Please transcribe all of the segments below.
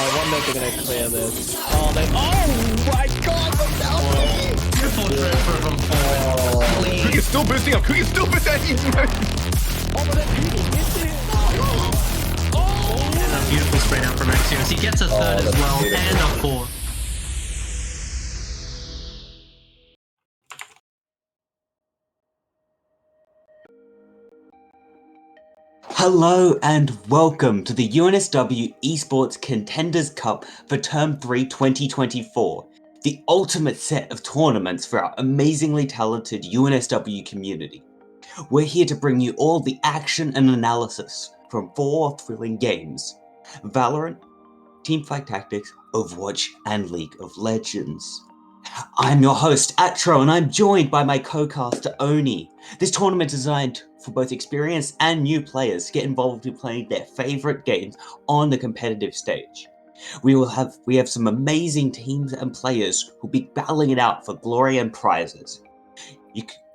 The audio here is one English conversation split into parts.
I wonder if they're gonna clear this. Oh, my god, the bounty! Beautiful trip from Cookie's still boosting up. Cookie's still boosting up. Oh, but then Cookie gets it! and a beautiful spray down from Axios. He gets a third as well, beautiful. and a fourth. Hello and welcome to the UNSW Esports Contenders Cup for Term 3 2024, the ultimate set of tournaments for our amazingly talented UNSW community. We're here to bring you all the action and analysis from 4 thrilling games: Valorant, Teamfight Tactics, Overwatch, and League of Legends. I'm your host, Atro, and I'm joined by my co-caster, Oni. This tournament is designed for both experienced and new players to get involved in playing their favourite games on the competitive stage. We have some amazing teams and players who'll be battling it out for glory and prizes.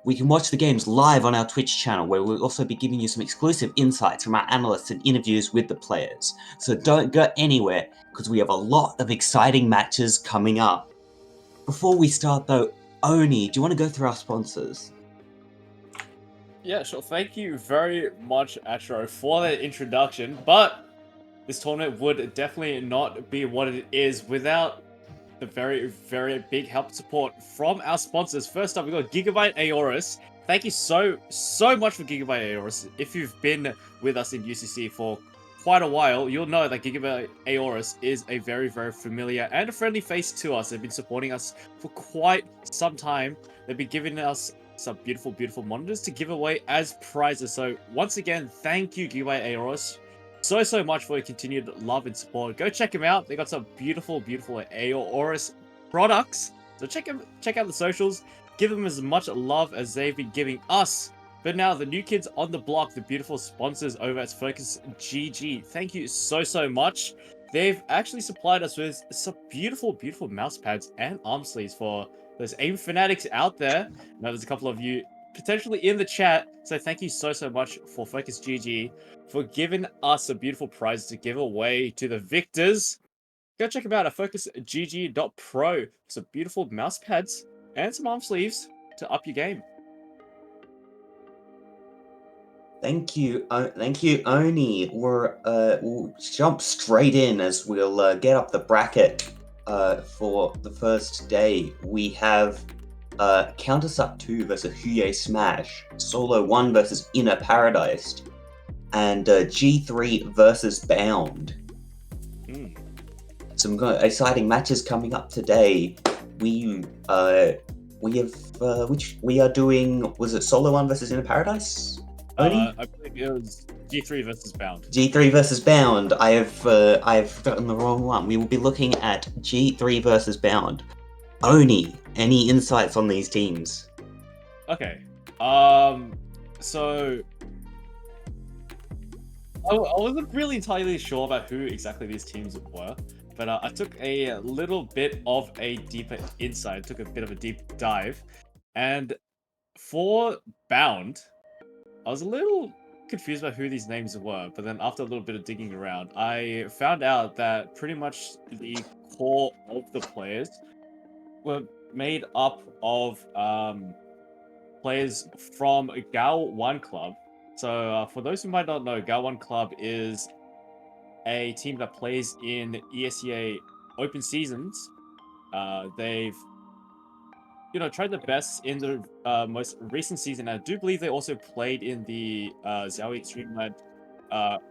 We can watch the games live on our Twitch channel, where we'll also be giving you some exclusive insights from our analysts and interviews with the players. So don't go anywhere, because we have a lot of exciting matches coming up. Before we start though, Oni, do you want to go through our sponsors? Yeah, sure. Thank you very much, Atro, for that introduction. But this tournament would definitely not be what it is without the very, very big help and support from our sponsors. First up, we've got Gigabyte Aorus. Thank you so much for Gigabyte Aorus. If you've been with us in UCC for quite a while, you'll know that Gigabyte Aorus is a very, very familiar and a friendly face to us. They've been supporting us for quite some time. They've been giving us some beautiful, beautiful monitors to give away as prizes. So once again, thank you, Gigabyte Aorus, so much for your continued love and support. Go check them out. They got some beautiful, beautiful Aorus products. So check out the socials. Give them as much love as they've been giving us. But now, the new kids on the block, the beautiful sponsors over at Focus GG. Thank you so much. They've actually supplied us with some beautiful, beautiful mouse pads and arm sleeves for those aim fanatics out there. Now, there's a couple of you potentially in the chat. So thank you so much for Focus GG for giving us a beautiful prize to give away to the victors. Go check them out at focusgg.pro. Some beautiful mouse pads and some arm sleeves to up your game. Thank you, Oni. We'll jump straight in as we'll get up the bracket for the first day. We have Countersuck 2 versus Huye Smash, Solo 1 versus Inner Paradise, and G3 versus Bound. Some exciting matches coming up today. We are doing. Was it Solo 1 versus Inner Paradise? Oni? I believe it was G3 versus Bound. G3 versus Bound. I've gotten the wrong one. We will be looking at G3 versus Bound. Oni, any insights on these teams? Okay. So I wasn't really entirely sure about who exactly these teams were, but I took a little bit of a deeper insight, took a bit of a deep dive, and for Bound, I was a little confused about who these names were, but then after a little bit of digging around, I found out that pretty much the core of the players were made up of players from Gao 1 Club. So for those who might not know, Gao 1 Club is a team that plays in ESEA Open Seasons. They've tried their best in the most recent season. I do believe they also played in the Xiaoyi Extreme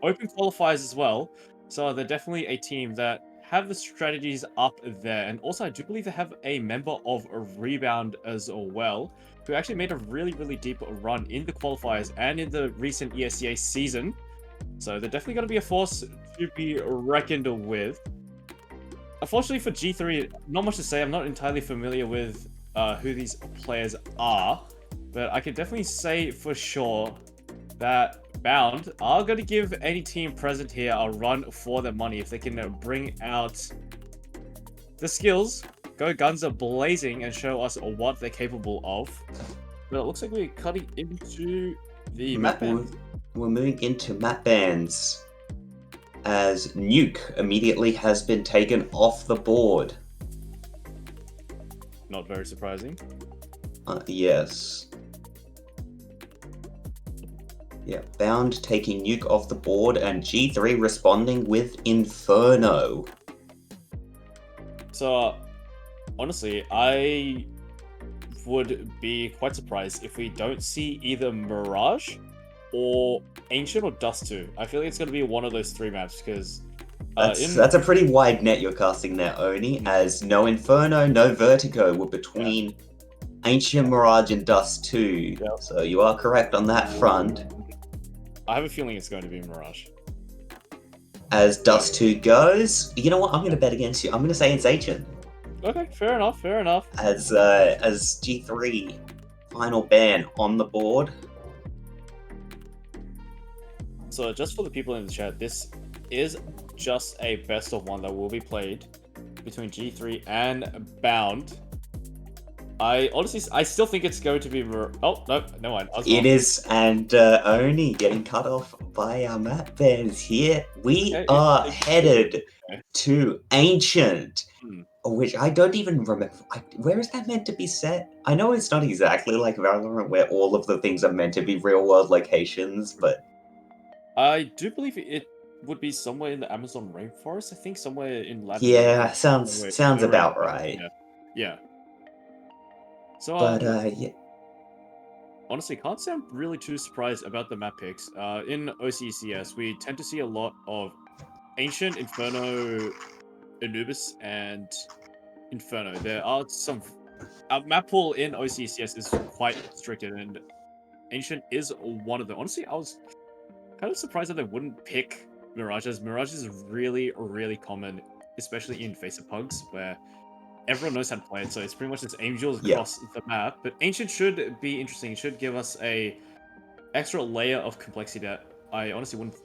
Open qualifiers as well. So they're definitely a team that have the strategies up there. And also, I do believe they have a member of a Rebound as well, who actually made a really, really deep run in the qualifiers and in the recent ESEA season. So they're definitely going to be a force to be reckoned with. Unfortunately for G3, not much to say. I'm not entirely familiar with who these players are, but I can definitely say for sure that Bound are going to give any team present here a run for their money if they can bring out the skills, go guns a blazing, and show us what they're capable of. But it looks like we're cutting into the map band. We're moving into map bands. as Nuke immediately has been taken off the board. Not very surprising. Yes. Yeah, Bound taking Nuke off the board, and G3 responding with Inferno. So, honestly, I would be quite surprised if we don't see either Mirage or Ancient or Dust 2. I feel like it's going to be one of those three maps, because that's a pretty wide net you're casting there, Oni, as no Inferno, no Vertigo were between Ancient, Mirage, and Dust 2. Yep. So you are correct on that front. I have a feeling it's going to be Mirage. As Dust 2 goes, you know what? I'm going to bet against you. I'm going to say it's Ancient. Okay, fair enough, fair enough. As G3 final ban on the board. So just for the people in the chat, this is just a best of one that will be played between G3 and Bound. I still think it's going to be oh, no, never mind. It is, and Oni getting cut off by our map bans here. We are headed to Ancient, which I don't even remember. Where is that meant to be set? I know it's not exactly like Valorant, where all of the things are meant to be real-world locations, but... I do believe it would be somewhere in the Amazon rainforest. I think somewhere in Latin Yeah, America. sounds about right. Yeah. So, yeah. Honestly, can't say I'm really too surprised about the map picks. In OCCS, we tend to see a lot of Ancient, Inferno, Anubis, and Inferno. There are some... Our map pool in OCCS is quite restricted, and Ancient is one of them. Honestly, I was kind of surprised that they wouldn't pick Mirage, as Mirage is really, really common, especially in Face of Pugs, where everyone knows how to play it, so it's pretty much just angels across the map. But Ancient should be interesting. It should give us a extra layer of complexity that I honestly wouldn't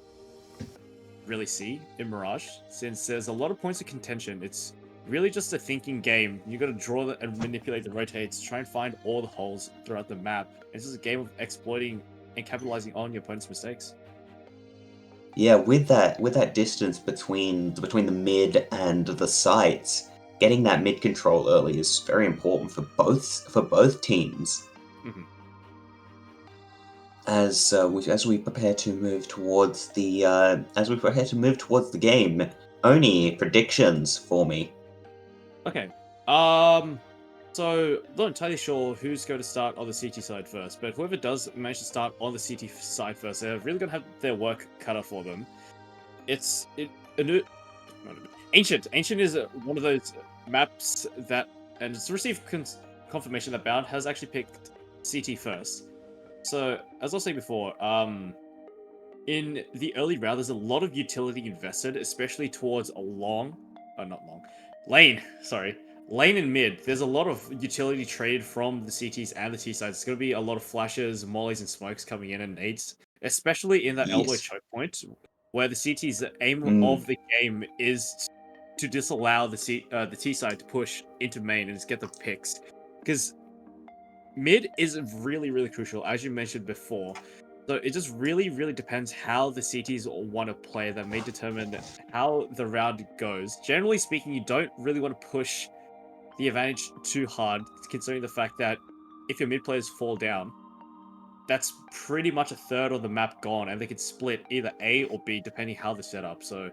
really see in Mirage, since there's a lot of points of contention. It's really just a thinking game. You got to draw and manipulate the rotates, try and find all the holes throughout the map. It's just a game of exploiting and capitalizing on your opponent's mistakes. Yeah, with that distance between the mid and the sites, getting that mid control early is very important for both teams. Mm-hmm. As we prepare to move towards the game, Oni, predictions for me. Okay. So not entirely sure who's going to start on the CT side first, but whoever does manage to start on the CT side first, they're really going to have their work cut out for them. Ancient is one of those maps that, and it's received confirmation that Bound has actually picked CT first. So as I was saying before, in the early round, there's a lot of utility invested, especially towards lane. Sorry. Lane and mid, there's a lot of utility traded from the CTs and the T sides. It's going to be a lot of flashes, mollies, and smokes coming in and nades, especially in that elbow choke point, where the CT's aim of the game is to disallow the T side to push into main and just get the picks. Because mid is really, really crucial, as you mentioned before. So it just really, really depends how the CTs want to play. That may determine how the round goes. Generally speaking, you don't really want to push the advantage too hard, considering the fact that if your mid players fall down, that's pretty much a third of the map gone, and they can split either A or B depending how they're set up. So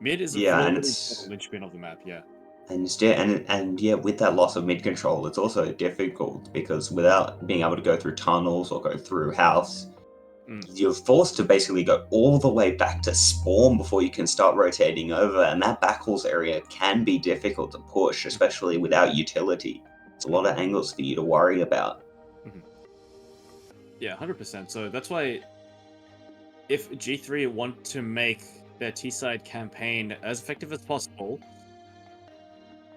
mid is a really important linchpin of the map. Yeah. And with that loss of mid control, it's also difficult because without being able to go through tunnels or go through house, you're forced to basically go all the way back to spawn before you can start rotating over, and that backhalls area can be difficult to push, especially without utility. It's a lot of angles for you to worry about. Yeah, 100%. So that's why if G3 want to make their T-side campaign as effective as possible,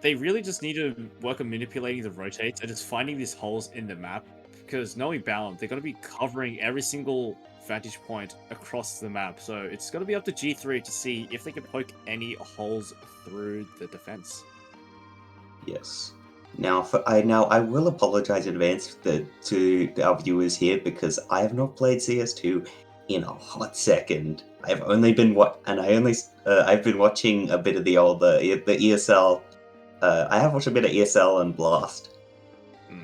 they really just need to work on manipulating the rotates and just finding these holes in the map. Because knowing Bound, they're going to be covering every single vantage point across the map. So it's going to be up to G3 to see if they can poke any holes through the defense. Yes. Now, I will apologize in advance to our viewers here because I have not played CS2 in a hot second. I've only been I've been watching a bit of the ESL. I have watched a bit of ESL and Blast,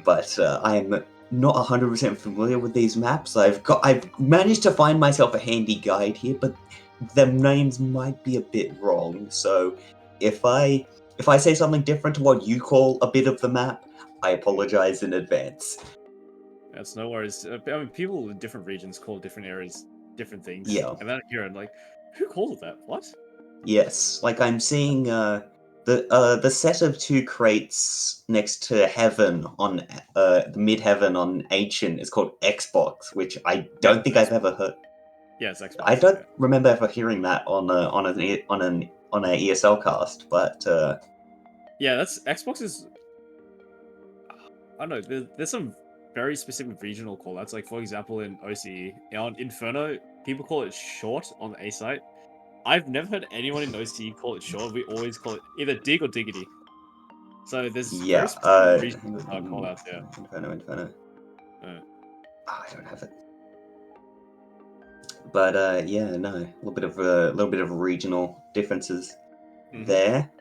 but I'm not 100% familiar with these maps. I've managed to find myself a handy guide here, but the names might be a bit wrong. So if I say something different to what you call a bit of the map, I apologize in advance. That's no worries. I mean, people in different regions call different areas different things. Yeah. And then here, I'm like, who calls it that? What? Yes, like I'm seeing the set of 2 crates next to Heaven on the mid Heaven on Ancient is called Xbox, which I don't think I've ever heard. Yeah, it's Xbox. I don't remember ever hearing that on a ESL cast, but Yeah, that's Xbox is. I don't know. There's some very specific regional callouts. Like for example, in OCE, on Inferno, people call it short on the A site. I've never heard anyone in OCE call it short. We always call it either dig or diggity. So there's very yeah, specific regional callouts. Yeah. Inferno. Uh, I don't have it. But yeah, no, a little bit of regional differences there.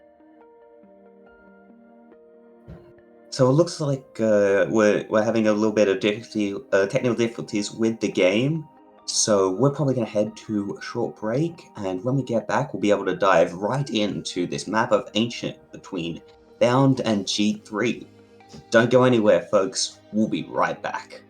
So it looks like we're having a little bit of technical difficulties with the game. So we're probably going to head to a short break, and when we get back, we'll be able to dive right into this map of Ancient between Bound and G3. Don't go anywhere, folks. We'll be right back.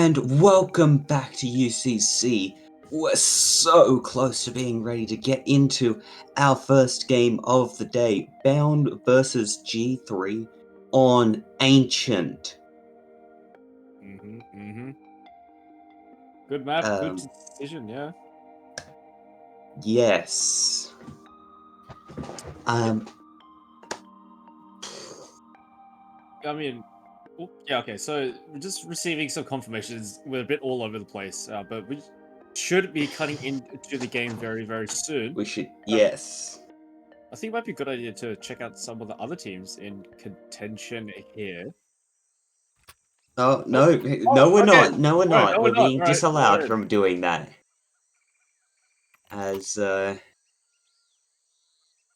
and welcome back to UCC. We're so close to being ready to get into our first game of the day, Bound versus G3 on Ancient. Good map, good decision, yeah. Yes. I mean, yeah, okay, so we're just receiving some confirmations. We're a bit all over the place, but we should be cutting into the game very, very soon. We should, yes. I think it might be a good idea to check out some of the other teams in contention here. Oh, no, Oh, no we're okay. not, no we're Right, not. no, We're we're not. being Right, disallowed right. from doing that. As,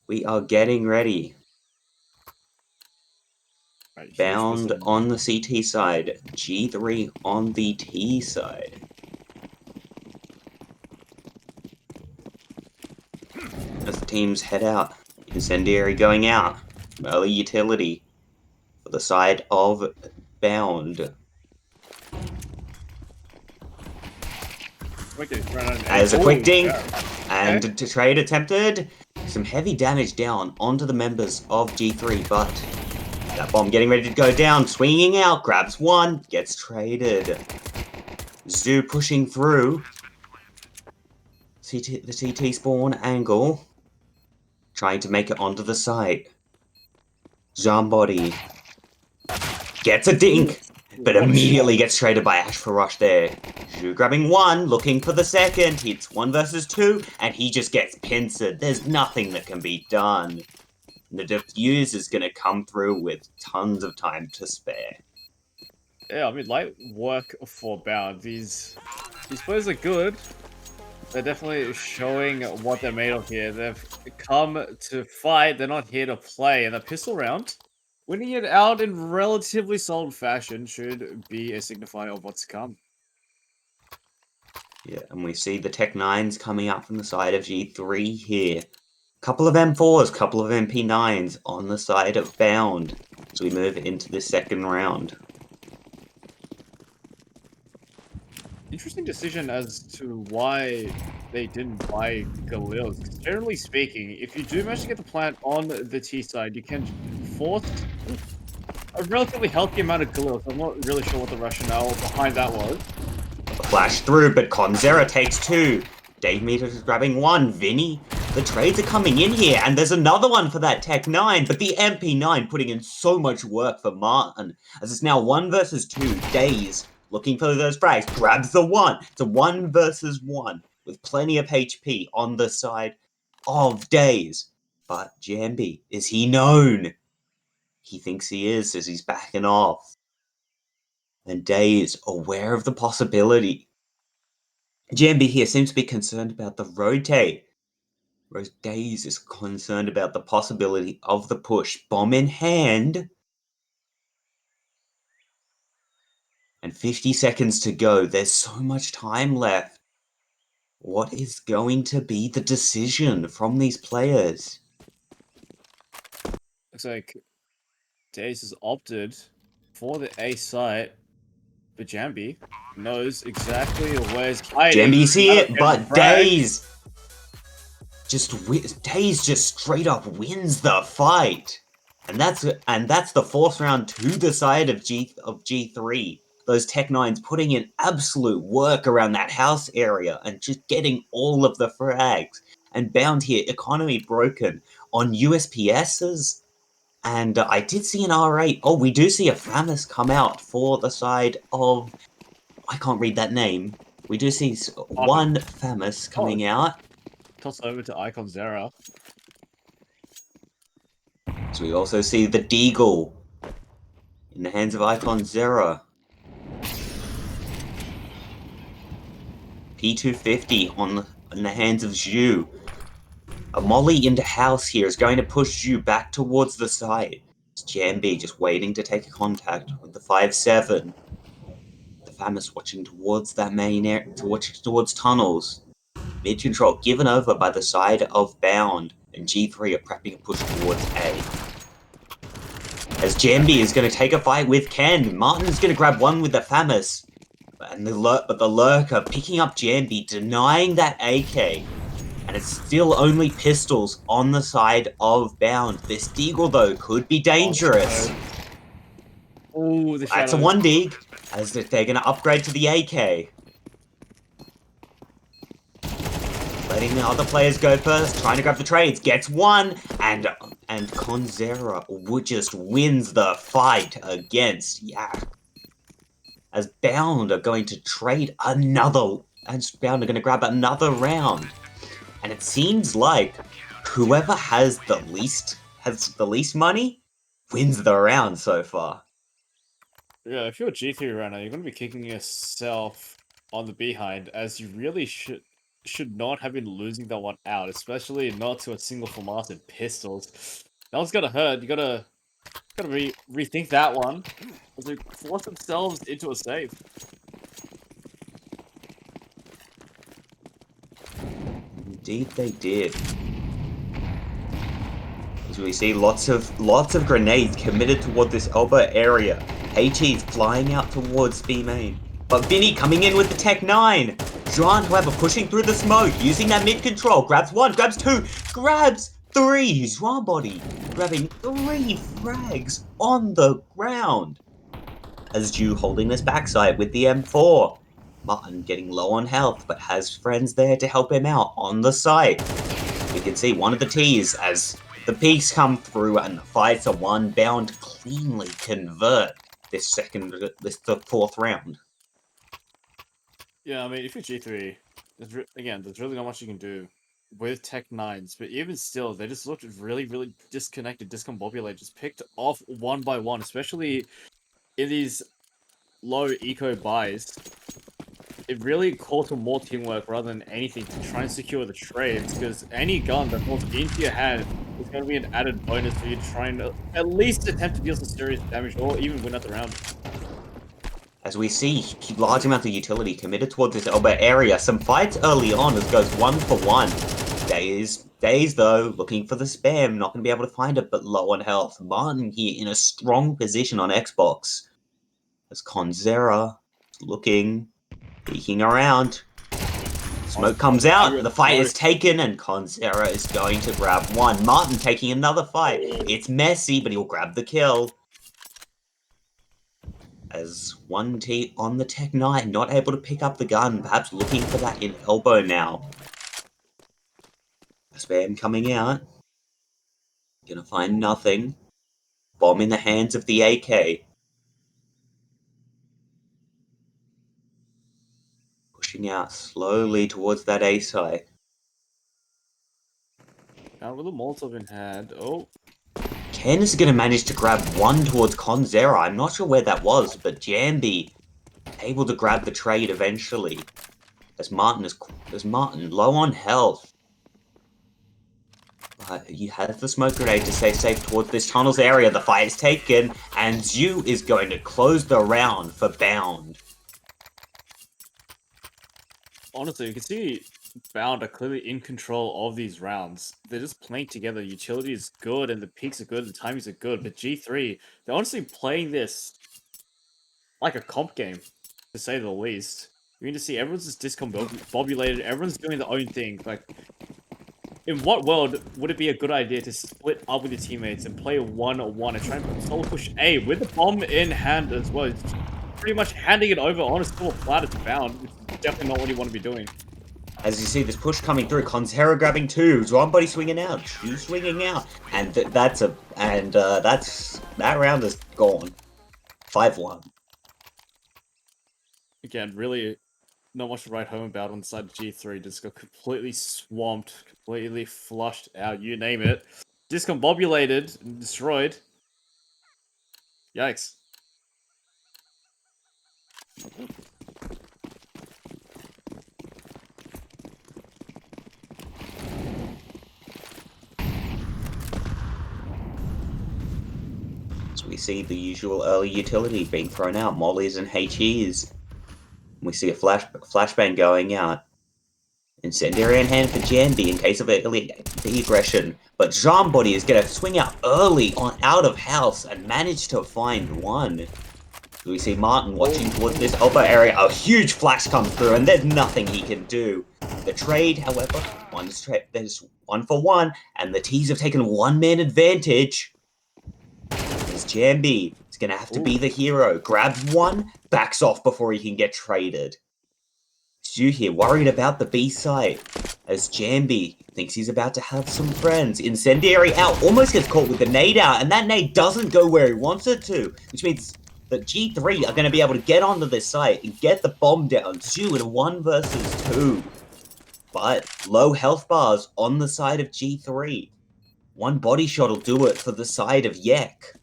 we are getting ready. Right, huge Bound whistle. on the CT side, G3 on the T side. As the teams head out, Incendiary going out, early utility for the side of Bound. Okay, right, As a quick dink, yeah. and Okay. to trade attempted, some heavy damage down onto the members of G3, but that bomb getting ready to go down, swinging out, grabs one, gets traded. Zoo pushing through. The CT spawn angle. Trying to make it onto the site. Zombody gets a dink, but What a immediately shot. gets traded by Ash for Rush there. Zhu grabbing one, looking for the second, hits 1 versus 2, and he just gets pincered. There's nothing that can be done. The defuse is going to come through with tons of time to spare. Yeah, I mean, light work for Bound. These players are good. They're definitely showing what they're made of here. They've come to fight. They're not here to play. And the pistol round, winning it out in relatively solid fashion should be a signifier of what's to come. Yeah, and we see the Tech 9s coming up from the side of G3 here. Couple of M4s, couple of MP9s on the side of Bound as we move into the second round. Interesting decision as to why they didn't buy Galeos. Generally speaking, if you do manage to get the plant on the T side, you can force a relatively healthy amount of Galeos. I'm not really sure what the rationale behind that was. A flash through, but Conzera takes 2. Dave Meters is grabbing 1. Vinny, the trades are coming in here, and there's another one for that Tech 9, but the MP9 putting in so much work for Martin, as it's now 1 versus 2. Days looking for those frags, grabs the 1. It's a 1 versus 1 with plenty of HP on the side of Days. But Jambi, is he known? He thinks he is as he's backing off. And Days, aware of the possibility. Jambi here seems to be concerned about the rotate. Whereas Days is concerned about the possibility of the push. Bomb in hand. And 50 seconds to go. There's so much time left. What is going to be the decision from these players? Looks like Days has opted for the A site, but Jambi knows exactly where he's hiding. Jambi see it, but Days Days just straight up wins the fight. And that's the 4th round to the side of G3. Those Tech 9s putting in absolute work around that house area and just getting all of the frags. And Bound here, economy broken on USPSs. And I did see an R8. Oh, we do see a Famous come out for the side of... I can't read that name. We do see one Famous coming out. Toss over to Icon Zera. So we also see the Deagle in the hands of Icon Zera. P250 in the hands of Zhu. A molly into house here is going to push Zhu back towards the side. It's Jambi just waiting to take a contact with the 5-7. The Famous watching towards that main area, towards tunnels. Mid control given over by the side of Bound, and G3 are prepping a push towards A. As Jambi is going to take a fight with Ken, Martin's going to grab one with the Famous. And but the Lurker picking up Jambi, denying that AK. And it's still only pistols on the side of Bound. This Deagle, though, could be dangerous. Oh, the That's a shadows. 1 Deag, as if they're going to upgrade to the AK. Letting the other players go first, trying to grab the trades, gets one, and Conzera just wins the fight against Yak. As Bound are going to trade another, as Bound are going to grab another round. And it seems like whoever has the least money wins the round so far. Yeah, if you're G3 right now, you're going to be kicking yourself on the behind, as you really should not have been losing that one out, especially not to a single formatted pistols. That one's gonna hurt. You gotta rethink that one, as they force themselves into a save. Indeed, they did. As we see lots of grenades committed toward this elbow area. HE's flying out towards B main. But Vinny coming in with the Tech 9. Juan, however, pushing through the smoke, using that mid control. Grabs 1, grabs 2, grabs 3. Juan body grabbing 3 frags on the ground. As Ju holding this backside with the M4. Martin getting low on health, but has friends there to help him out on the side. We can see one of the T's as the peaks come through and the fights are one. Bound cleanly convert this the fourth round. Yeah, I mean, if you're G3, there's really not much you can do with Tech 9s, but even still, they just looked really disconnected, discombobulated, just picked off one by one, especially in these low eco buys. It really calls for more teamwork rather than anything to try and secure the trades, because any gun that falls into your hand is going to be an added bonus for you to try and at least attempt to deal some serious damage or even win at the round. As we see large amount of utility committed towards this elbow area, some fights early on as goes 1 for 1. Days though, looking for the spam, not going to be able to find it, but low on health. Martin here in a strong position on Xbox. As Conzera looking, peeking around. Smoke comes out, the fight is taken, and Conzera is going to grab 1. Martin taking another fight. It's messy, but he'll grab the kill. As 1T on the Tech 9, not able to pick up the gun, perhaps looking for that in elbow now. Spam coming out. Gonna find nothing. Bomb in the hands of the AK. Pushing out slowly towards that A site. Now with a Molotov in hand, oh. Ken is going to manage to grab 1 towards Conzera. I'm not sure where that was, but Jambi able to grab the trade eventually. As Martin low on health. He has the smoke grenade to stay safe towards this tunnels area. The fight is taken, and Zhu is going to close the round for Bound. Honestly, you can see Bound are clearly in control of these rounds. They're just playing together. Utility is good, and the peaks are good, the timings are good. But G3, they're honestly playing this like a comp game, to say the least. You can just see everyone's just discombobulated. Everyone's doing their own thing. Like, in what world would it be a good idea to split up with your teammates and play 1-on-1 and try and solo push A with the bomb in hand as well? It's pretty much handing it over on a still flat to Bound, which is definitely not what you want to be doing. As you see this push coming through, Conzera grabbing 2, one body swinging out, 2 swinging out, and that round is gone. 5-1. Again, really not much to write home about on the side of G3. Just got completely swamped, completely flushed out, you name it. Discombobulated and destroyed. Yikes. So we see the usual early utility being thrown out, mollies and HEs. We see a flashbang going out. Incendiary in hand for Jambi in case of early aggression. But Jambody is going to swing out early on out of house and manage to find 1. We see Martin watching towards this elbow area. A huge flash comes through, and there's nothing he can do. The trade, however, there's 1-for-1, and the T's have taken one-man advantage. There's Jambi. He's going to have to be the hero. Grabs one, backs off before he can get traded. Stu here, worried about the B site, as Jambi thinks he's about to have some friends. Incendiary out, almost gets caught with the nade out, and that nade doesn't go where he wants it to, which means that G3 are going to be able to get onto this site and get the bomb down. Stu in a 1 versus 2. But low health bars on the side of G3. One body shot will do it for the side of Yek.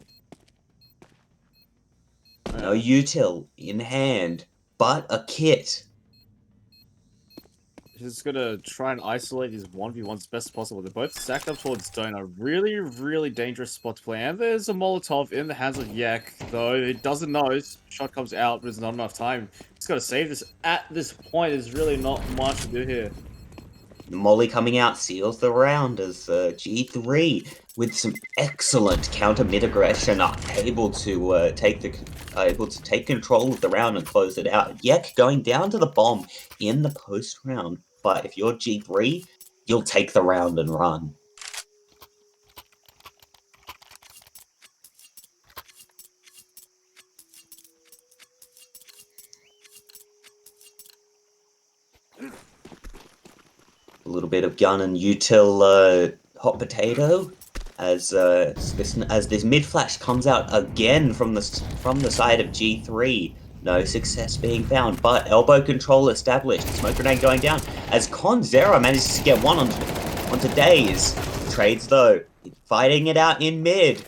No util in hand, but a kit. He's gonna try and isolate his 1v1s as best as possible. They're both stacked up towards stone. A really, really dangerous spot to play. And there's a Molotov in the hands of Yak, though he doesn't know. His shot comes out, but there's not enough time. He's gotta save this. At this point, there's really not much to do here. The molly coming out seals the round as G3, with some excellent counter mid aggression, are able to take control of the round and close it out. Yek going down to the bomb in the post round, but if you're G3, you'll take the round and run. A little bit of gun and util hot potato as this mid flash comes out again from the side of G3. No success being found, but elbow control established. Smoke grenade going down as Conzera manages to get one onto Daze. Trades though, fighting it out in mid.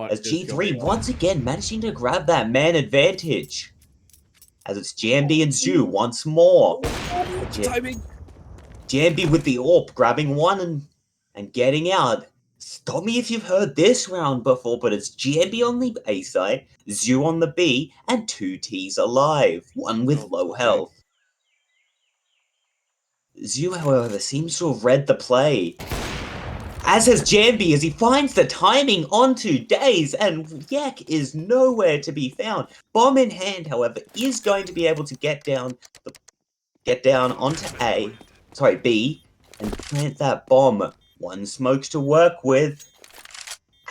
As G3 once again managing to grab that man advantage. As it's Jambi and Zhu once more. Timing. Jambi with the AWP, grabbing one and getting out. Stop me if you've heard this round before, but it's Jambi on the A side, Zhu on the B, and 2 T's alive, one with low health. Zhu, however, seems to have read the play. As has Jambi, as he finds the timing onto Daze, and Yak is nowhere to be found. Bomb in hand, however, is going to be able to get down onto B, and plant that bomb. One smokes to work with,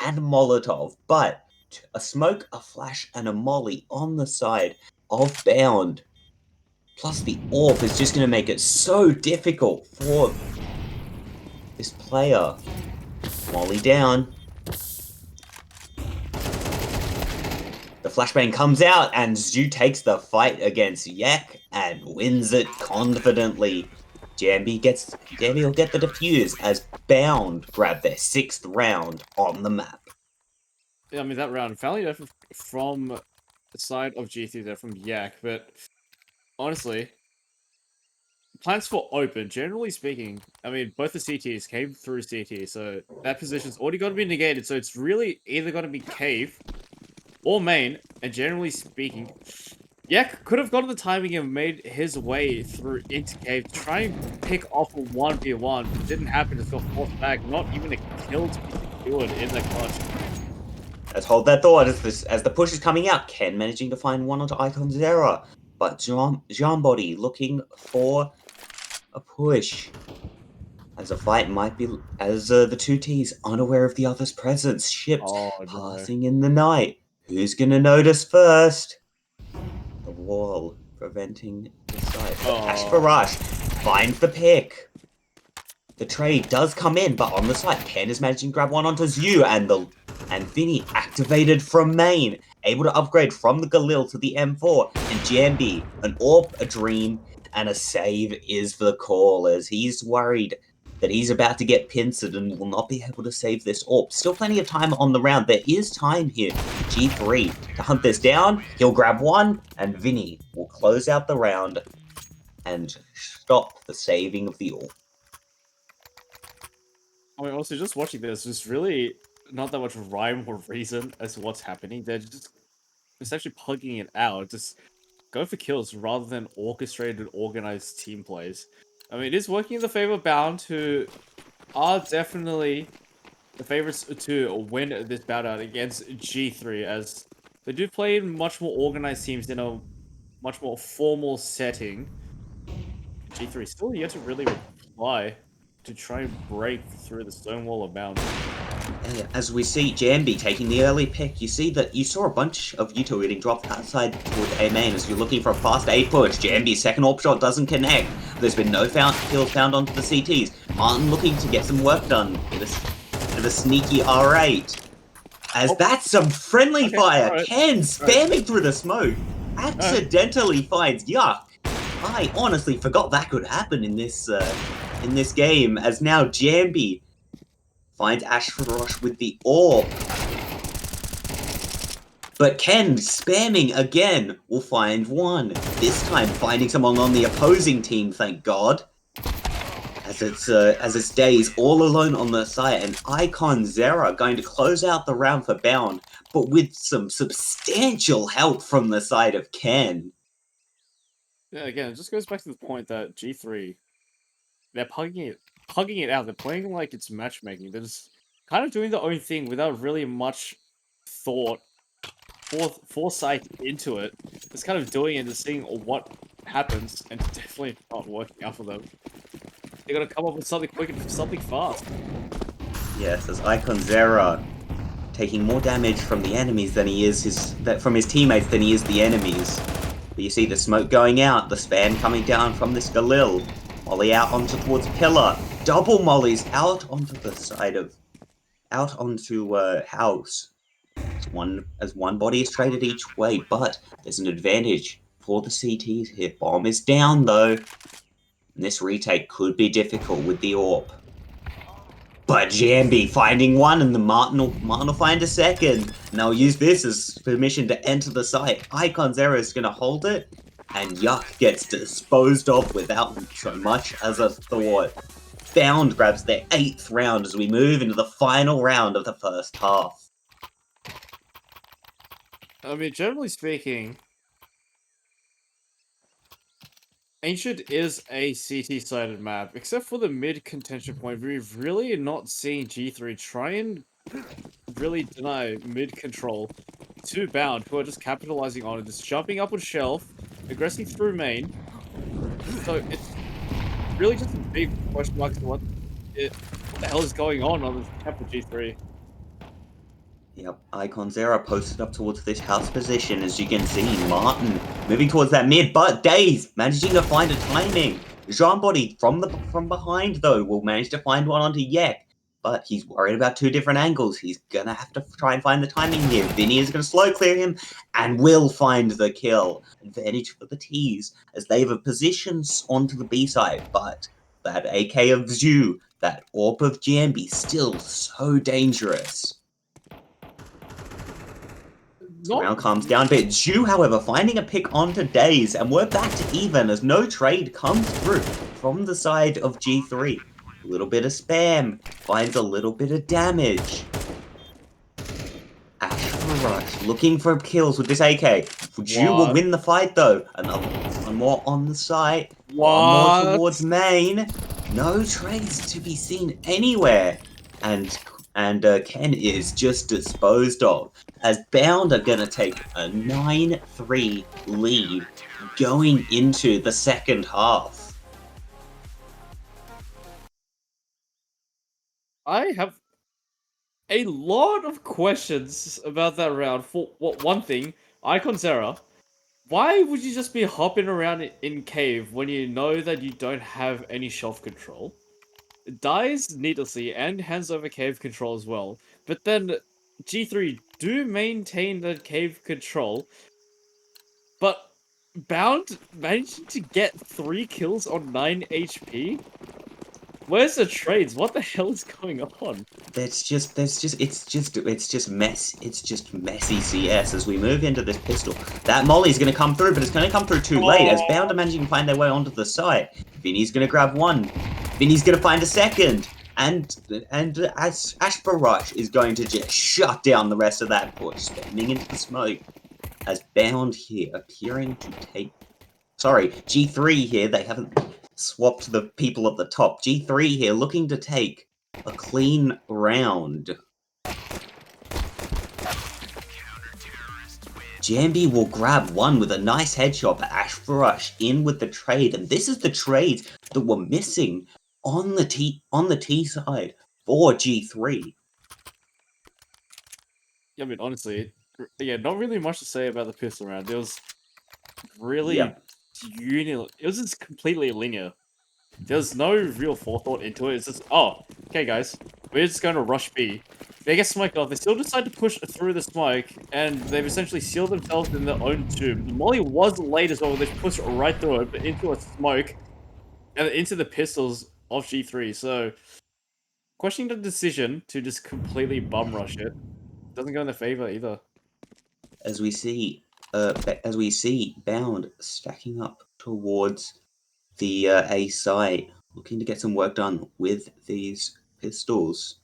and Molotov, but a smoke, a flash, and a molly on the side of Bound. Plus the AWP is just going to make it so difficult for this player. Molly down. The flashbang comes out, and Zhu takes the fight against Yak and wins it confidently. Jambi will get the defuse as Bound grab their 6th round on the map. Yeah, I mean, that round, family from the side of G3 there from Yak, but honestly, plans were open. Generally speaking, I mean, both the CTs came through CT, so that position's already got to be negated, so it's really either going to be cave or main, and generally speaking, Yak could have gotten the timing and made his way through into cave to try and pick off a 1v1, but it didn't happen. Just got forced back. Not even a kill to be secured in the clutch. Let's hold that thought as the push is coming out. Ken managing to find one onto Icon's error, but Jean-Body looking for a push. As a fight might be, as the 2 T's unaware of the other's presence. Ships passing in the night. Who's gonna notice first? The wall preventing the sight. Ash Barash finds the pick. The trade does come in, but on the side, Ken is managing to grab one onto Zhu, and Vinny activated from main, able to upgrade from the Galil to the M4, and Jambi, an AWP, a dream, and a save is the call, as he's worried that he's about to get pincered and will not be able to save this AWP. Still plenty of time on the round. There is time here for G3 to hunt this down. He'll grab one, and Vinny will close out the round and stop the saving of the AWP. I mean, also, just watching this, there's really not that much rhyme or reason as to what's happening. They're just essentially plugging it out. Just go for kills rather than orchestrated, organized team plays. I mean, it is working in the favor of Bound, who are definitely the favorites to win this bout out against G3, as They do play in much more organized teams in a much more formal setting. G3 still yet to really reply to try and break through the stone wall of Bound. As we see Jambi taking the early pick, you saw a bunch of Yuto getting dropped outside toward A main as you're looking for a fast A push. Jambi's second AWP shot doesn't connect. There's been no kills found onto the CTs. Martin looking to get some work done with a sneaky R8. As that's some friendly fire. Right. Ken spamming through the smoke. Accidentally finds Yuck. I honestly forgot that could happen in this game, as now Jambi finds Ashforosh with the AWP. But Ken, spamming again, will find one. This time finding someone on the opposing team, thank God. As it's Days all alone on the site, and Icon Zera going to close out the round for Bound, but with some substantial help from the side of Ken. Yeah, again, it just goes back to the point that G3, they're hugging it out. They're playing like it's matchmaking. They're just kind of doing their own thing without really much foresight into it. Just kind of doing it and seeing what happens, and it's definitely not working out for them. They gotta come up with something quick and something fast. Yes, as Icon Zera taking more damage from the enemies than he is from his teammates than he is the enemies. But you see the smoke going out, the spam coming down from this Galil. Molly out towards Pillar. Double mollies out onto the side of... out onto House. As one body is traded each way, but there's an advantage for the CTs here. Bomb is down though. And this retake could be difficult with the AWP. But Jambi finding one, and the Martin will find a second. And they'll use this as permission to enter the site. Icon Zero is going to hold it, and Yuck gets disposed of without so much as a thought. Bound grabs their 8th round as we move into the final round of the first half. I mean, generally speaking, Ancient is a CT-sided map, except for the mid contention point. We've really not seen G3 try and really deny mid control to Bound, who are just capitalizing on it, just jumping up on shelf, aggressing through main. So it's really just a big question mark to what the hell is going on this map with G3. Yep, Icon Zera posted up towards this house position, as you can see. Martin moving towards that mid, but Days managing to find a timing. Jean Body from behind, though, will manage to find one onto Yek, but he's worried about two different angles. He's gonna have to try and find the timing here. Vinny is gonna slow clear him, and will find the kill. Advantage for the T's, as they have positions onto the B side, but that AK of Zhu, that AWP of Jambi, still so dangerous. Round calms down a bit. Zhu, however, finding a pick onto Days, and we're back to even as no trade comes through from the side of G3. A little bit of spam, finds a little bit of damage. Ashforosh looking for kills with this AK. Zhu will win the fight though. Another one more on the site. One more towards main. No trades to be seen anywhere. And Ken is just disposed of, as Bound are going to take a 9-3 lead going into the second half. I have a lot of questions about that round. For one thing, Icon Zera, why would you just be hopping around in cave when you know that you don't have any shelf control? Dies needlessly and hands over cave control as well. But then G3 do maintain the cave control, but Bound managing to get 3 kills on 9 HP? Where's the trades? What the hell is going on? It's just messy CS as we move into this pistol. That Molly's going to come through, but it's going to come through too late, as Bound are managing to find their way onto the site. Vinny's going to grab one. Vinny's going to find a second. And Ashbarash is going to just shut down the rest of that push, spamming into the smoke. As Bound here appearing to take... Sorry, G3 here, they haven't swapped the people at the top. G3 here looking to take a clean round. Jambi will grab one with a nice headshot, but Ash for Rush in with the trade, and this is the trades that were missing on the T side for G3. Yeah, I mean, honestly, yeah, not really much to say about the pistol round. It was really Yeah. it was just completely linear. There was no real forethought into it. It's just, oh, okay, guys, we're just going to rush B. They get smoked off. They still decide to push through the smoke, and they've essentially sealed themselves in their own tomb. The molly was late as well. They pushed right through it, but into a smoke, and into the pistols of G3. So, questioning the decision to just completely bum rush it doesn't go in their favor either. As we see Bound stacking up towards the A site, looking to get some work done with these pistols.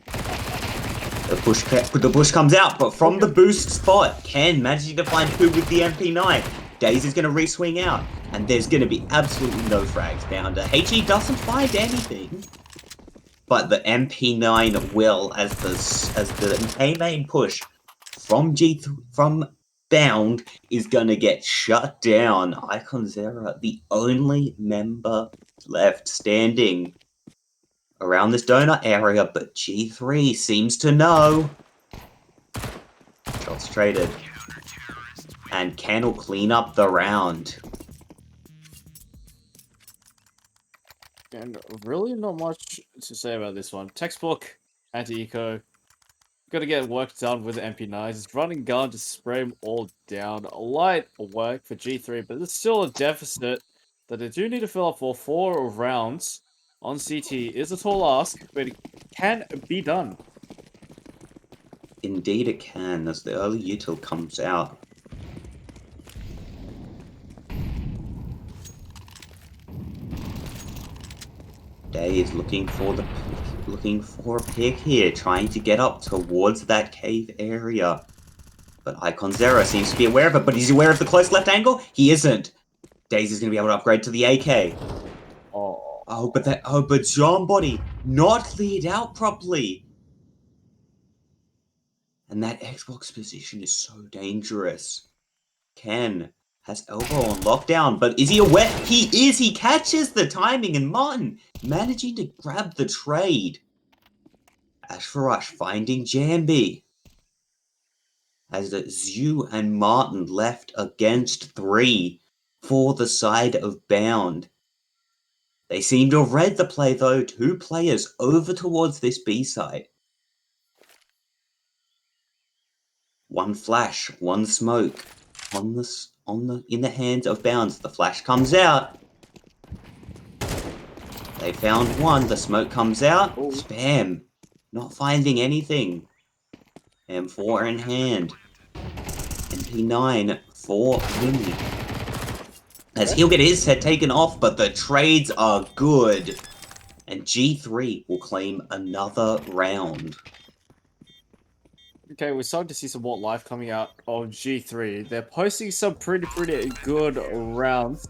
The push comes out, but from the boost spot, Ken managing to find who with the MP9. Daisy's going to re-swing out, and there's going to be absolutely no frags. Bounder. HE doesn't find anything, but the MP9 will, as the A-main push from Bound is going to get shut down. Icon Zera, the only member left standing around this donut area, but G3 seems to know. Shots traded. And Ken will clean up the round. And really not much to say about this one. Textbook, anti-eco. Got to get work done with the MP9s. It's running gun to spray them all down. A light work for G3, but there's still a deficit that they do need to fill up for 4 rounds on CT. Is a tall ask, but it can be done. Indeed it can, as the early util comes out. Day is looking for a pick here, trying to get up towards that cave area. But Icon Zera seems to be aware of it, but is he aware of the close left angle? He isn't. Daisy's gonna be able to upgrade to the AK. But John Body not cleared out properly. And that Xbox position is so dangerous. Ken has elbow on lockdown, but is he aware? He is! He catches the timing, and Martin managing to grab the trade. Ash for Rush finding Jambi. As Zhu and Martin left against 3 for the side of Bound. They seem to have read the play though, 2 players over towards this B side. One flash, one smoke in the hands of Bounds. The flash comes out. They found one, the smoke comes out. Spam. Not finding anything. M4 in hand. MP9 for Winnie. As he'll get his head taken off, but the trades are good. And G3 will claim another round. Okay, we're starting to see some more life coming out of G3. They're posting some pretty good rounds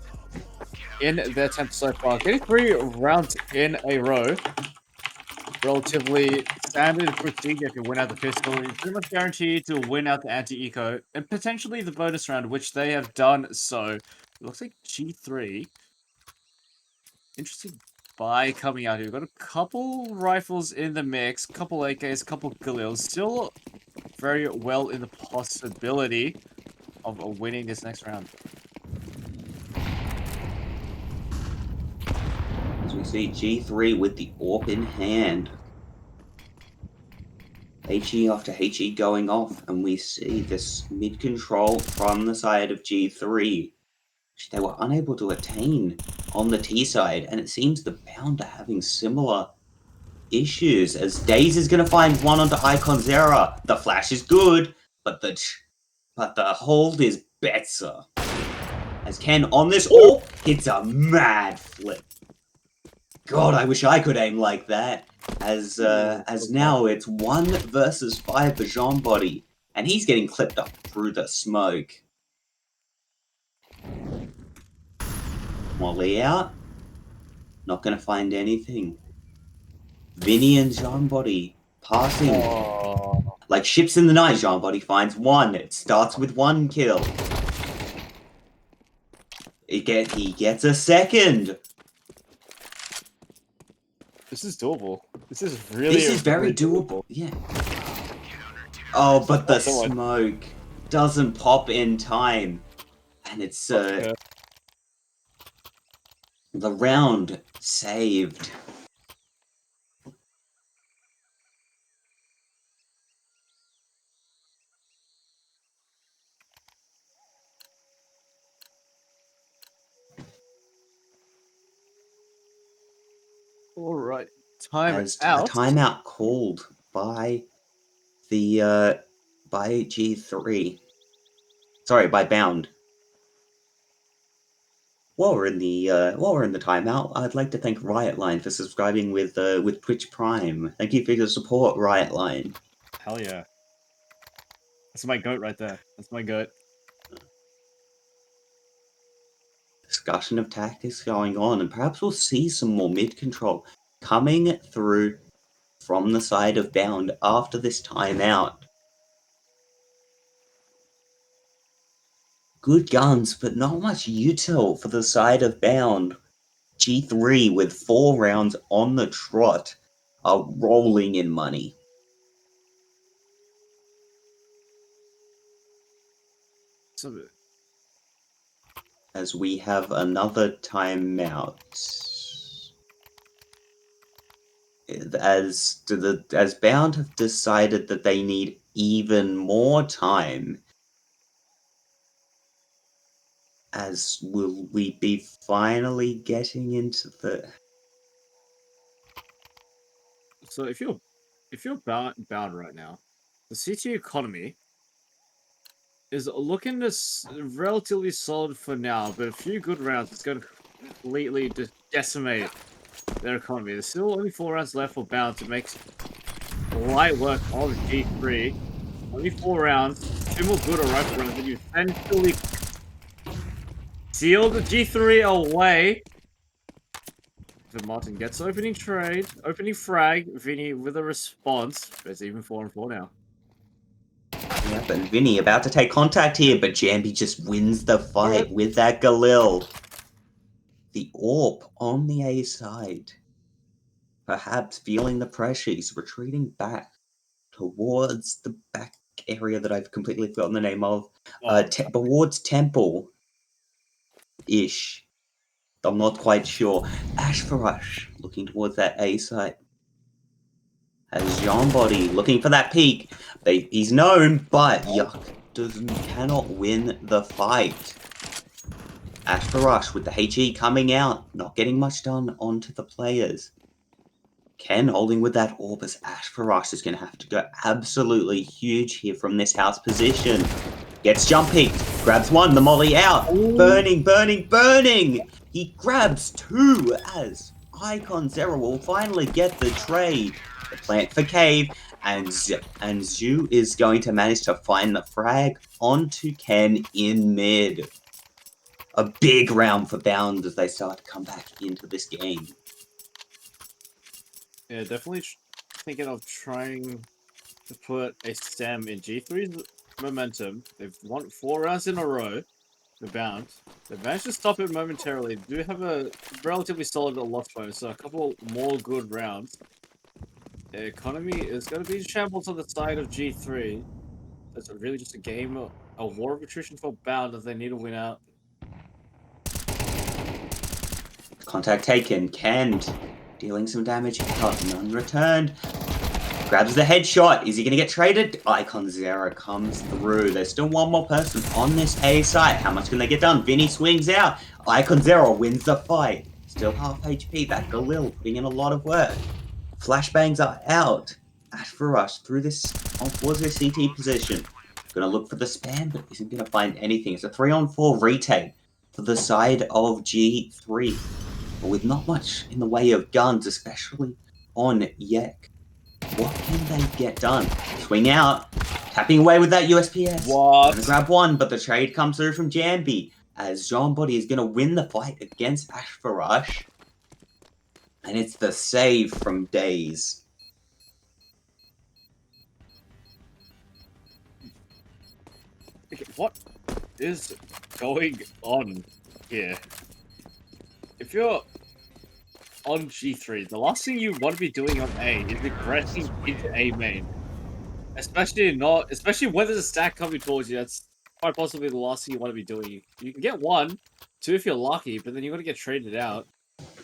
in their attempt so far. Getting 3 rounds in a row. Relatively standard procedure if you win out the pistol. You're pretty much guaranteed to win out the anti-eco and potentially the bonus round, which they have done so. It looks like G3. Interesting buy coming out here. We've got a couple rifles in the mix, couple AKs, couple Galils. Still very well in the possibility of winning this next round. As we see G3 with the AWP in hand. HE after HE going off, and we see this mid-control from the side of G3, which they were unable to attain on the T side, and it seems the Bound are having similar issues, as Daze is going to find one onto Icon Zera. The flash is good, but the hold is better. As Ken on this AWP hits a mad flip. God, I wish I could aim like that. As now it's 1 versus 5 for Jean Body, and he's getting clipped up through the smoke. Molly out. Not gonna find anything. Vinny and Jean Body passing. Like ships in the night, Jean-Body finds one. It starts with 1 kill. He gets a second. This is doable. This is really. This is very doable. Yeah. Oh, but the smoke doesn't pop in time, and it's the round saved. All right, time As out. a timeout called by the by G3. Sorry, by Bound. While we're in the timeout, I'd like to thank Riotline for subscribing with Twitch Prime. Thank you for your support, Riotline. Hell yeah. That's my goat right there. That's my goat. Discussion of tactics going on, and perhaps we'll see some more mid control coming through from the side of Bound after this timeout. Good guns, but not much util for the side of Bound. G3 with 4 rounds on the trot are rolling in money. As we have another timeout. As Bound have decided that they need even more time. As will we be finally getting into the... So if you're bound right now, the CT economy is looking relatively solid for now, but a few good rounds it's going to completely decimate their economy. There's still only 4 rounds left for Bound to make light work of G3. Only 4 rounds, 2 more good or rifle rounds, and you essentially seal the G3 away. If Martin gets opening frag, Vinny with a response. There's even 4-on-4 now. Yep, and Vinny about to take contact here, but Jambi just wins the fight with that Galil. The AWP on the A side. Perhaps feeling the pressure, he's retreating back towards the back area that I've completely forgotten the name of. Towards Temple-ish. I'm not quite sure. Ash for Rush, looking towards that A side. As Jean-Body looking for that peak. He's known, but Yuck cannot win the fight. Ash for Rush with the HE coming out, not getting much done onto the players. Ken holding with that orb as Ash for Rush is going to have to go absolutely huge here from this house position. Gets jump peaked, grabs one, the molly out. Ooh. Burning, burning, burning! He grabs 2 as Icon Zero will finally get the trade. The plant for Cave, and Zhu is going to manage to find the frag onto Ken in mid. A big round for Bound as they start to come back into this game. Yeah, definitely thinking of trying to put a stem in G3's momentum. They've won 4 rounds in a row. They're Bound. They've managed to stop it momentarily. They do have a relatively solid loss bonus, so a couple more good rounds. The economy is going to be in shambles on the side of G3. It's really just a game, a war of attrition for Bound as they need to win out. Contact taken. Kend dealing some damage. None returned. Grabs the headshot. Is he going to get traded? Icon Zero comes through. There's still one more person on this A site. How much can they get done? Vinny swings out. Icon Zero wins the fight. Still half HP. That Galil putting in a lot of work. Flashbangs are out. Ash for Rush through this towards their CT position. Gonna look for the spam, but isn't gonna find anything. It's a 3-on-4 retake for the side of G3. But with not much in the way of guns, especially on Yek. What can they get done? Swing out. Tapping away with that USPS. What? Gonna grab one, but the trade comes through from Jambi. As Jean-Body is gonna win the fight against Ash for Rush. And it's the save from Daze. Okay, what is going on here? If you're on G3, the last thing you want to be doing on A is aggressing into A main. Especially when there's a stack coming towards you, that's quite possibly the last thing you want to be doing. You can get 1, 2 if you're lucky, but then you got to get traded out.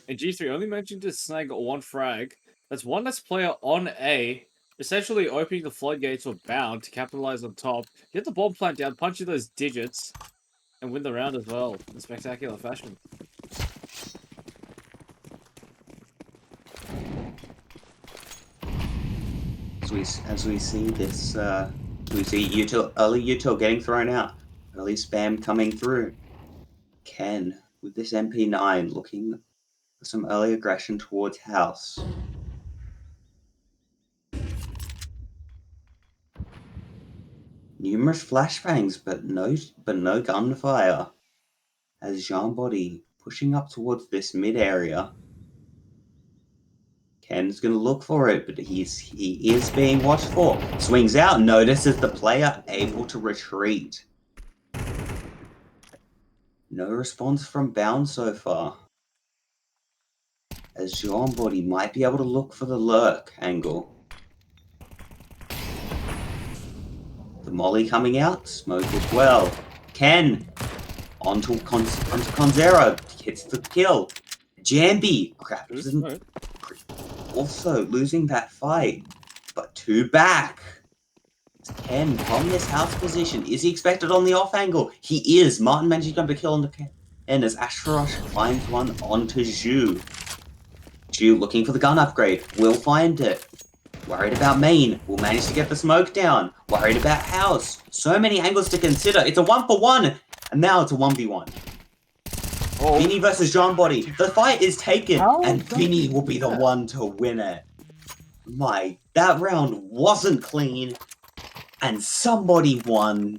And G3 only mentioned to snag 1 frag. That's one less player on A, essentially opening the floodgates or bound to capitalize on top. Get the bomb plant down, punch in those digits, and win the round as well in spectacular fashion. As we see this, we see early util getting thrown out, early spam coming through. Ken with this MP9 looking for some early aggression towards house. Numerous flashbangs, but no gunfire. As Jean-Body pushing up towards this mid area. Ken's gonna look for it, but he is being watched for. Swings out, notices the player able to retreat. No response from Bound so far. As Jean-Body might be able to look for the lurk angle. The molly coming out, smoke as well. Ken onto Conzera, hits the kill. Jambi grabs him, also losing that fight, but 2 back. Ken from this house position. Is he expected on the off angle? He is. Martin manages to jump a kill on the Ken. And as Ashtarosh finds one onto Zhu. Zhu looking for the gun upgrade. Will find it. Worried about main. Will manage to get the smoke down. Worried about house. So many angles to consider. It's a 1-for-1. And now it's a 1v1. Oh. Vinny versus Jean-Body. The fight is taken. And Vinny will be the one to win it. That round wasn't clean. And somebody won.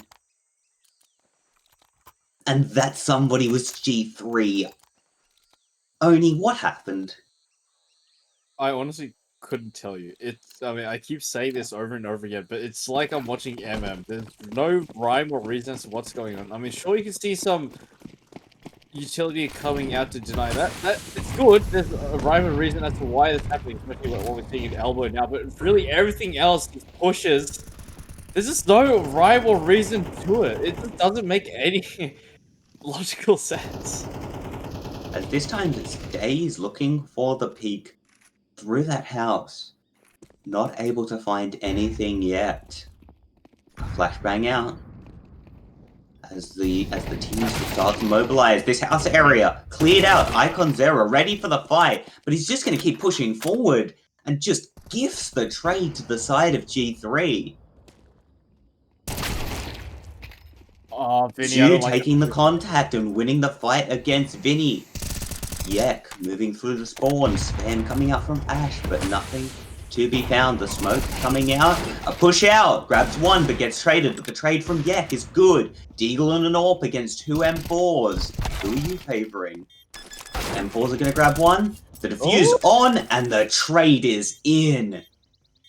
And that somebody was G3. Oni, what happened? I honestly couldn't tell you. I mean, I keep saying this over and over again, but it's like I'm watching MM. There's no rhyme or reason as to what's going on. I mean, sure, you can see some utility coming out to deny that. It's good. There's a rhyme and reason as to why that's happening, especially what we're seeing in Elbow now. But really, everything else is pushes. There's just no rhyme or reason to it. It just doesn't make any logical sense. At this time, it's Days looking for the peak through that house. Not able to find anything yet. A flashbang out. As the teams start to mobilize, this house area cleared out. Icon Zero ready for the fight, but he's just going to keep pushing forward and just gifts the trade to the side of G3. Oh, Vinny, Zhu taking the contact and winning the fight against Vinny. Yek moving through the spawn, spam coming out from Ash, but nothing to be found. The smoke coming out, a push out, grabs one but gets traded, but the trade from Yek is good. Deagle and an AWP against 2 M4s. Who are you favoring? M4s are going to grab one, the defuse on, and the trade is in.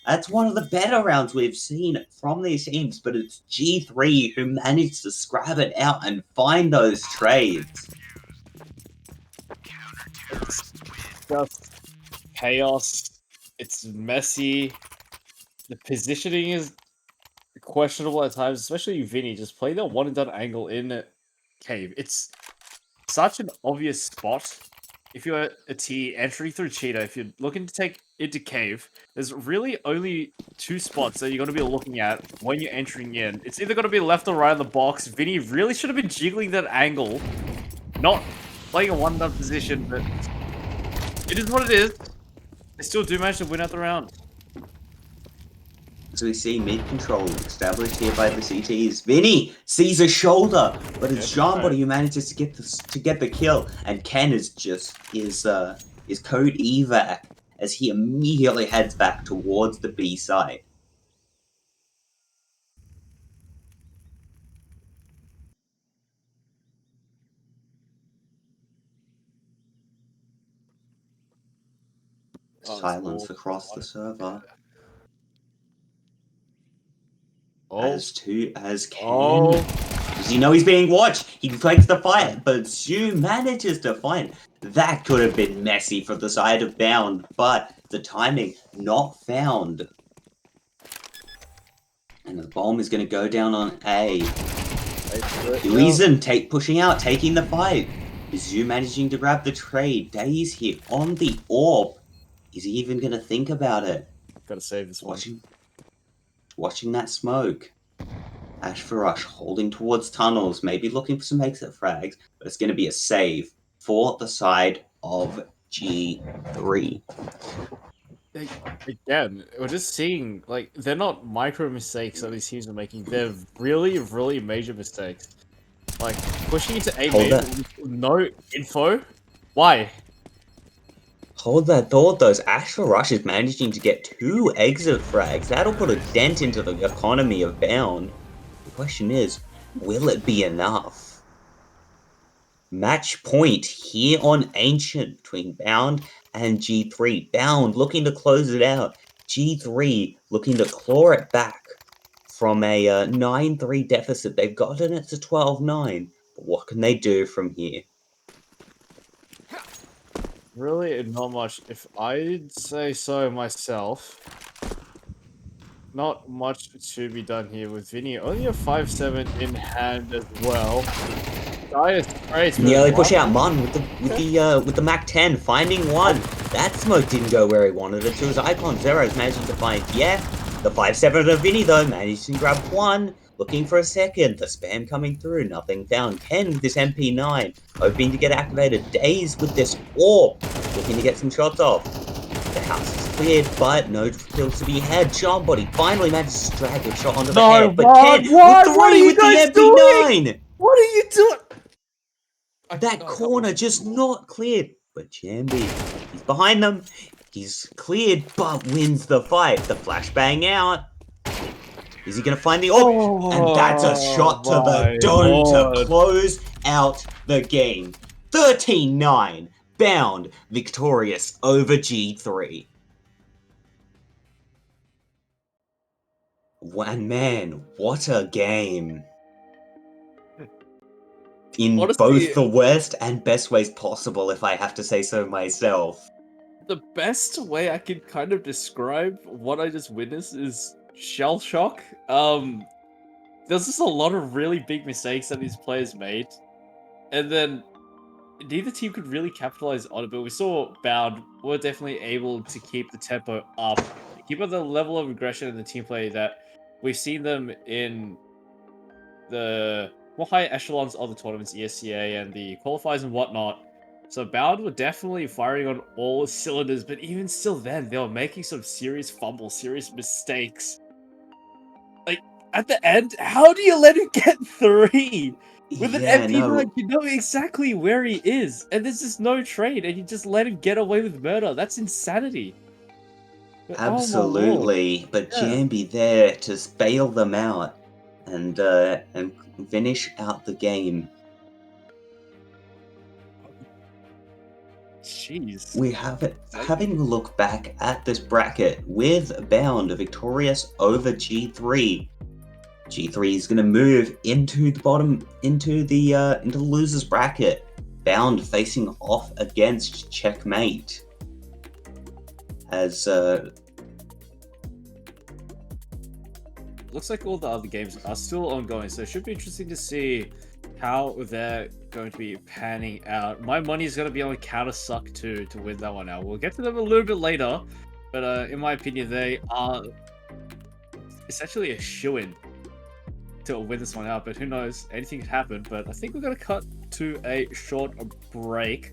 That's one of the better rounds we've seen from these teams, but it's G3 who managed to scrap it out and find those trades. It's just chaos. It's messy. The positioning is questionable at times, especially Vinny. Just play the one and done angle in cave. It's such an obvious spot. If you're a T entering through Cheetah, if you're looking to take into cave, there's really only 2 spots that you're going to be looking at when you're entering in. It's either going to be left or right of the box. Vinny really should have been jiggling that angle, not playing a one-done position, but it is what it is. They still do manage to win out the round. As we see mid-control established here by the CTs. Vinny sees a shoulder, but it's Jean-Body who manages to get the kill, and Ken is code evac as he immediately heads back towards the B side. Silence across the server. as to as Ken. Oh. Does he know he's being watched? He takes the fight, but Zoo manages to fight. That could have been messy for the side of Bound, but the timing not found. And the bomb is going to go down on A. Duizhen pushing out, taking the fight. Zoo managing to grab the trade. Days here on the orb. Is he even going to think about it? Gotta save this one. Watching that smoke. Ash for Rush holding towards tunnels, maybe looking for some exit frags, but it's going to be a save for the side of G3. Again, we're just seeing, like, they're not micro mistakes that these teams are making. They're really, really major mistakes. Like, pushing into A main with no info? Why? Hold that thought, though. Ash for Rush is managing to get 2 exit frags. That'll put a dent into the economy of Bound. The question is, will it be enough? Match point here on Ancient between Bound and G3. Bound looking to close it out. G3 looking to claw it back from a 9-3 deficit. They've gotten it to 12-9. But what can they do from here? Really, not much. If I'd say so myself, not much to be done here with Vinny. Only a 5-7 in hand as well. Dire Straits. Nearly push out Mun with the Mac 10, finding one. That smoke didn't go where he wanted it to. His Icon Zero's managing to find the 5-7 of Vinny though managed to grab one. Looking for a second. The spam coming through. Nothing found. Ken with this MP9. Hoping to get activated. Days with this orb. Looking to get some shots off. The house is cleared, but no kills to be had. John Body finally manages to drag a shot onto the head. But Ken with 3 with the MP9. What are you doing? That corner just not cleared. But Jambi, he's behind them. He's cleared, but wins the fight. The flashbang out. Is he going to find the orb? And that's a shot to the dome to close out the game. 13-9. Bound victorious over G3. And man, what a game. In Honestly, both the worst and best ways possible, if I have to say so myself. the best way I can kind of describe what I just witnessed is shell shock. There's just a lot of really big mistakes that these players made, and then neither team could really capitalize on it. But we saw Bound were definitely able to keep the tempo up, keep up the level of aggression in the team play that we've seen them in the more high echelons of the tournaments, ESCA and the qualifiers and whatnot. So Bound were definitely firing on all cylinders, but even still then, they were making some serious fumbles, serious mistakes. Like, at the end, how do you let him get 3? With an MP9, you know exactly where he is, and there's just no trade, and you just let him get away with murder. That's insanity. But, absolutely, oh but Jambi there to bail them out and finish out the game. Jeez. We have it. Having a look back at this bracket with Bound victorious over G3. G3 is going to move into the bottom, into the losers bracket. Bound facing off against Checkmate. As looks like all the other games are still ongoing, so it should be interesting to see how they're going to be panning out. My money is going to be on Counter-Suck to win that one out. We'll get to them a little bit later, but in my opinion, they are essentially a shoo-in to win this one out, but who knows, anything could happen. But I think we're going to cut to a short break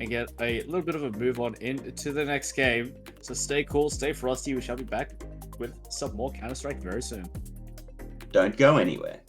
and get a little bit of a move on into the next game. So stay cool, stay frosty. We shall be back with some more Counter-Strike very soon. Don't go anywhere.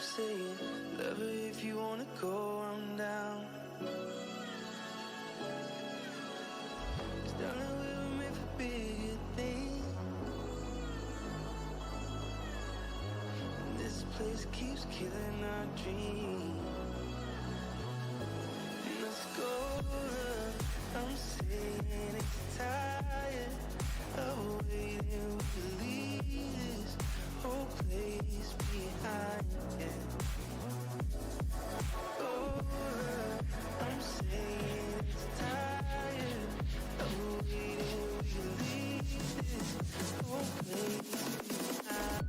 saying, love her if you wanna go, I'm down. Cause darling, we were made for bigger things. And this place keeps killing our dreams. Let's go, I'm saying it's tired of waiting. We can leave this whole place behind, yeah. Oh, I'm saying it's tired of waiting. We can leave this whole place behind.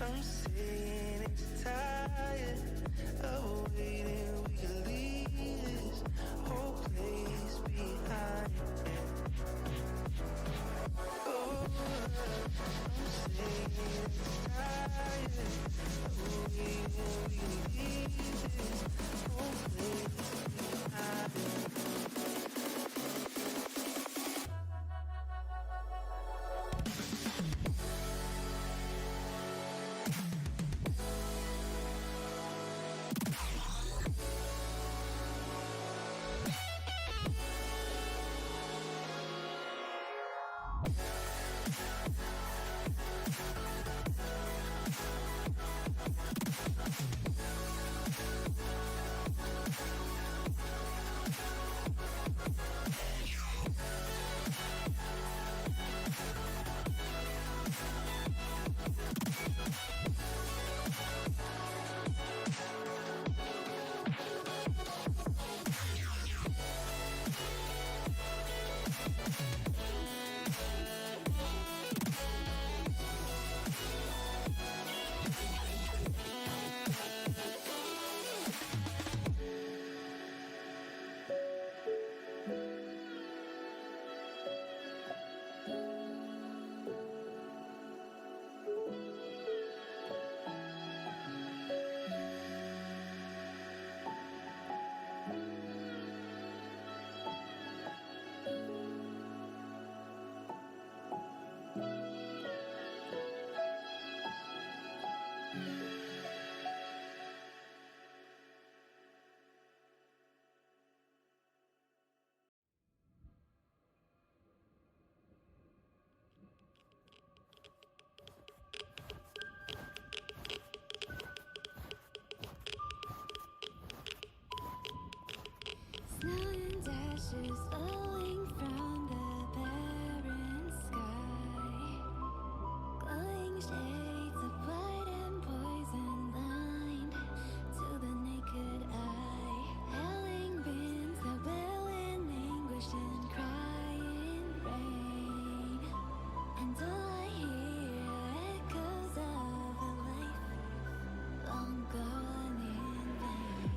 I'm saying it's tired of waiting. We can leave this whole place behind. Oh, I'm saying it's tired of waiting. We can leave this whole place behind. Snow and ashes falling from the barren sky, glowing shades of white and poison lined to the naked eye, howling winds that wail in anguish and cry in rain, and all I hear are echoes of a life long gone in vain.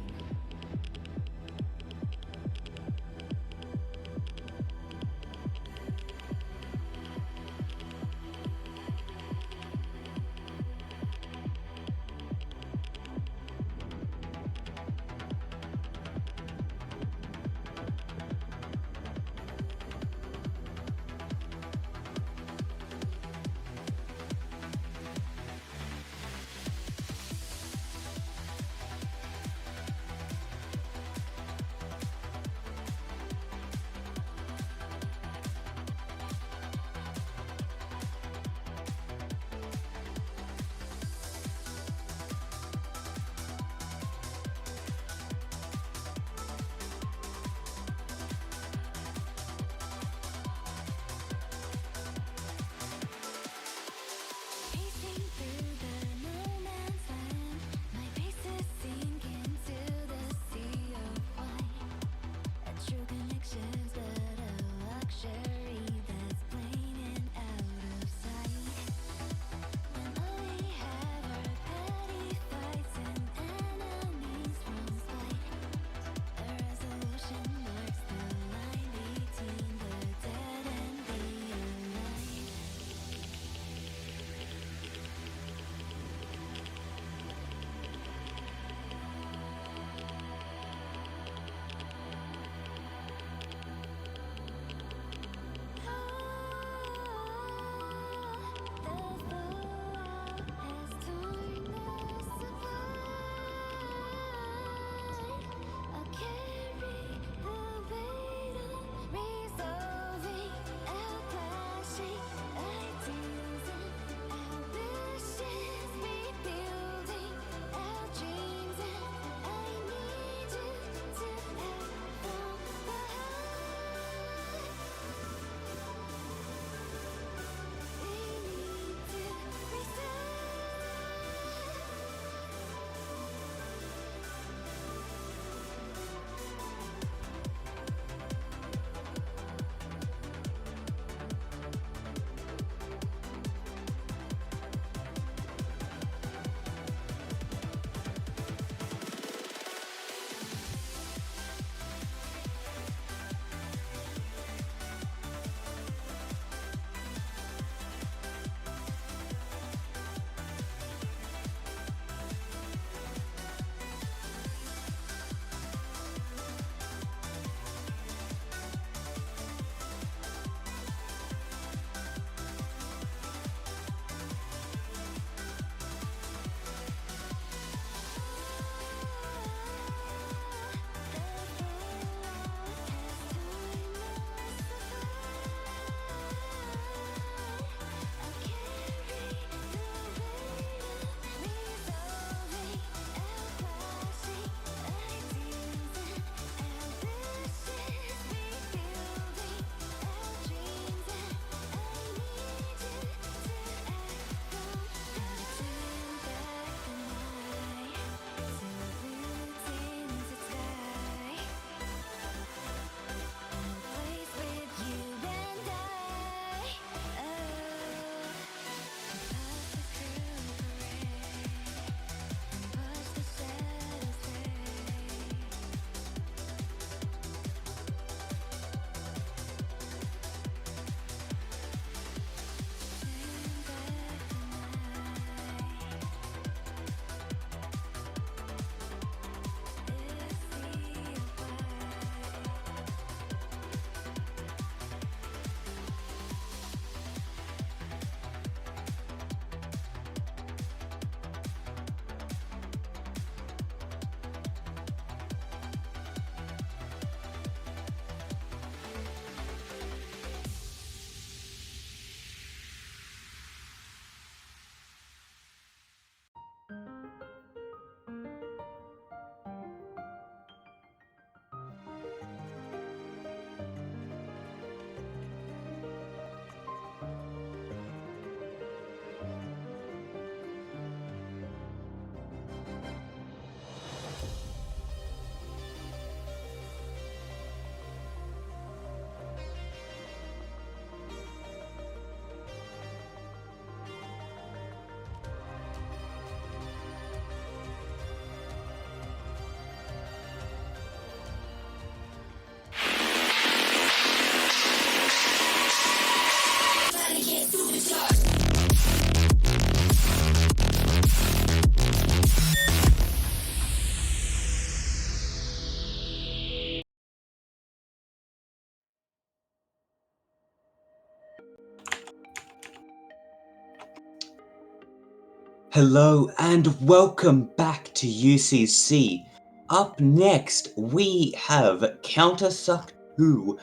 Hello and welcome back to UCC. Up next, we have Countersuck 2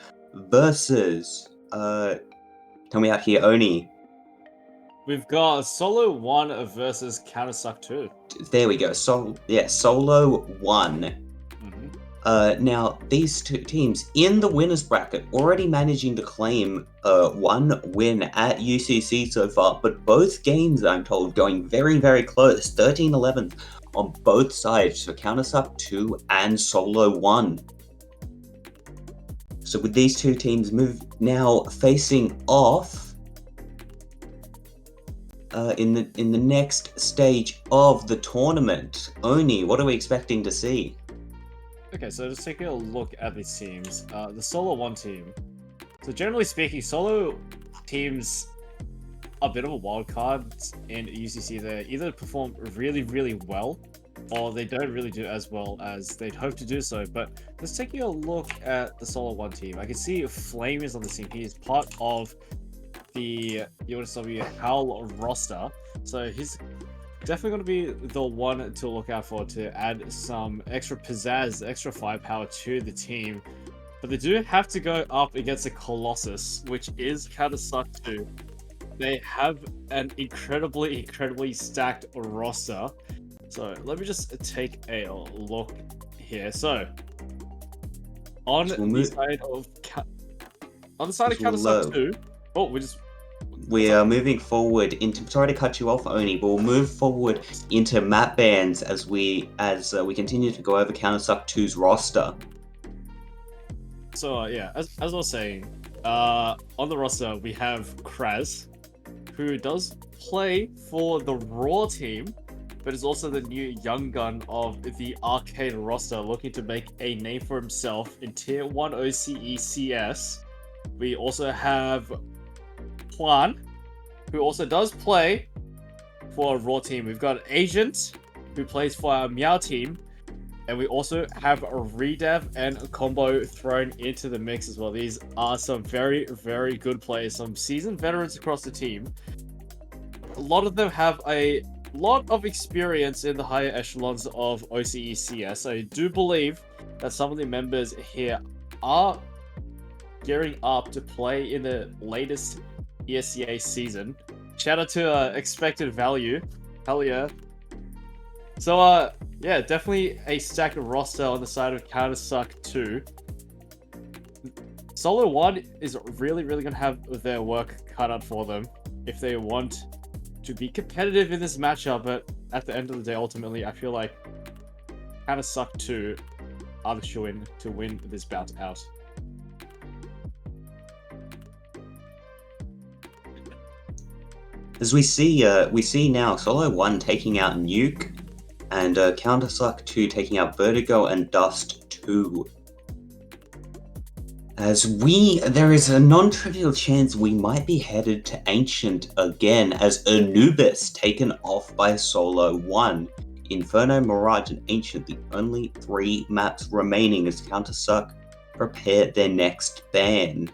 versus, tell me out here, Oni. We've got Solo 1 versus Countersuck 2. There we go, Solo 1. Mhm. Now, these two teams in the winners bracket already managing to claim one win at UCC so far, but both games, I'm told, going very, very close, 13-11 on both sides for Countersuck 2 and Solo 1. So with these two teams now facing off in the next stage of the tournament, Oni, what are we expecting to see? Okay, so just taking a look at these teams. The Solo 1 team. So generally speaking, Solo teams are a bit of a wild card in UCC. They either perform really, really well, or they don't really do as well as they'd hope to do so. But just taking a look at the Solo 1 team, I can see Flame is on the team. He is part of the UNSW Howl roster, so he's definitely going to be the one to look out for to add some extra pizzazz, extra firepower to the team. But they do have to go up against a Colossus, which is Countersuck 2. They have an incredibly stacked roster. So let me just take a look here. So on the side of Countersuck 2, we are moving forward into. Sorry to cut you off, Oni, but we'll move forward into map bans as we continue to go over Countersuck 2's roster. So yeah, as I was saying, on the roster we have Kraz, who does play for the Raw team, but is also the new young gun of the Arcade roster, looking to make a name for himself in Tier 1 OCE CS. We also have Juan, who also does play for a Raw team. We've got Agent, who plays for our Meow team, and we also have a Redev and a Combo thrown into the mix as well. These are some very, very good players, some seasoned veterans across the team. A lot of them have a lot of experience in the higher echelons of OCE CS. I do believe that some of the members here are gearing up to play in the latest ESCA season. Shout out to Expected Value. Hell yeah. So, yeah, definitely a stacked roster on the side of Countersuck 2. Solo 1 is really going to have their work cut out for them if they want to be competitive in this matchup, but at the end of the day, ultimately, I feel like Countersuck 2 are the shoo-in to win this bout out. As we see now Solo 1 taking out Nuke, and Countersuck 2 taking out Vertigo and Dust 2. There is a non-trivial chance we might be headed to Ancient again, as Anubis taken off by Solo 1. Inferno, Mirage, and Ancient, the only 3 maps remaining as Countersuck prepare their next ban.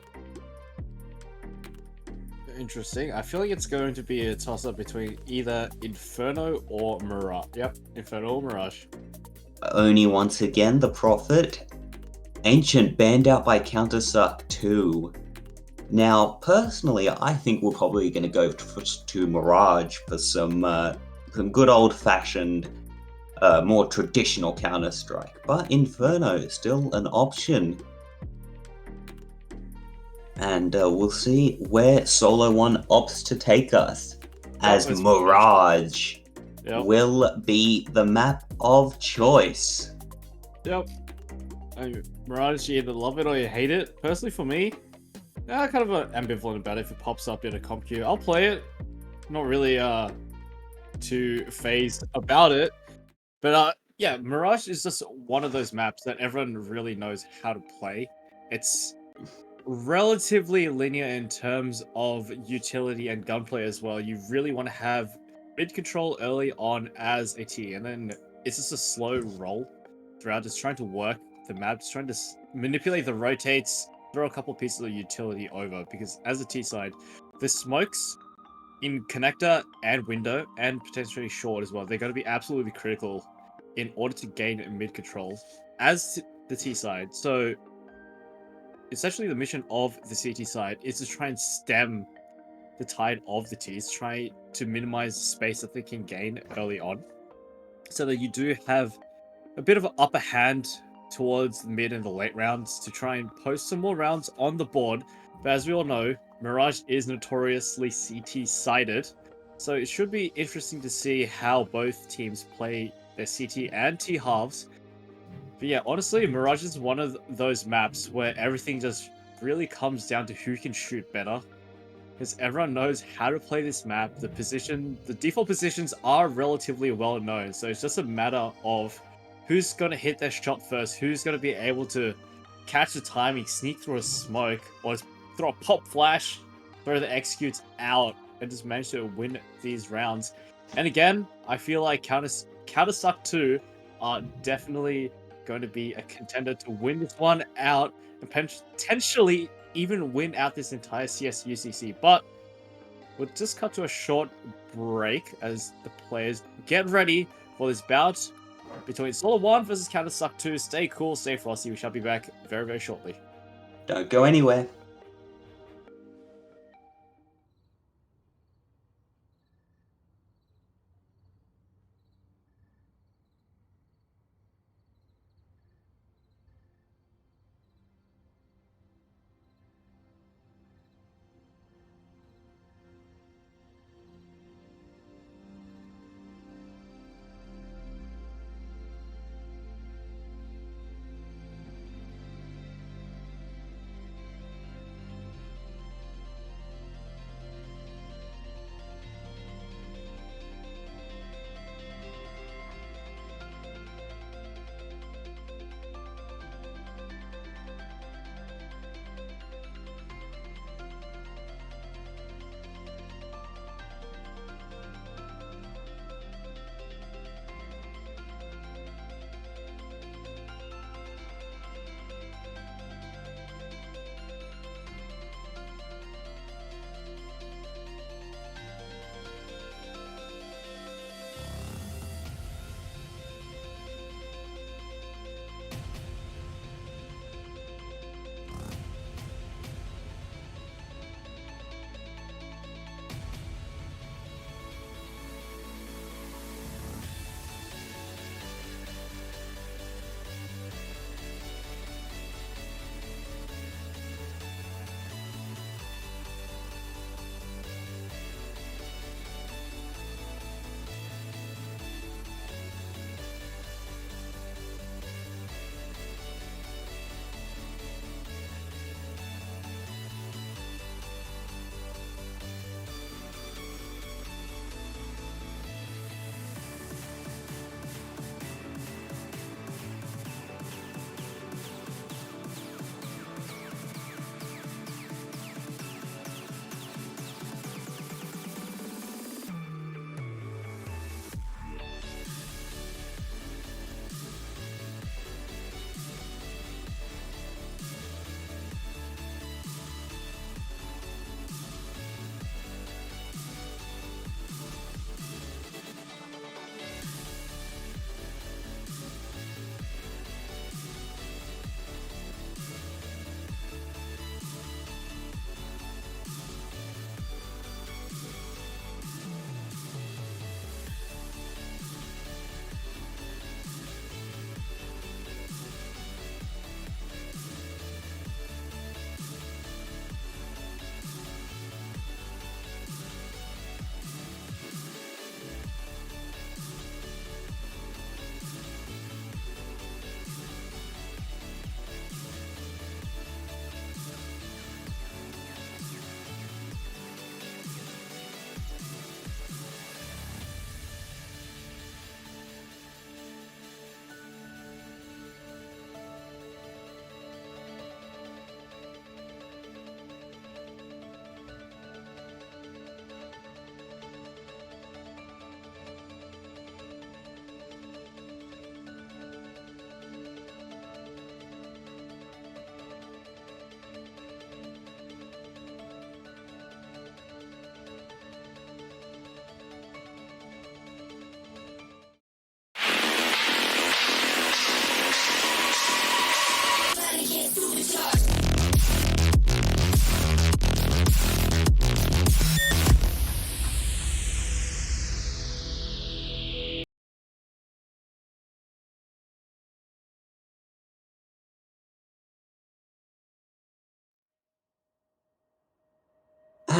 Interesting. I feel like it's going to be a toss-up between either Inferno or Mirage. Yep, Inferno or Mirage. Oni once again, the Prophet. Ancient banned out by Countersuck 2. Now, personally, I think we're probably going to go to Mirage for some good old-fashioned, more traditional Counter-Strike. But Inferno is still an option. And we'll see where Solo 1 opts to take us, as Mirage will be the map of choice. Yep. Mirage, you either love it or you hate it. Personally, for me, I'm kind of ambivalent about it. If it pops up in a comp queue, I'll play it. Not really too phased about it. But yeah, Mirage is just one of those maps that everyone really knows how to play. It's relatively linear in terms of utility and gunplay as well. You really want to have mid control early on as a T, and then it's just a slow roll throughout, just trying to work the map, just trying to manipulate the rotates, throw a couple pieces of utility over, because as a T side, the smokes in connector and window, and potentially short as well. They're going to be absolutely critical in order to gain mid control as the T side. So essentially the mission of the CT side is to try and stem the tide of the T's, try to minimize the space that they can gain early on, so that you do have a bit of an upper hand towards the mid and the late rounds to try and post some more rounds on the board. But as we all know, Mirage is notoriously CT-sided, so it should be interesting to see how both teams play their CT and T halves. But yeah, honestly, Mirage is one of those maps where everything just really comes down to who can shoot better, because everyone knows how to play this map. The default positions are relatively well known, so it's just a matter of who's going to hit their shot first, who's going to be able to catch the timing, sneak through a smoke, or throw a pop flash, throw the executes out, and just manage to win these rounds. And again, I feel like Countersuck 2 are definitely going to be a contender to win this one out and potentially even win out this entire CS UCC. But we'll just cut to a short break as the players get ready for this bout between Solar 1 versus Countersuck 2. Stay cool, stay frosty. We shall be back very, very shortly. Don't go anywhere.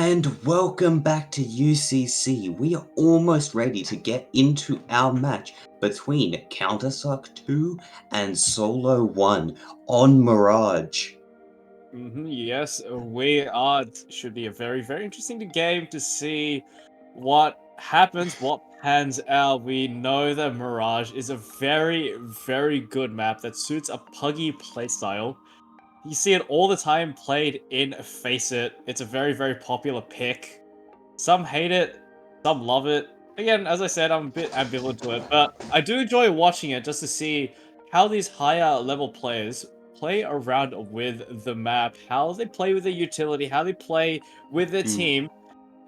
And welcome back to UCC. We are almost ready to get into our match between Countersuck 2 and Solo 1 on Mirage. Yes, we are. Should be a very, very interesting game to see what happens, what pans out. We know that Mirage is a very, very good map that suits a puggy playstyle. You see it all the time played in Face It. It's a very, very popular pick. Some hate it, some love it. Again, as I said, I'm a bit ambivalent to it, but I do enjoy watching it just to see how these higher level players play around with the map, how they play with their utility, how they play with their team,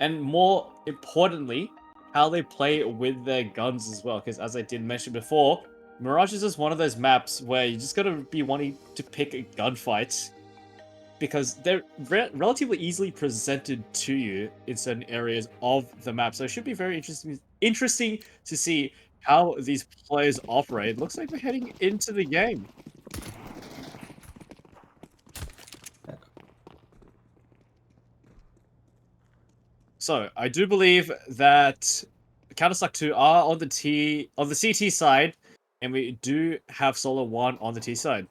and more importantly, how they play with their guns as well. Because as I did mention before, Mirage is just one of those maps where you just gotta be wanting to pick gunfights because they're relatively easily presented to you in certain areas of the map. So it should be very interesting to see how these players operate. Looks like we're heading into the game. So I do believe that Counter-Strike 2 are on the CT side, and we do have Solo 1 on the T side.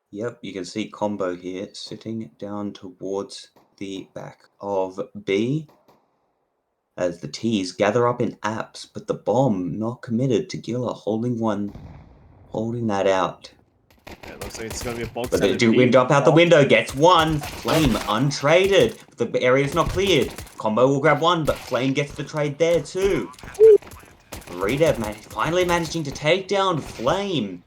Yep, you can see Combo here sitting down towards the back of B as the T's gather up in apps, but the bomb not committed to Gilla holding that out. It looks like it's going to be a box But out they of do B. wind up out the window, gets one. Flame untraded. The area's not cleared. Combo will grab one, but Flame gets the trade there too. Redev finally managing to take down Flame.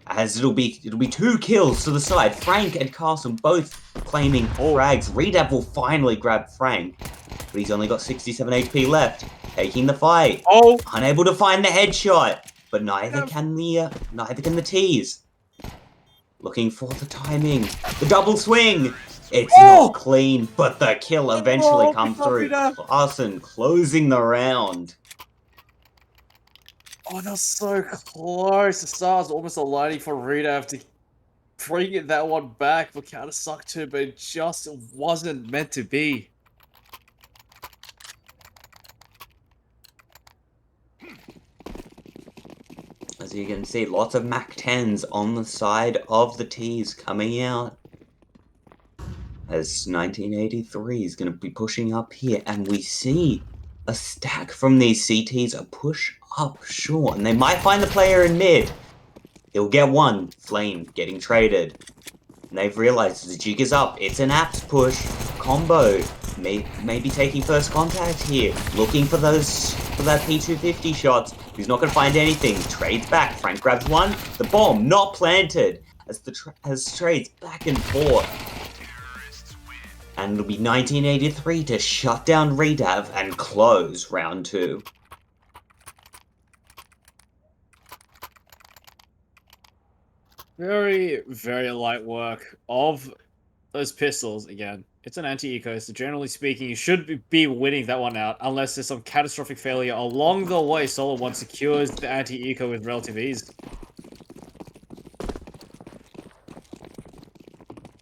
As it'll be 2 kills to the side. Frank and Carson both claiming frags. Redev will finally grab Frank, but he's only got 67 HP left. Taking the fight. Unable to find the headshot, but neither can the T's. Looking for the timing. The double swing! It's not clean, but the kill eventually comes through. Carson closing the round. Oh, that was so close. The stars almost aligning for Redav to bring that one back for Counter-Strike 2, but it just wasn't meant to be. As you can see, lots of Mac 10s on the side of the T's coming out. As 1983 is going to be pushing up here, and we see a stack from these CTs, a push up short, and they might find the player in mid. He'll get one. Flame getting traded. And they've realized the jig is up. It's an apps push. Combo. Maybe taking first contact here. Looking for that P250 shots. He's not going to find anything. Trades back. Frank grabs one. The bomb not planted. As trades back and forth. And it'll be 1983 to shut down Redav and close round 2. Very, very light work of those pistols. Again, it's an anti-eco, so generally speaking, you should be winning that one out, unless there's some catastrophic failure along the way. Solo 1 secures the anti-eco with relative ease.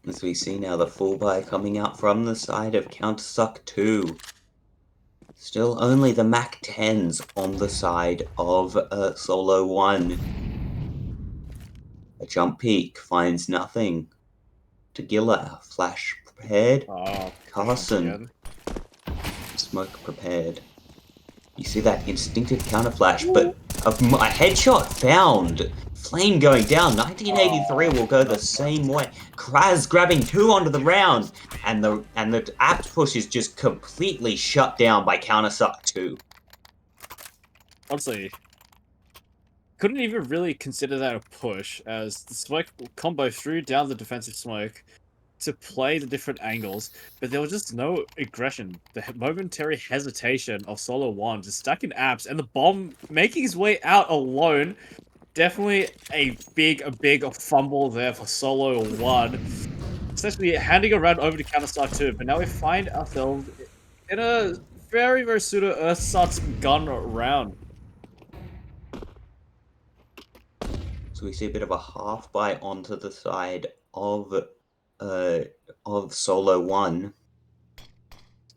As we see now the full buy coming out from the side of Countersuck 2. Still only the Mac 10s on the side of Solo 1. A jump peek finds nothing. Tagilla, flash prepared. Carson, smoke prepared. You see that instinctive counter flash, but a headshot found. Flame going down. 1983 will go the same way. Kraz grabbing 2 onto the round, and the apt push is just completely shut down by Countersuck 2. Honestly, couldn't even really consider that a push, as the smoke combo threw down the defensive smoke to play the different angles, but there was just no aggression. The momentary hesitation of Solo 1 just stuck in apps, and the bomb making his way out alone. Definitely a big fumble there for Solo 1. Essentially handing a round over to Counter-Strike 2, but now we find ourselves in a very, very pseudo ersatz gun round. So we see a bit of a half buy onto the side of Solo 1.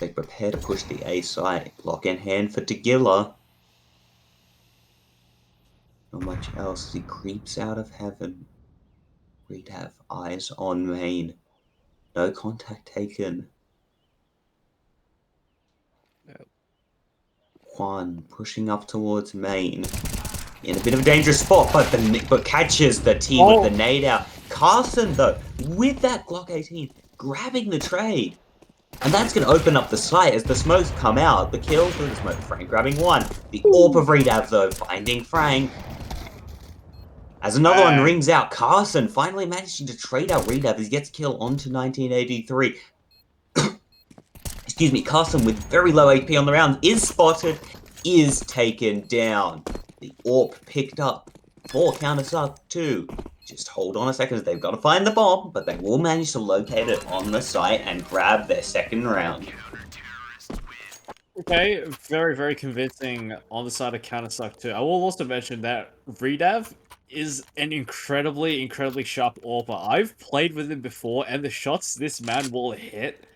They prepare to push the A site. Block in hand for Tagilla. Not much else. He creeps out of heaven. We'd have eyes on main. No contact taken. Juan pushing up towards main. In a bit of a dangerous spot, but catches the T with the nade out. Carson, though, with that Glock 18, grabbing the trade. And that's going to open up the site as the smokes come out. The kill through the smoke. Frank grabbing one. The AWP of Redav, though, finding Frank. As another one rings out, Carson finally managing to trade out Redav as he gets kill onto 1983. Excuse me, Carson with very low HP on the round is spotted, is taken down. The AWP picked up for countersuck 2. Just hold on a second, as they've got to find the bomb, but they will manage to locate it on the site and grab their second round. Okay, very, very convincing on the side of countersuck 2. I will also mention that Redav is an incredibly, incredibly sharp AWPer. I've played with him before, and the shots this man will hit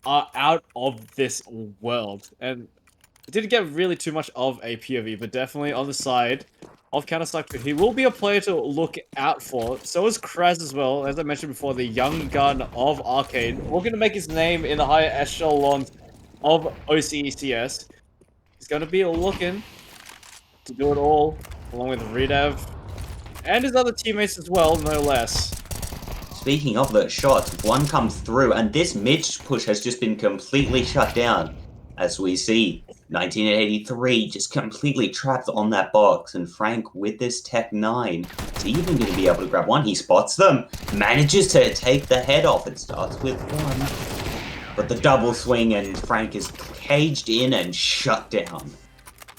are out of this world. And I didn't get really too much of a POV, but definitely on the side of countersuck 2, he will be a player to look out for. So is Kraz as well. As I mentioned before, the young gun of Arcade. We're going to make his name in the higher echelons of OCECS. He's going to be looking to do it all, along with Redav and his other teammates as well, no less. Speaking of the shots, one comes through, and this mid push has just been completely shut down. As we see, 1983 just completely trapped on that box, and Frank with this Tech 9 is even going to be able to grab one. He spots them, manages to take the head off. It starts with one, but the double swing, and Frank is caged in and shut down.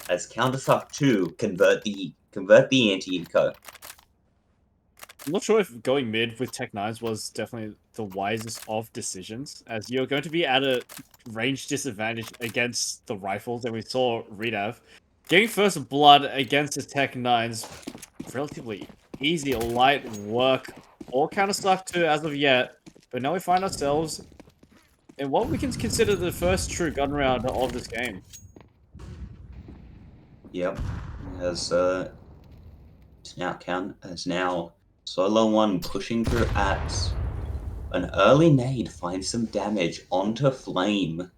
As countersuck 2 convert the anti-eco. I'm not sure if going mid with Tech 9s was definitely the wisest of decisions, as you're going to be at a range disadvantage against the rifles, and we saw Redav getting first blood against the Tech 9s. Relatively easy, light work. All countersuck 2 as of yet, but now we find ourselves in what we can consider the first true gun round of this game. Yep, as now Solo 1 pushing through at an early nade finds some damage onto Flame.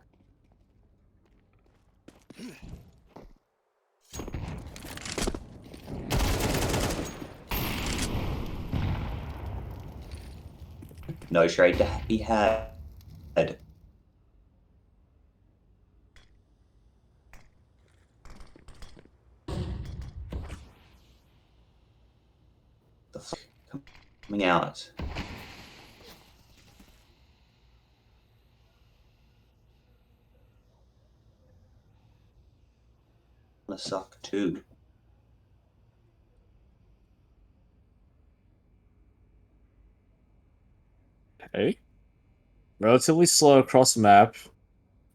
No trade to be had. Coming out. Suck 2. Okay. Relatively slow across the map.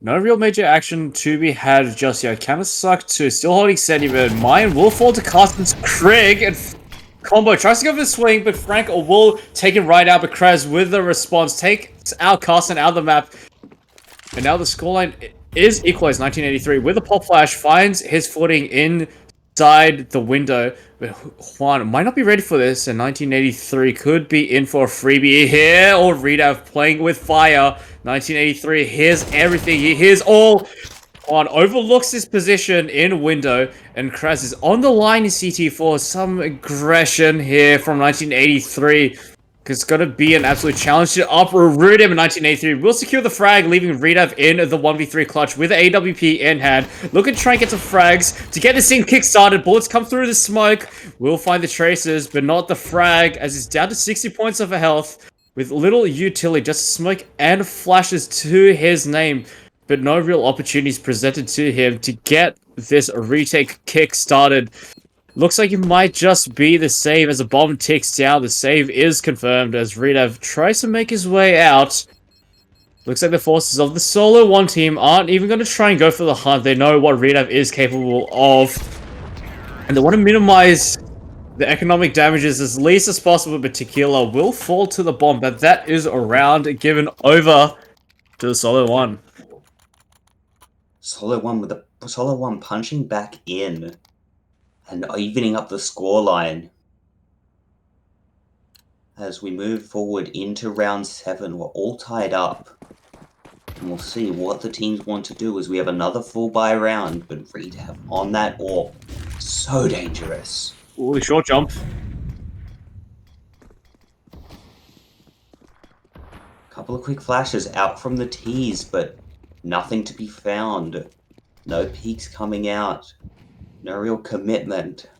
No real major action to be had just yet. Countersuck 2 still holding steady, but mine will fall to Carsten's Craig, and Combo tries to go for the swing, but Frank will take it right out, but Kraz with the response takes out Carsten out of the map. And now the scoreline is equalized. 1983 with a pop flash finds his footing inside the window, but Juan might not be ready for this, and 1983 could be in for a freebie here, or Redav playing with fire. 1983 hears everything, he hears all. Juan overlooks his position in window, and Kraz is on the line in CT for some aggression here from 1983. It's going to be an absolute challenge to uproot him in 1983. Will secure the frag, leaving Redav in the 1v3 clutch with AWP in hand. Looking to try and get some frags to get this thing kick-started. Bullets come through the smoke. Will find the traces, but not the frag, as he's down to 60 points of health with little utility. Just smoke and flashes to his name, but no real opportunities presented to him to get this retake kick-started. Looks like it might just be the save as a bomb ticks down. The save is confirmed as Redav tries to make his way out. Looks like the forces of the Solo 1 team aren't even going to try and go for the hunt. They know what Redav is capable of, and they want to minimize the economic damages as least as possible, but Tequila will fall to the bomb, but that is a round given over to the Solo 1. Solo One punching back in and evening up the scoreline. As we move forward into round 7, we're all tied up. And we'll see what the teams want to do as we have another full buy round, but Redab on that AWP. So dangerous. Ooh, short jump. Couple of quick flashes out from the tees, but nothing to be found. No peaks coming out. No real commitment.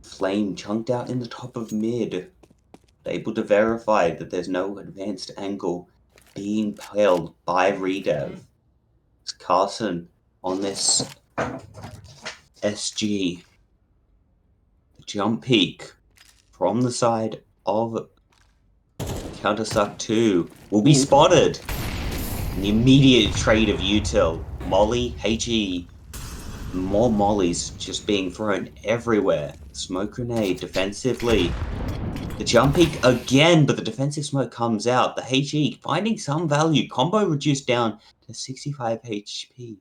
Flame chunked out in the top of mid. Able to verify that there's no advanced angle being held by Redev. It's Carson on this SG. The jump peak from the side of Countersuck 2 will be spotted. An immediate trade of util. Molly, HE. More mollies just being thrown everywhere. Smoke grenade defensively. The jump peak again, but the defensive smoke comes out. The HE finding some value. Combo reduced down to 65 HP.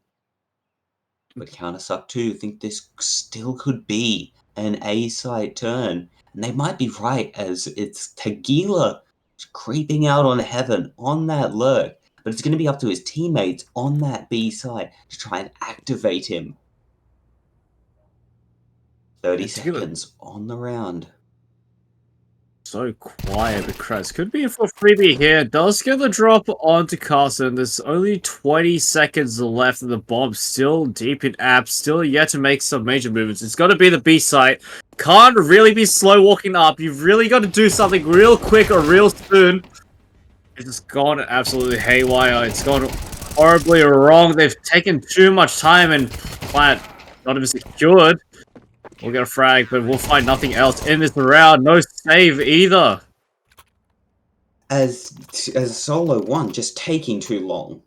But Countersuck 2 think this still could be an A-side turn. And they might be right, as it's Tequila creeping out on Heaven on that lurk. But it's going to be up to his teammates on that B side to try and activate him. 30 seconds on the round. So quiet, but Kraz could be in for a freebie here. Does get the drop onto Carson. There's only 20 seconds left, and the bomb still deep in apps, still yet to make some major movements. It's got to be the B site. Can't really be slow walking up. You've really got to do something real quick or real soon. It's just gone absolutely haywire. It's gone horribly wrong. They've taken too much time, and plant not even secured. We'll get a frag, but we'll find nothing else in this round. No save either. As Solo One just taking too long.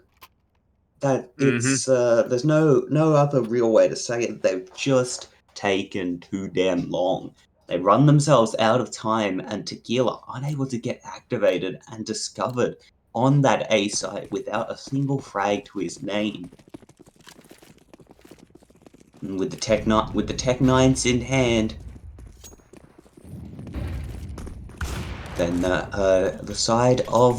That it's there's no other real way to say it. They've just taken too damn long. They run themselves out of time, and Tequila unable to get activated and discovered on that A side without a single frag to his name. And with the Tech 9s in hand, then the side of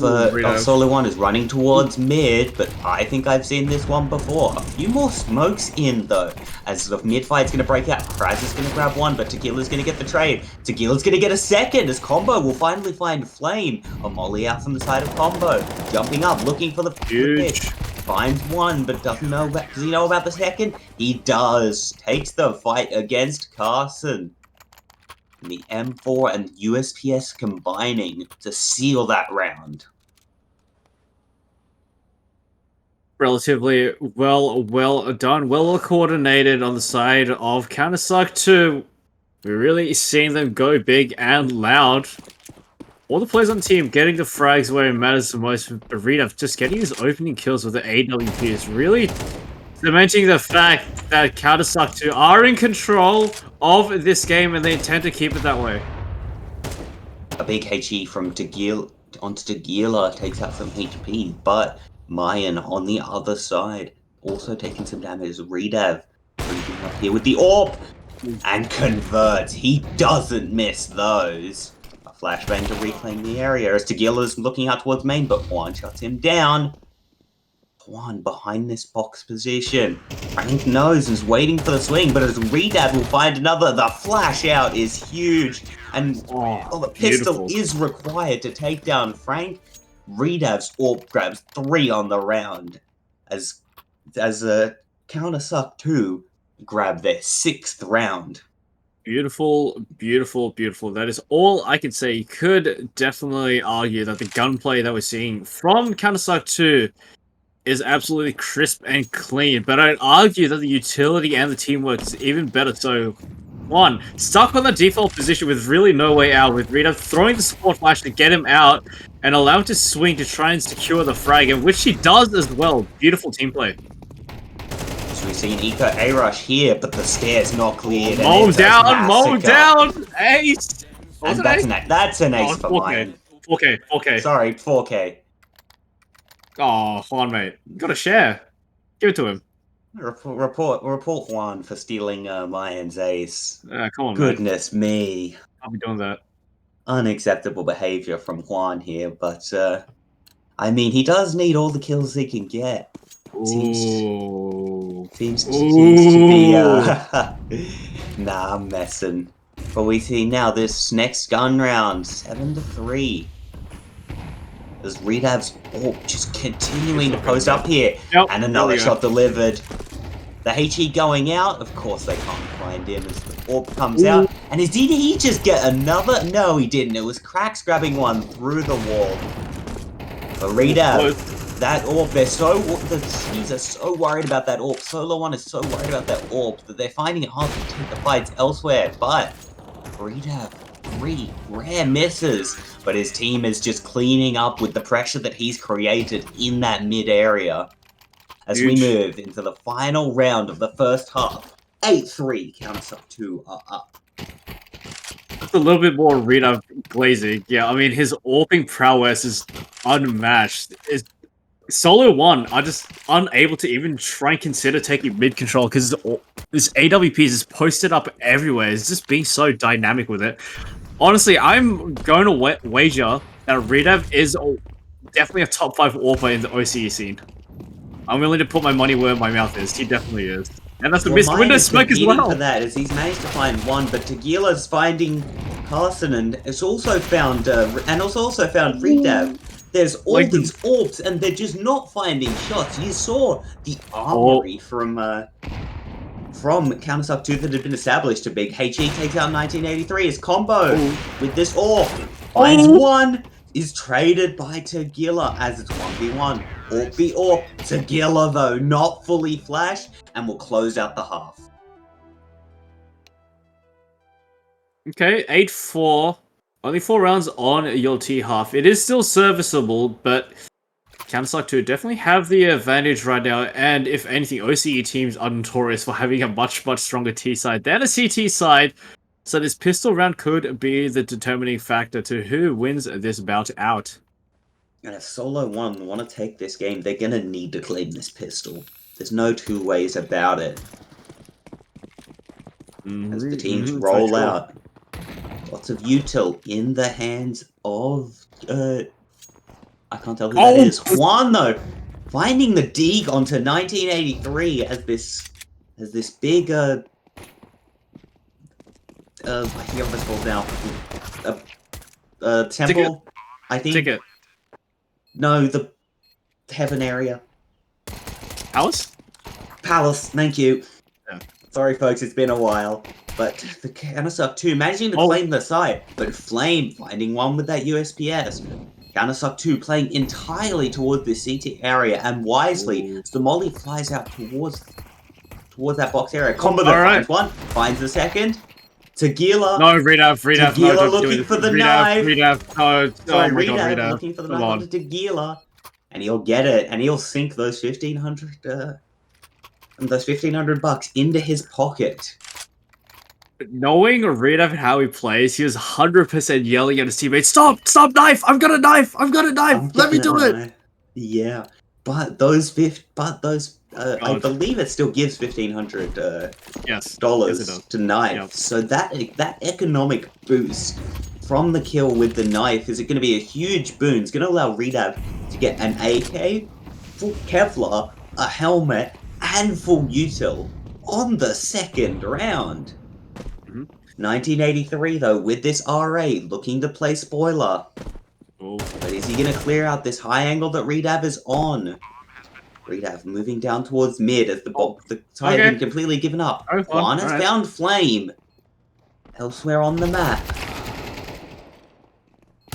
Solo One is running towards mid, but I think I've seen this one before. A few more smokes in though, as the mid fight's gonna break out. Kraz is gonna grab one, but Tequila's gonna get the trade. Tequila's gonna get a second, as Combo will finally find Flame. A molly out from the side of Combo, jumping up, looking for the pick. Finds one, but does he know about the second? He does. Takes the fight against Carson. And the M4 and USPS combining to seal that round. Relatively well done, well coordinated on the side of Countersuck 2. We're really seeing them go big and loud. All the players on the team getting the frags where it matters the most. Arena just getting his opening kills with the AWP is really cementing the fact that Countersuck 2 are in control of this game, and they intend to keep it that way. A big HE from Tequila onto Tequila takes out some HP, but Mayan on the other side also taking some damage. Redav creeping up here with the AWP and converts. He doesn't miss those. A flashbang to reclaim the area as Tequila's looking out towards main, but Juan shuts him down. Juan behind this box position. Frank knows and is waiting for the swing, but as Redab will find another, the flash out is huge. And the pistol is required to take down Frank. Redab's AWP grabs 3 on the round. As Countersuck 2 grab their 6th round. Beautiful, beautiful, beautiful. That is all I can say. You could definitely argue that the gunplay that we're seeing from Countersuck 2 is absolutely crisp and clean, but I'd argue that the utility and the teamwork is even better. So, one, stuck on the default position with really no way out, with Rita throwing the support flash to get him out and allow him to swing to try and secure the frag, and which he does as well. Beautiful team play. So we see an eco A-rush here, but the stairs not cleared. Mow down, ace! And that's an ace for mine. 4K. Sorry, 4K. Oh, Juan, mate. Got a share. Give it to him. Report Juan for stealing Mayan's ace. Come on, man. Goodness me. I'll be doing that. Unacceptable behavior from Juan here, but I mean, he does need all the kills he can get. Ooh. Seems to be nah, I'm messing. But we see now this next gun round, 7-3. As Redav's just continuing to post up here. Yep, And there another we go. shot delivered. The HE going out. Of course they can't find him as the orb comes out. And did he just get another? No, he didn't. It was Cracks grabbing one through the wall. But Redav, that orb, the teams are so worried about that orb. Solo 1 is so worried about that orb that they're finding it hard to take the fights elsewhere. But Redav, 3 rare misses. But his team is just cleaning up with the pressure that he's created in that mid area. As we move into the final round of the first half, 8-3, Countersuck 2 are up. Just a little bit more Redav glazing. Yeah, I mean, his orbing prowess is unmatched. Solo 1 are just unable to even try and consider taking mid control because this AWP is just posted up everywhere. It's just being so dynamic with it. Honestly, I'm going to wager that Redav is definitely a top 5 AWPer in the OCE scene. I'm willing to put my money where my mouth is. He definitely is. And that's the missed window smoke as well. For that, as he's managed to find one, but Tegila's finding Carson, and it's also found, Redav. There's all these orbs, and they're just not finding shots. You saw the armory from Countersuck 2 that had been established. A big HE takes out 1983. His combo with this orb finds one, is traded by Tegila as it's 1v1. Orb v orb. Tegila, though, not fully flashed, and will close out the half. Okay, 8-4. Only 4 rounds on your T half. It is still serviceable, but Countersuck 2 definitely have the advantage right now, and if anything, OCE teams are notorious for having a much, much stronger T side than a CT side, so this pistol round could be the determining factor to who wins this bout out. And if Solo 1 want to take this game, they're going to need to claim this pistol. There's no two ways about it. As the teams roll out. Lots of util in the hands of, I can't tell who that is. Juan, though, finding the dig onto 1983 as this big, I forget what it's called now. Temple, Ticket. I think. Ticket. No, the heaven area. Palace? Palace, thank you. Yeah. Sorry, folks, it's been a while. But the Countersuck 2 managing to claim the site, but Flame finding one with that USPS. Countersuck 2 playing entirely towards the CT area, and wisely, as the molly flies out towards that box area. Combo that finds one, finds the second. Tegila. No, Redav. Tegila looking for the knife. Redav. Redav looking for the knife onto Tegila. And he'll get it, and he'll sink those $1,500 into his pocket. Knowing Redav and how he plays, he was 100% yelling at his teammates, Stop, knife! I've got a knife! Let me do it! Yeah. But I believe it still gives $1,500 dollars to knife. Yep. So that economic boost from the kill with the knife is going to be a huge boon. It's going to allow Redav to get an AK, full Kevlar, a helmet, and full util on the second round. 1983, though, with this RA, looking to play spoiler. But is he going to clear out this high angle that Redav is on? Redav moving down towards mid as the side has been completely given up. Juan has found Flame elsewhere on the map.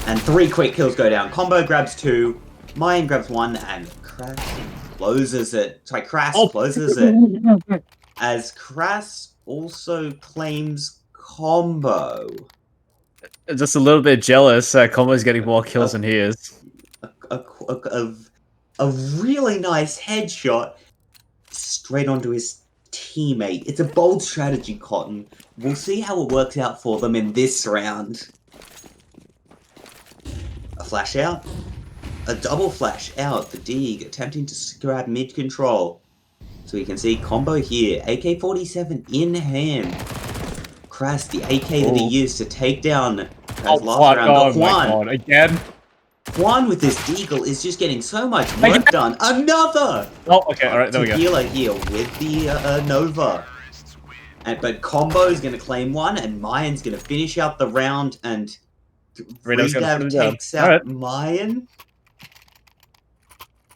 And 3 quick kills go down. Combo grabs 2, Mayan grabs 1, and Crass closes it. Closes it. As Crass also claims Combo. Just a little bit jealous. Combo's getting more kills than he is. A really nice headshot straight onto his teammate. It's a bold strategy, Cotton. We'll see how it works out for them in this round. A flash out. a double flash out. The Deeg attempting to grab mid control. So you can see combo here. AK-47 in hand. Kras, the AK that he used to take down Kras last round. But my Juan, god, again? Juan with this Deagle is just getting so much work done. Another! Oh, okay, alright, there we go. Tequila here with the Nova. But Combo is going to claim one, and Mayan's going to finish out the round, and Redav takes out Mayan.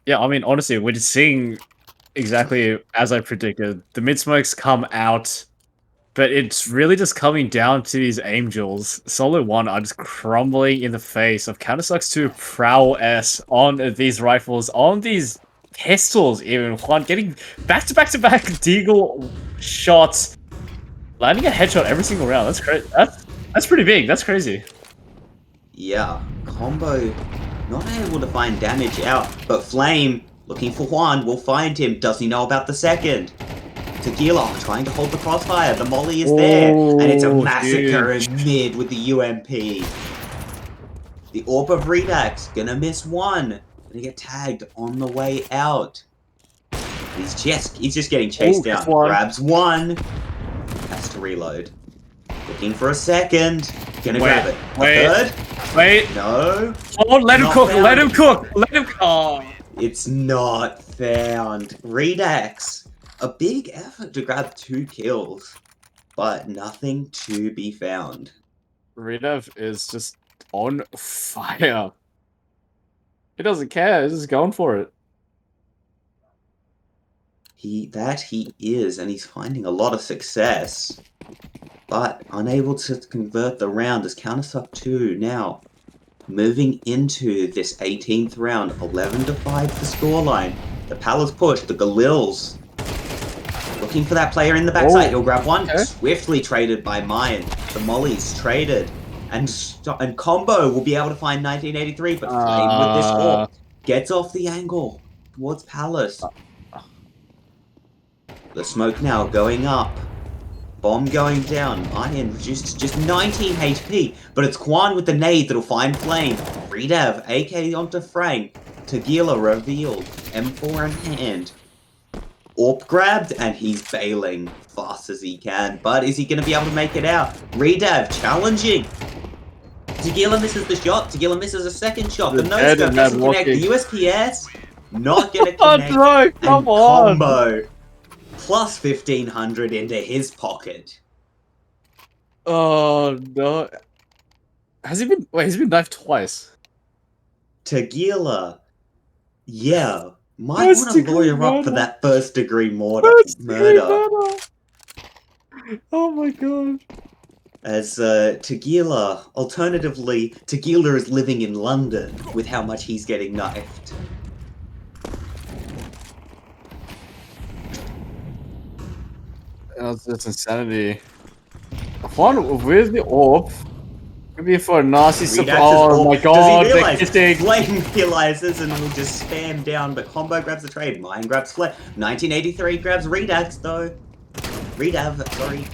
Yeah, I mean, honestly, we're just seeing exactly as I predicted. The mid smokes come out, but it's really just coming down to these Angels. Solo 1 are just crumbling in the face of Counter-Strike's 2 prowess on these rifles, on these pistols even. Juan getting back-to-back-to-back Deagle shots, landing a headshot every single round. That's crazy. That's pretty big. That's crazy. Yeah, Combo not able to find damage out, but Flame looking for Juan will find him. Does he know about the second? Tequila trying to hold the crossfire. The molly is there, and it's a massacre in mid with the UMP. The Orb of Redux gonna miss one. Gonna get tagged on the way out. He's just getting chased down. Grabs one. Has to reload. Looking for a second. Gonna grab it. Third. Wait. No. Oh, let him cook. Let him cook. Let him. Oh. It's not found. Redux. A big effort to grab 2 kills, but nothing to be found. Redav is just on fire. He doesn't care. He's just going for it. He is, and he's finding a lot of success, but unable to convert the round as Counter-Strike 2 now moving into this 18th round. 11-5 the scoreline. The Palace push, the Galils looking for that player in the backside. He'll grab one. Okay. Swiftly traded by Mayan. The Molly's traded. And Combo will be able to find 1983, but Flame with this orb gets off the angle towards Palace. The smoke now going up. Bomb going down. Mayan reduced to just 19 HP, but it's Quan with the nade that'll find Flame. Redav, AK onto Frank. Tequila revealed. M4 in hand. Orb grabbed, and he's bailing fast as he can. But is he going to be able to make it out? Redav challenging. Tequila misses the shot. Tequila misses a second shot. The no-scope doesn't connect. The USPS not going to connect. No, come on. Combo plus 1500 into his pocket. Oh no! Has he been? Wait, he's been knifed twice. Tequila, yeah. Might want to lawyer up for that first-degree murder. Oh my god. As Tequila, alternatively, Tequila is living in London with how much he's getting knifed. That's insanity. Juan with the orb. Maybe for a nasty surprise. Oh my god, does he realize? Flame realizes and will just spam down, but Combo grabs the trade. Mine grabs Flame. 1983 grabs Redux though. Redav, sorry.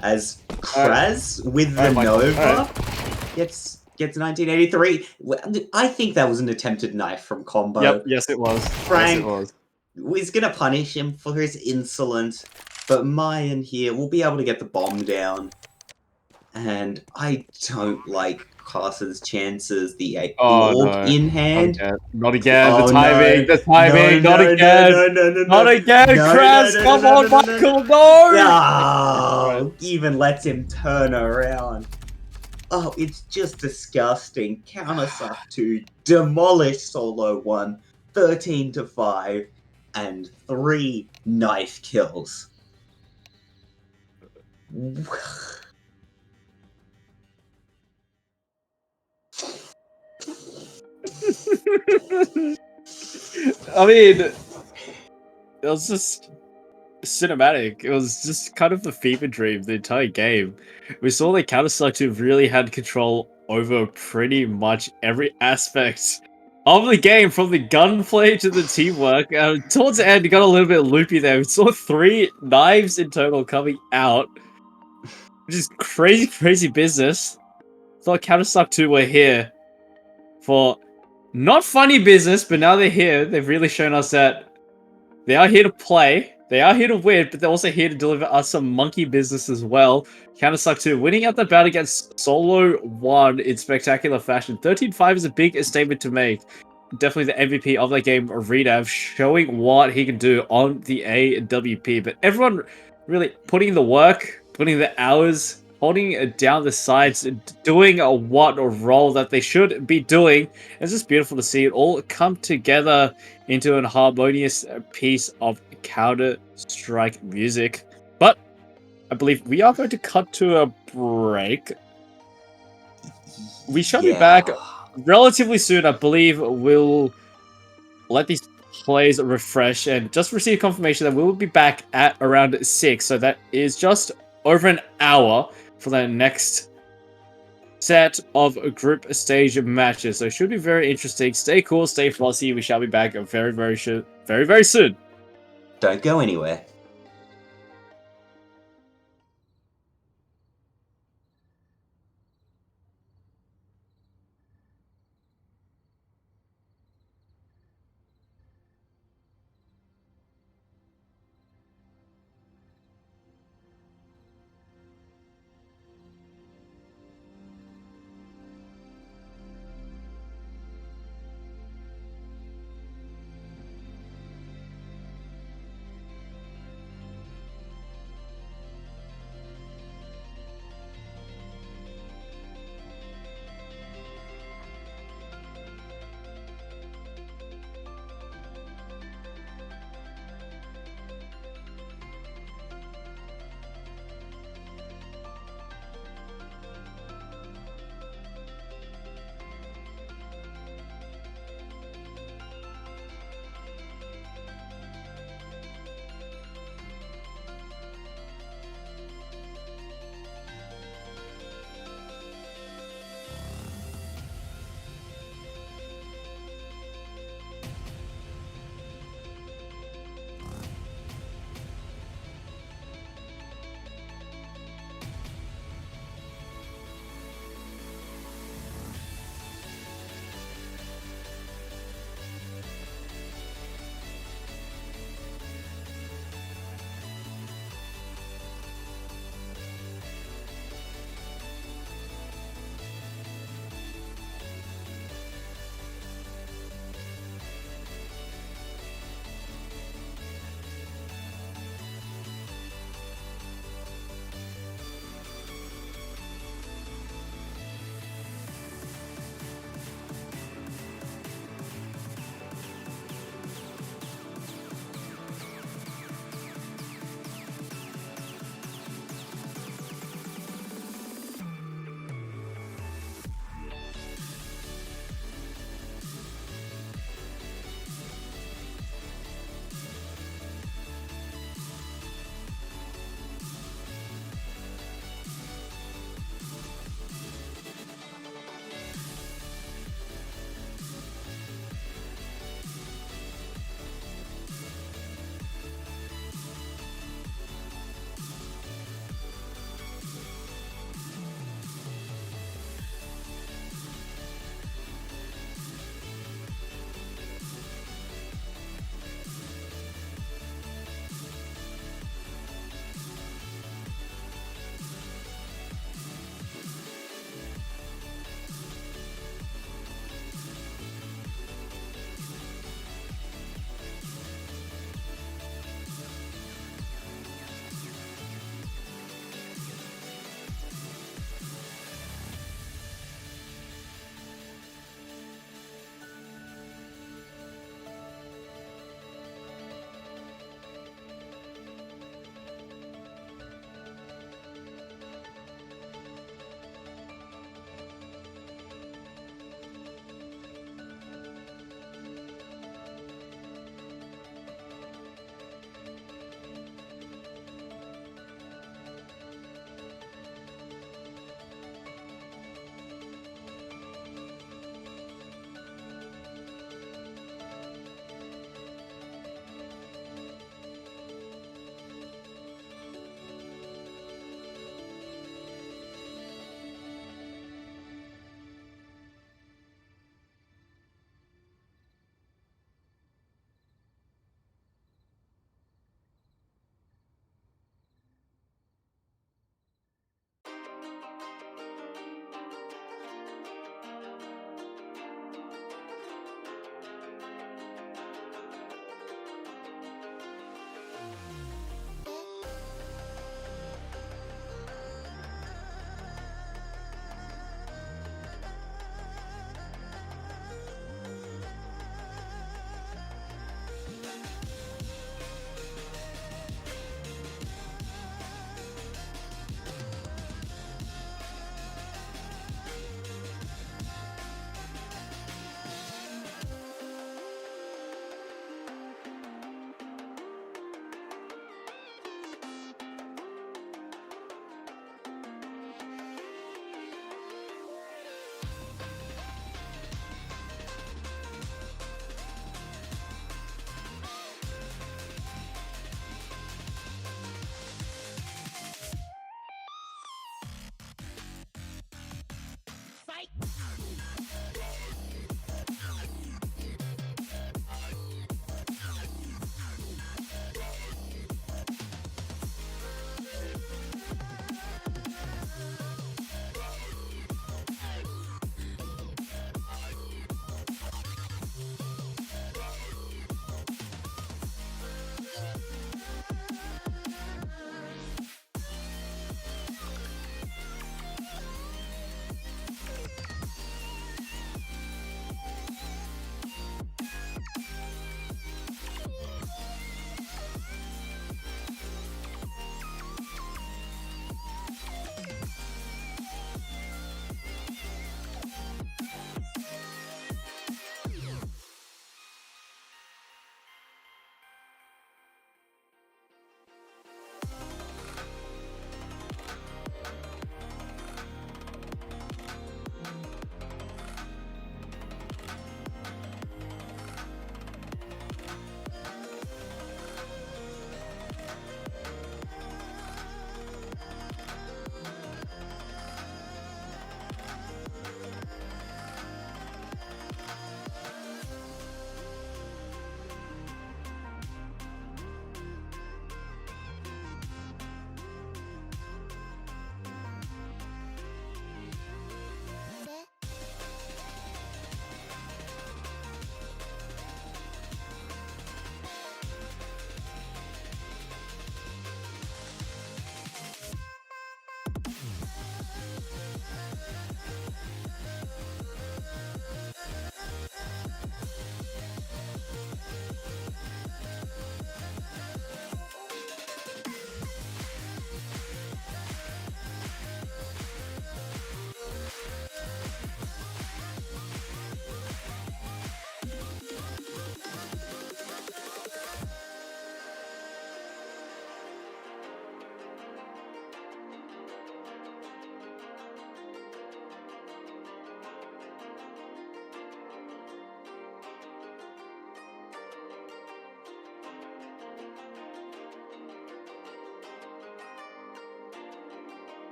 As Kras with the Nova gets 1983. I think that was an attempted knife from Combo. Yep, yes it was. Frank was gonna punish him for his insolence, but Mayan here will be able to get the bomb down. And I don't like Carter's chances. The orb in hand. Not again. The timing. The timing. Not again. Not again. Kras, come on, Michael. No. Even lets him turn around. Oh, it's just disgusting. Counter-Strike 2 demolish Solo 1, 13-5, and 3 knife kills. I mean, it was just cinematic. It was just kind of the fever dream the entire game. We saw that Counter-Strike 2 really had control over pretty much every aspect of the game, from the gunplay to the teamwork. Towards the end, it got a little bit loopy there. We saw 3 knives in total coming out, which is crazy business. Thought Counter-Strike 2 were here for not funny business, but now they're here. They've really shown us that they are here to play. They are here to win, but they're also here to deliver us some monkey business as well. Counter-Suck 2 winning out the bout against Solo 1 in spectacular fashion. 13-5 is a big statement to make. Definitely the MVP of that game, Redav, showing what he can do on the AWP. But everyone really putting in the work, putting in the hours, holding down the sides, doing what role that they should be doing. It's just beautiful to see it all come together into an harmonious piece of Counter-Strike music. But I believe we are going to cut to a break. We shall be back relatively soon. I believe we'll let these plays refresh and just receive confirmation that we will be back at around 6. So that is just over an hour for the next set of group stage matches. So it should be very interesting. Stay cool, stay flossy. We shall be back very soon. Don't go anywhere.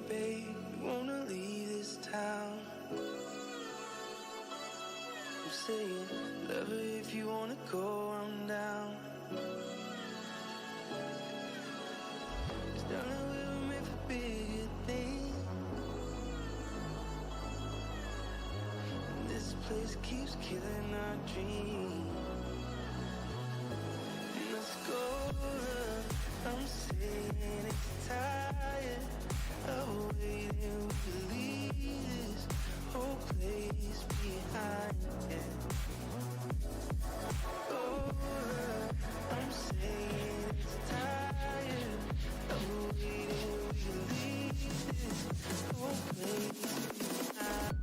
babe, you wanna leave this town. I'm saying, love her if you wanna go, I'm down. 'Cause darling, we were meant for bigger things. And this place keeps killing our dreams. Let's go, love. I'm saying it's tired of waiting. We could leave this whole place behind. Yeah. Oh, love. I'm saying it's tired of waiting. We could leave this whole place behind.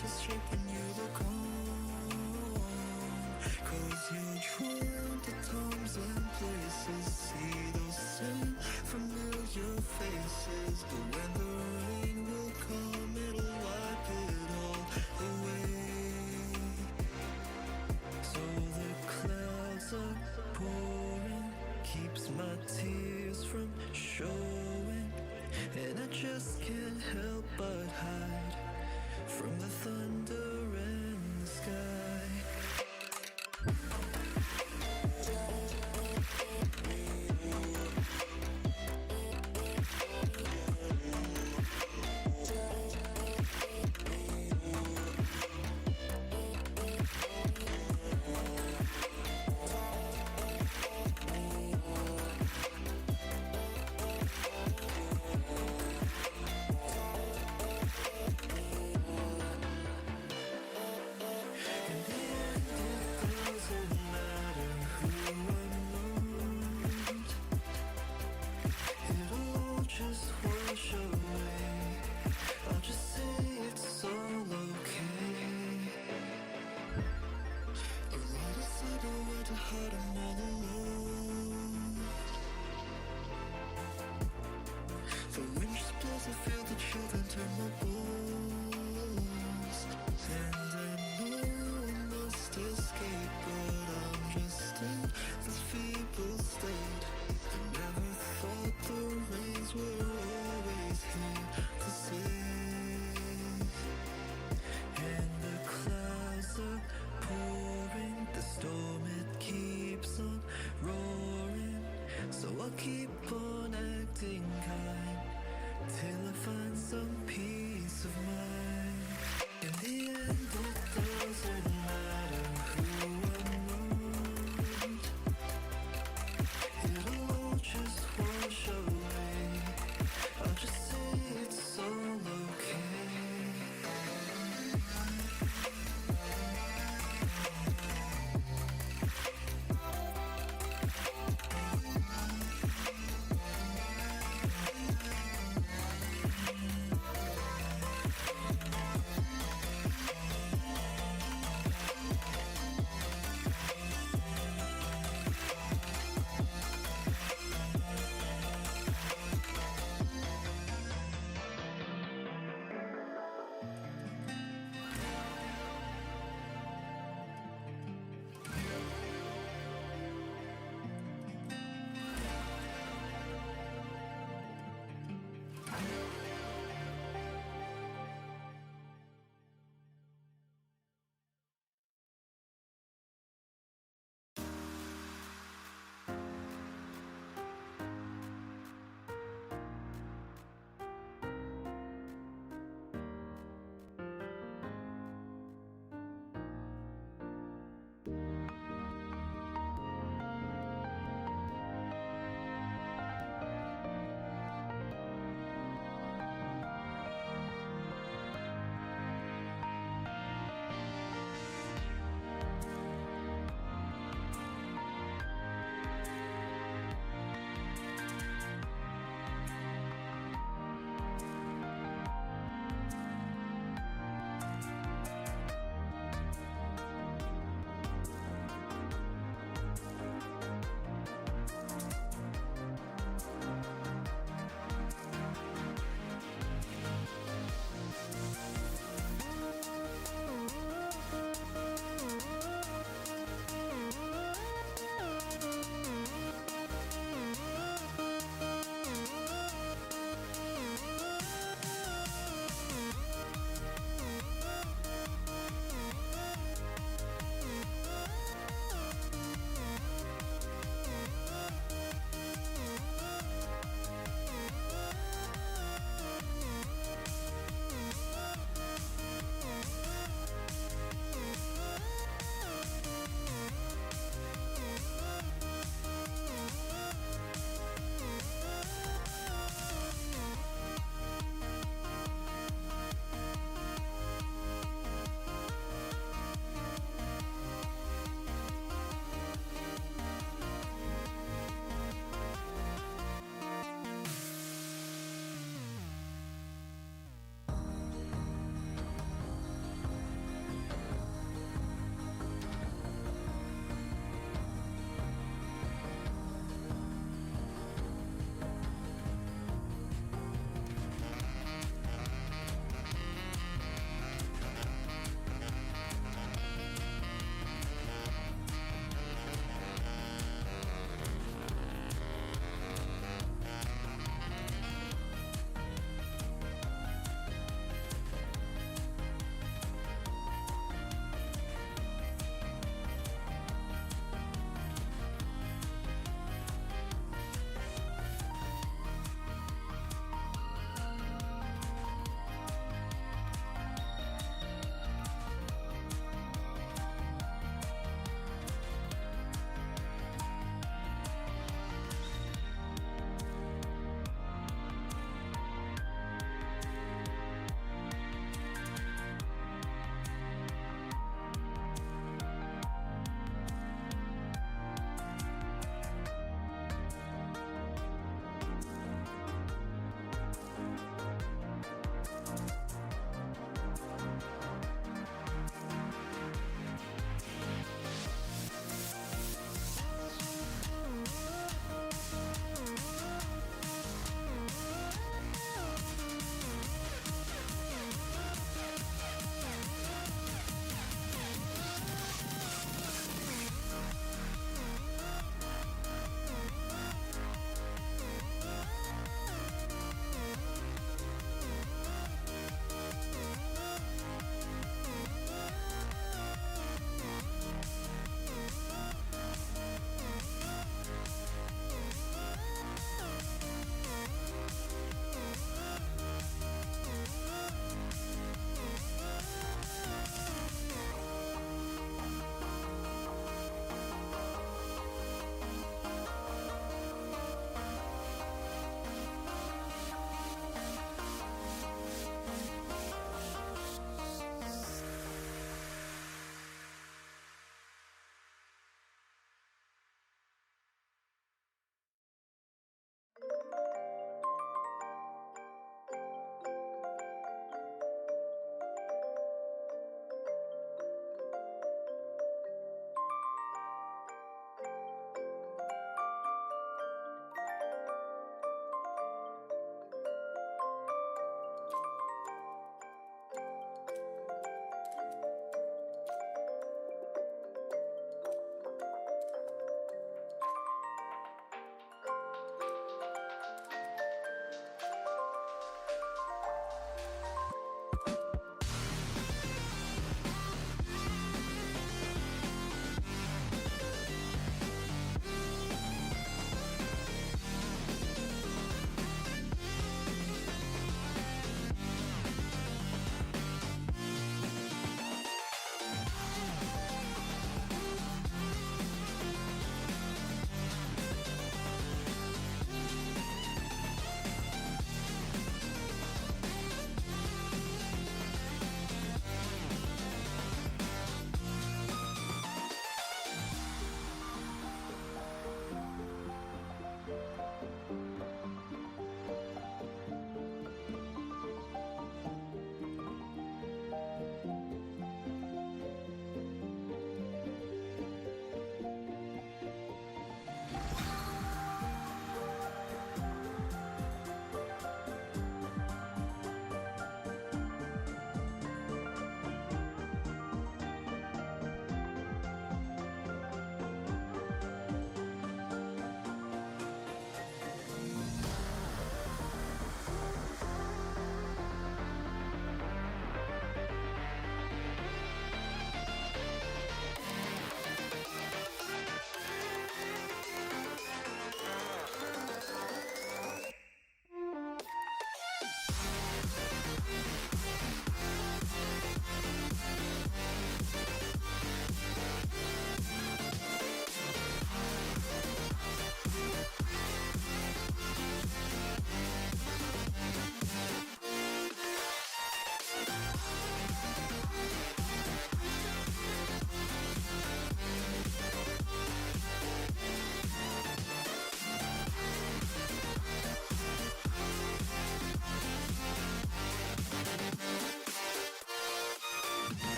so straight when you look home. 'Cause you're drawn to times and places, see those same familiar faces. But when the rain will come, it'll wipe it all away. So the clouds are pouring, keeps my tears from showing, and I just can't help but hide from the thunder and the sky. And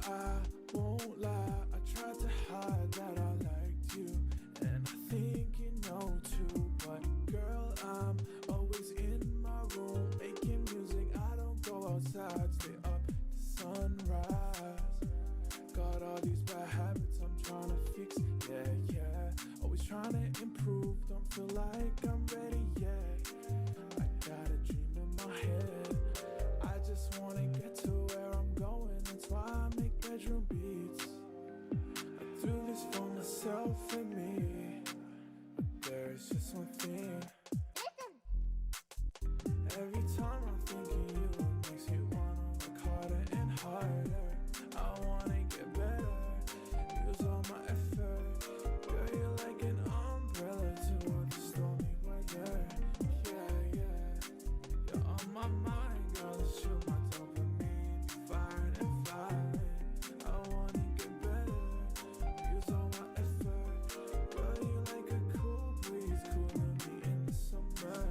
I won't lie, I tried to hide that I liked you, and I think you know too. But girl, I'm always in my room making music. I don't go outside, stay up to sunrise. Got all these bad habits I'm trying to fix, yeah. Always trying to improve, don't feel like I'm ready yet. I got a dream in my head, I just wanna get to where I'm going. That's why I make bedroom beats. I do this for myself and me, but there's just one thing. Every time I'm thinking you, it makes me wanna work harder and harder. I wanna get better, use all my effort. Girl, you're like an umbrella to all the stormy weather. Yeah, you're on my mind, girl. Let's shoot my dopamine, be firing and flying. I wanna get better, use all my effort. Girl, you're like a cool breeze, cooling me in the summer.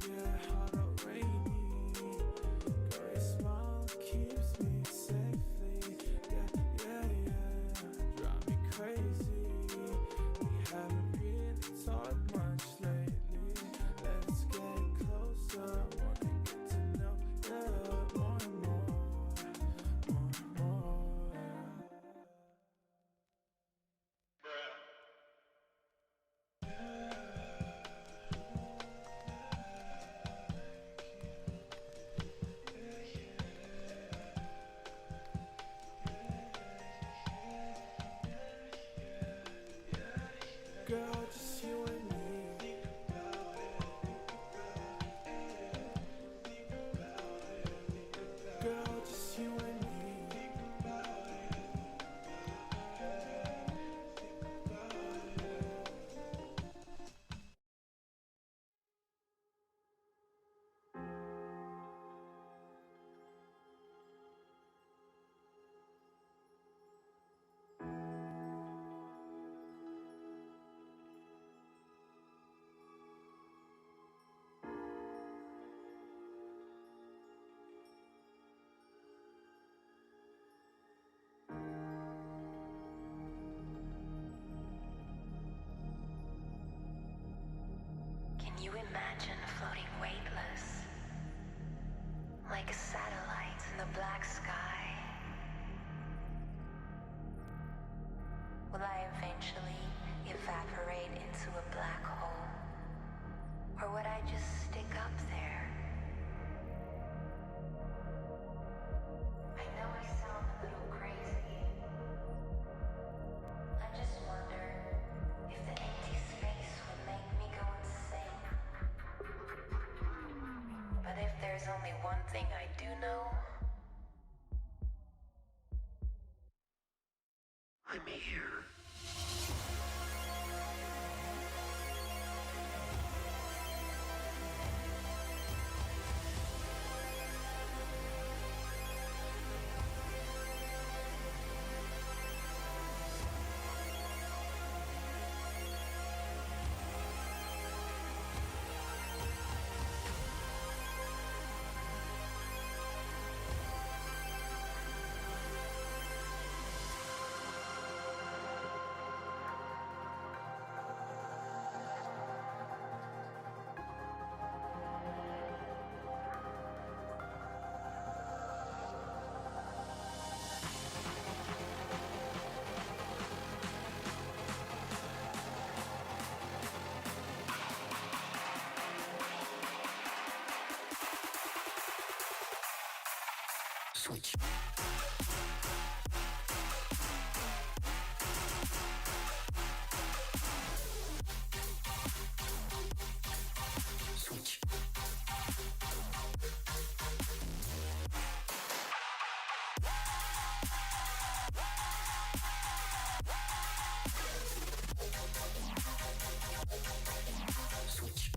Yeah, hot or rainy. Girl, your smile keeps me safely. Yeah. Drive me crazy. We haven't really talked much lately. Let's get closer. Wanna get to know you more and more. Girl, just you and me. Girl, just you and me. Can you imagine floating weightless, like satellites in the black sky? Will I eventually evaporate into a black hole? Or would I just stick up there? I know I sound a little crazy. I just wonder if the empty space would make me go insane. But if there's only one thing I do know, I'm here. Switch. Switch. Switch.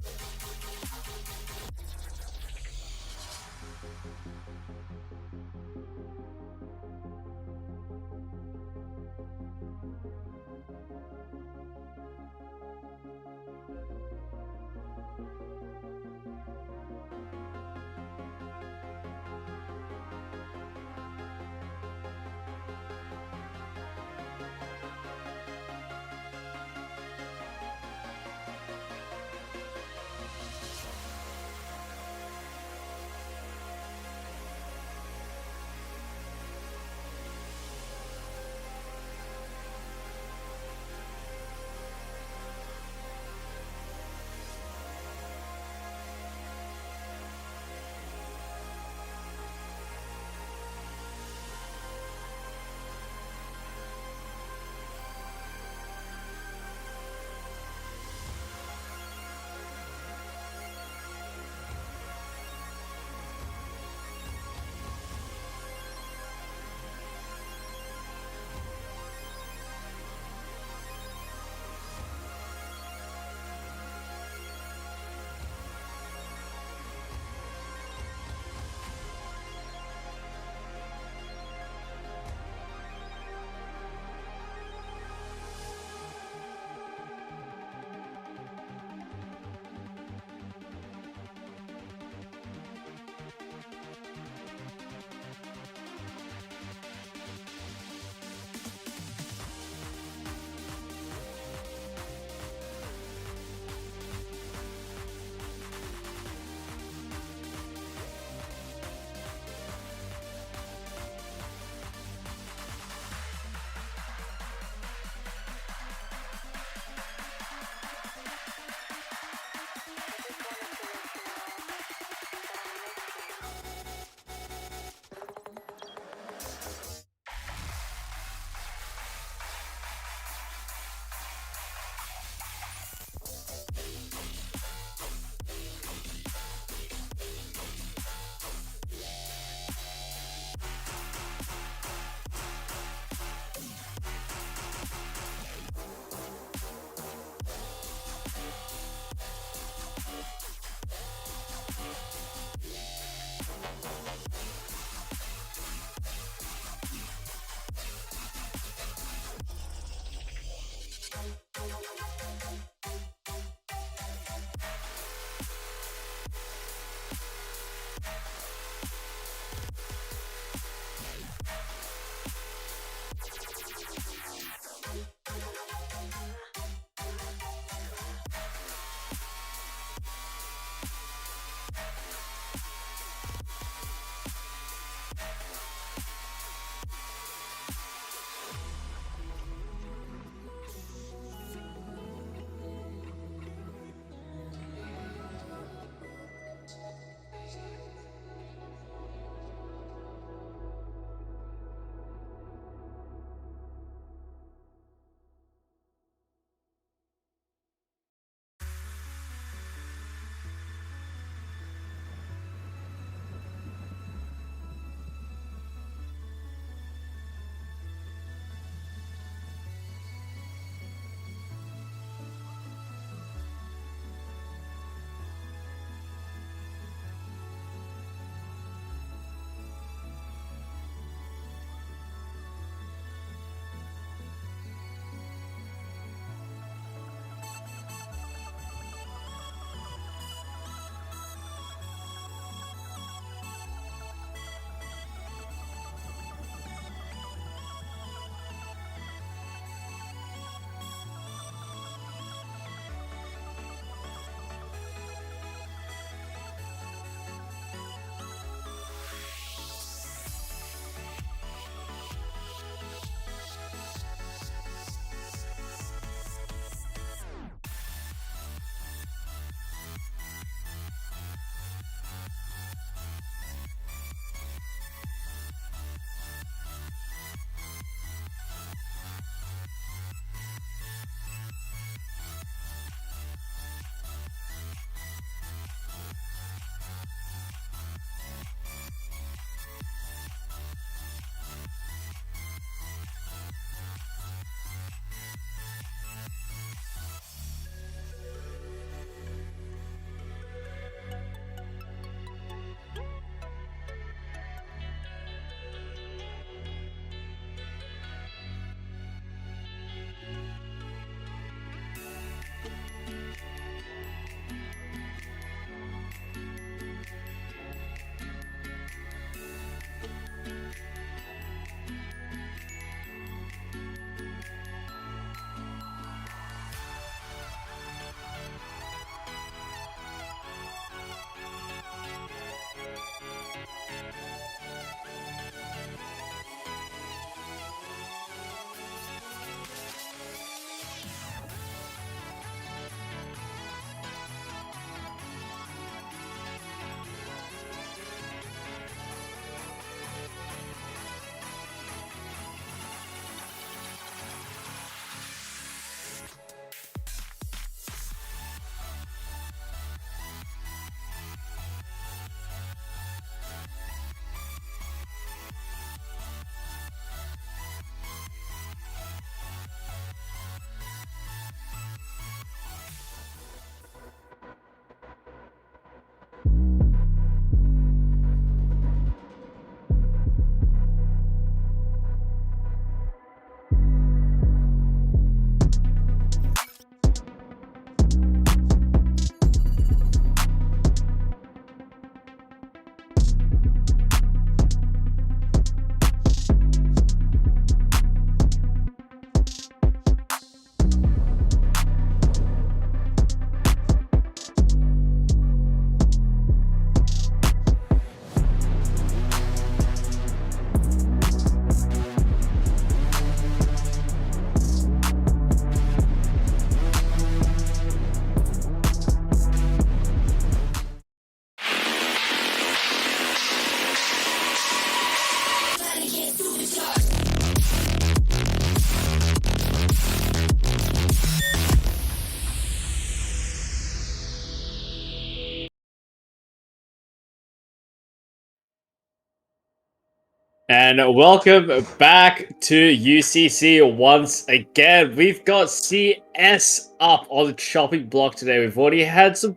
And welcome back to UCC once again. We've got CS up on the chopping block today. We've already had some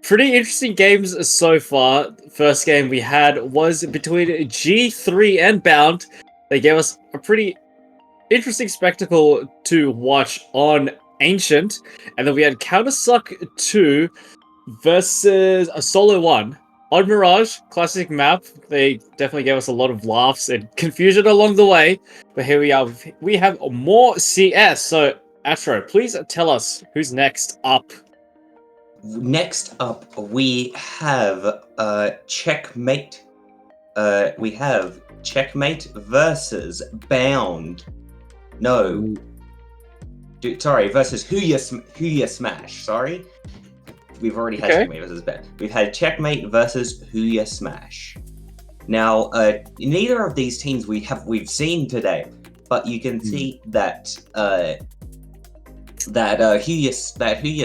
pretty interesting games so far. The first game we had was between G3 and Bound. They gave us a pretty interesting spectacle to watch on Ancient. And then we had Counter-Suck 2 versus a Solo 1. On Mirage, classic map, they definitely gave us a lot of laughs and confusion along the way. But here we are. We have more CS. So, Astro, please tell us who's next up. Next up, we have Checkmate. We have Checkmate versus Bound. No. Sorry, versus Who Ya Smash. Sorry. We've already had Checkmate versus Bound. We've had Checkmate versus Who Ya Smash. Now, neither of these teams we've seen today, but you can see that Who Ya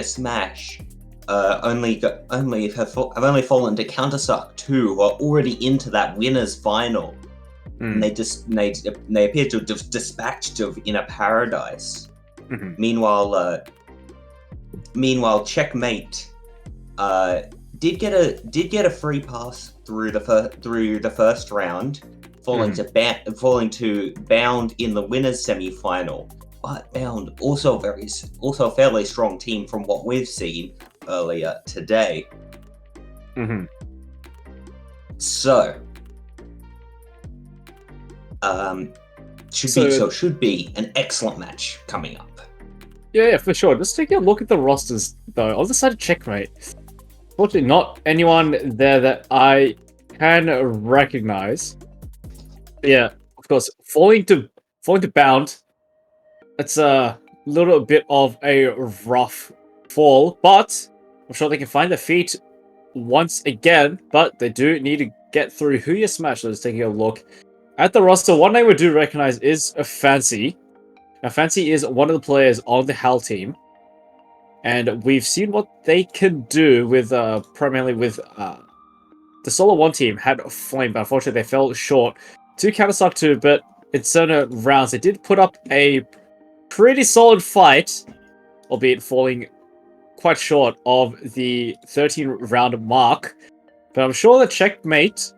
Smash have only fallen to Counter-Suck 2, who are already into that winners final, and they appear to have dispatched of Inner Paradise. Meanwhile, Checkmate did get a free pass through the first round, falling to Bound in the winners semi-final. But Bound also a fairly strong team from what we've seen earlier today. So, should be an excellent match coming up. Yeah, for sure. Just taking a look at the rosters, though. On the side of Checkmate, fortunately, not anyone there that I can recognize. Yeah, of course, falling to Bound. It's a little bit of a rough fall, but I'm sure they can find their feet once again. But they do need to get through Who Ya Smash. Let's take a look at the roster. One name we do recognize is Fancy. Now, Fancy is one of the players on the HAL team, and we've seen what they can do with primarily with the Solo 1 team had Flame, but unfortunately they fell short to Counter-Suck 2, but in certain rounds they did put up a pretty solid fight, albeit falling quite short of the 13-round mark. But I'm sure that Checkmate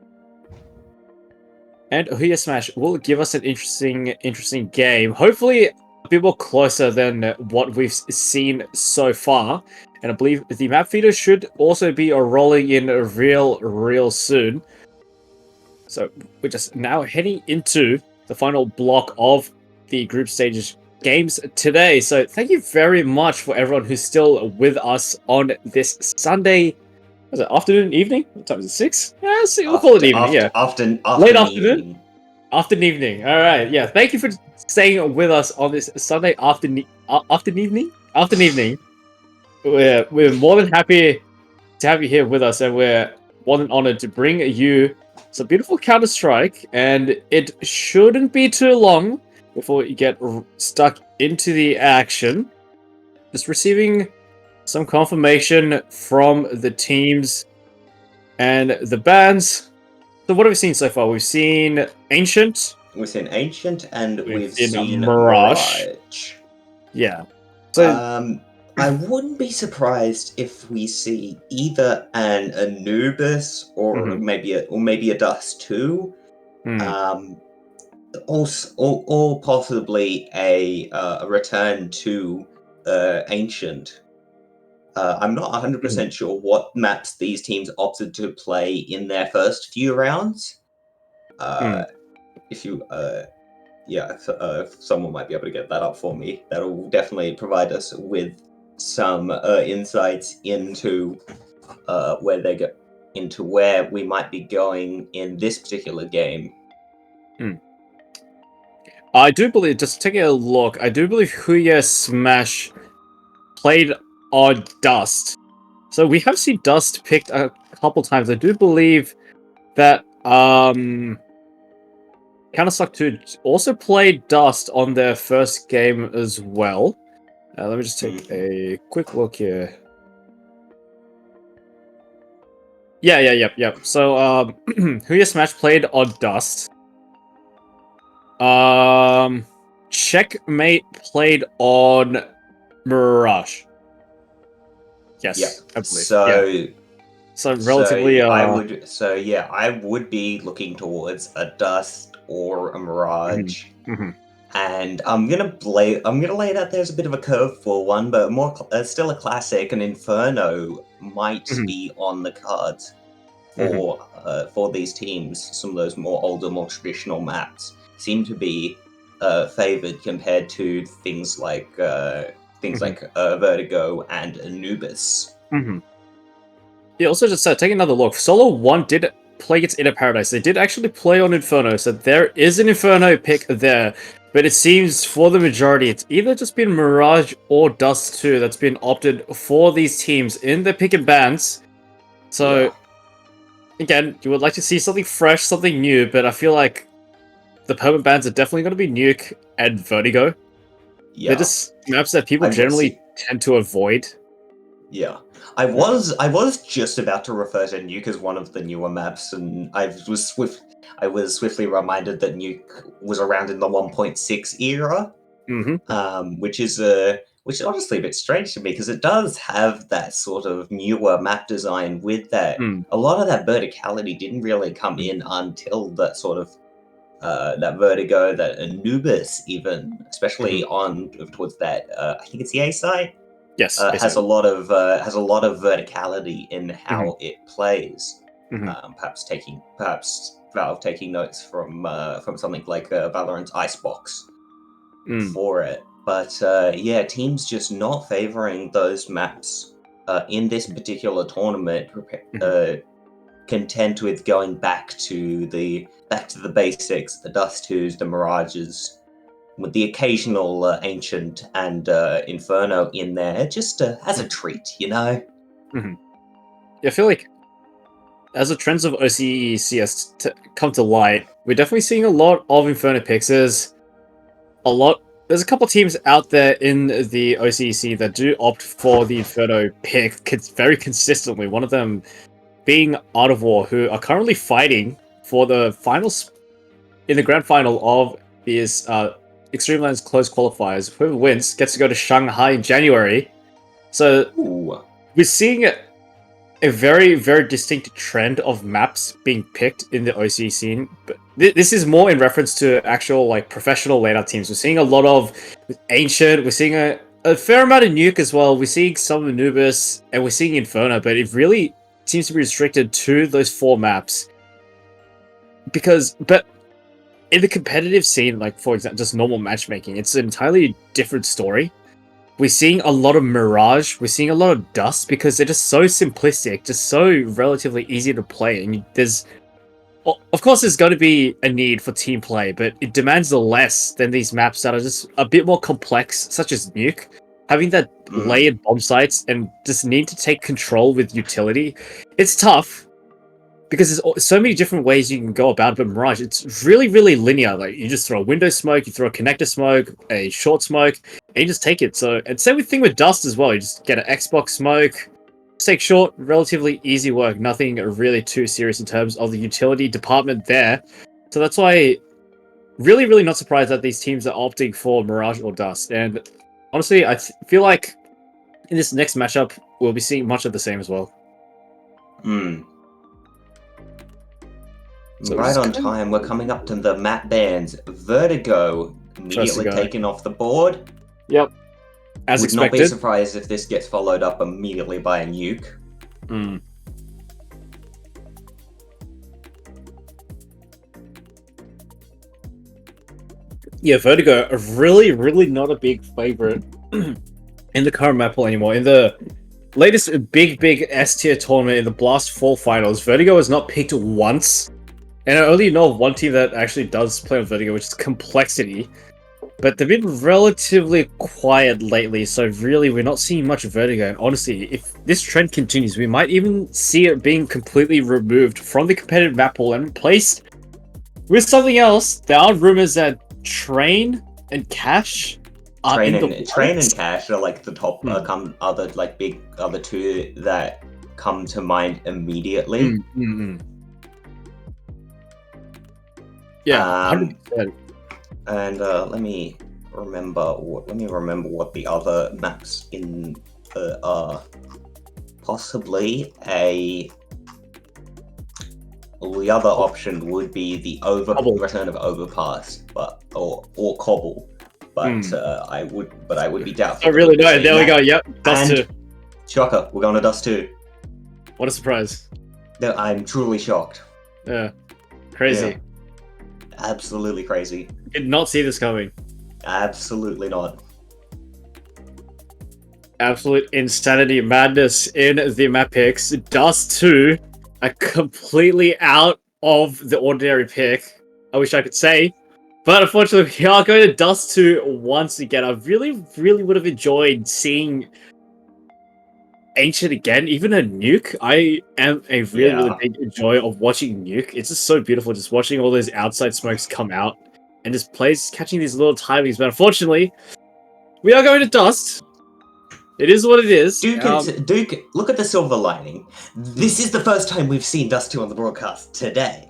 and Who Ya Smash will give us an interesting game. Hopefully a bit more closer than what we've seen so far. And I believe the map feeder should also be rolling in real soon. So we're just now heading into the final block of the group stages games today. So thank you very much for everyone who's still with us on this Sunday. Was it afternoon, evening? What time is it? 6? Yeah, we'll call it evening. Late afternoon. Afternoon, evening. All right. Yeah. Thank you for staying with us on this Sunday afternoon. We're more than happy to have you here with us, and we're more than honored to bring you some beautiful Counter-Strike. And it shouldn't be too long before you get stuck into the action. Just receiving some confirmation from the teams and the bands. So what have we seen so far? We've seen Ancient. We've seen Ancient, and we've seen Mirage. Yeah. So I wouldn't be surprised if we see either an Anubis or maybe a Dust 2. Or possibly a return to Ancient. I'm not 100% sure what maps these teams opted to play in their first few rounds. If you, someone might be able to get that up for me. That'll definitely provide us with some insights into where we might be going in this particular game. I do believe, just taking a look, I do believe Who Ya Smash played on Dust. So we have seen Dust picked a couple times. I do believe that Counter-Suck 2 also played Dust on their first game as well. Let me just take a quick look here. Yeah. So, Who Ya Smash played on Dust. Checkmate played on Mirage. Yes, Yeah. I believe. So relatively. I would be looking towards a Dust or a Mirage. Mhm. And I'm gonna lay it out there as a bit of a curveball one, but still a classic. An Inferno might Mhm. be on the cards Mhm. for these teams. Some of those more older, more traditional maps seem to be favored compared to things like Vertigo and Anubis. Yeah, also just taking another look. Solo 1 did play against Inner Paradise. They did actually play on Inferno, so there is an Inferno pick there. But it seems for the majority, it's either just been Mirage or Dust 2 that's been opted for these teams in their pick and bans. So, again, you would like to see something fresh, something new, but I feel like the permanent bans are definitely going to be Nuke and Vertigo. They're just maps that people generally tend to avoid. Yeah. I was just about to refer to Nuke as one of the newer maps, and I was swiftly reminded that Nuke was around in the 1.6 era, which is honestly a bit strange to me because it does have that sort of newer map design with that. A lot of that verticality didn't really come in until that sort of that Vertigo, that Anubis, even especially on towards that. I think it's the A side. Yes, has a lot of verticality in how it plays. Perhaps Valve taking notes from something like Valorant's Icebox for it. But yeah, teams just not favoring those maps in this particular tournament. Content with going back to the basics, the Dust 2s, the Mirages, with the occasional Ancient and Inferno in there, just as a treat, you know? Yeah, I feel like as the trends of OCE CS come to light, we're definitely seeing a lot of Inferno picks. There's a couple teams out there in the OCEC that do opt for the Inferno pick very consistently. One of them being Art of War, who are currently fighting for the finals in the grand final of these Extreme Lands close qualifiers. Whoever wins gets to go to Shanghai in January. So we're seeing a very, very distinct trend of maps being picked in the OC scene. But this is more in reference to actual like professional layout teams. We're seeing a lot of Ancient. We're seeing a fair amount of Nuke as well. We're seeing some Anubis, and we're seeing Inferno. But it really seems to be restricted to those 4 maps. But in the competitive scene, like for example, just normal matchmaking, it's an entirely different story. We're seeing a lot of Mirage, we're seeing a lot of Dust, because they're just so simplistic, just so relatively easy to play, and of course there's going to be a need for team play, but it demands less than these maps that are just a bit more complex, such as Nuke. Having that layered bomb sites and just need to take control with utility, it's tough, because there's so many different ways you can go about it. But Mirage, it's really, really linear. Like, you just throw a window smoke, you throw a connector smoke, a short smoke, and you just take it. So, and same thing with Dust as well. You just get an Xbox smoke, just take short, relatively easy work. Nothing really too serious in terms of the utility department there. So that's why, really, really not surprised that these teams are opting for Mirage or Dust. And honestly, I feel like in this next matchup, we'll be seeing much of the same as well. So right on time, we're coming up to the map bans. Vertigo immediately taken off the board. Yep. As expected. Would not be surprised if this gets followed up immediately by a Nuke. Yeah, Vertigo are really, really not a big favorite in the current map pool anymore. In the latest big S tier tournament in the Blast Fall Finals, Vertigo has not picked once. And I only know of one team that actually does play on Vertigo, which is Complexity. But they've been relatively quiet lately, so really we're not seeing much Vertigo. And honestly, if this trend continues, we might even see it being completely removed from the competitive map pool and replaced with something else. There are rumors that Train and Cash are Train and Cash are like the top other 2 that come to mind immediately. Yeah, 100%. And let me remember what the other maps in are. Possibly the other option would be the Cobble. return of Overpass, but or Cobble. But I would be doubtful. I really that know. we'll There see we that. go. Yep, Dust And 2. shocker, we're going to Dust 2. What a surprise. No, I'm truly shocked. Yeah. Crazy. Yeah. Absolutely crazy. Did not see this coming. Absolutely not. Absolute insanity madness in the map picks. Dust 2, a completely out of the ordinary pick. I wish I could say. But unfortunately, we are going to Dust 2 once again. I really, really would have enjoyed seeing Ancient again, even a Nuke. I am a really, really big joy of watching Nuke. It's just so beautiful, just watching all those outside smokes come out and just players catching these little timings. But unfortunately, we are going to Dust. It is what it is. Duke, look at the silver lining. This is the first time we've seen Dust 2 on the broadcast today.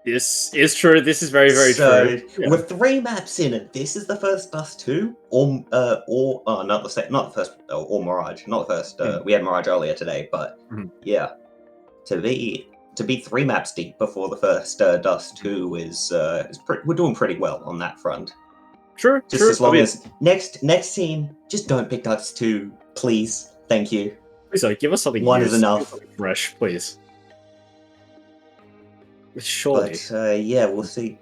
This is true. This is very, very So, true. Yeah. with 3 maps in it, this is the first Dust 2, or not the first, or Mirage, not the first. We had Mirage earlier today, but yeah, to be 3 maps deep before the first Dust 2 is we're doing pretty well on that front. True. Just as long as next team, just don't pick Dust 2, please. Thank you. Please, give us something. One is enough. Something fresh, please. Surely. But yeah, we'll see.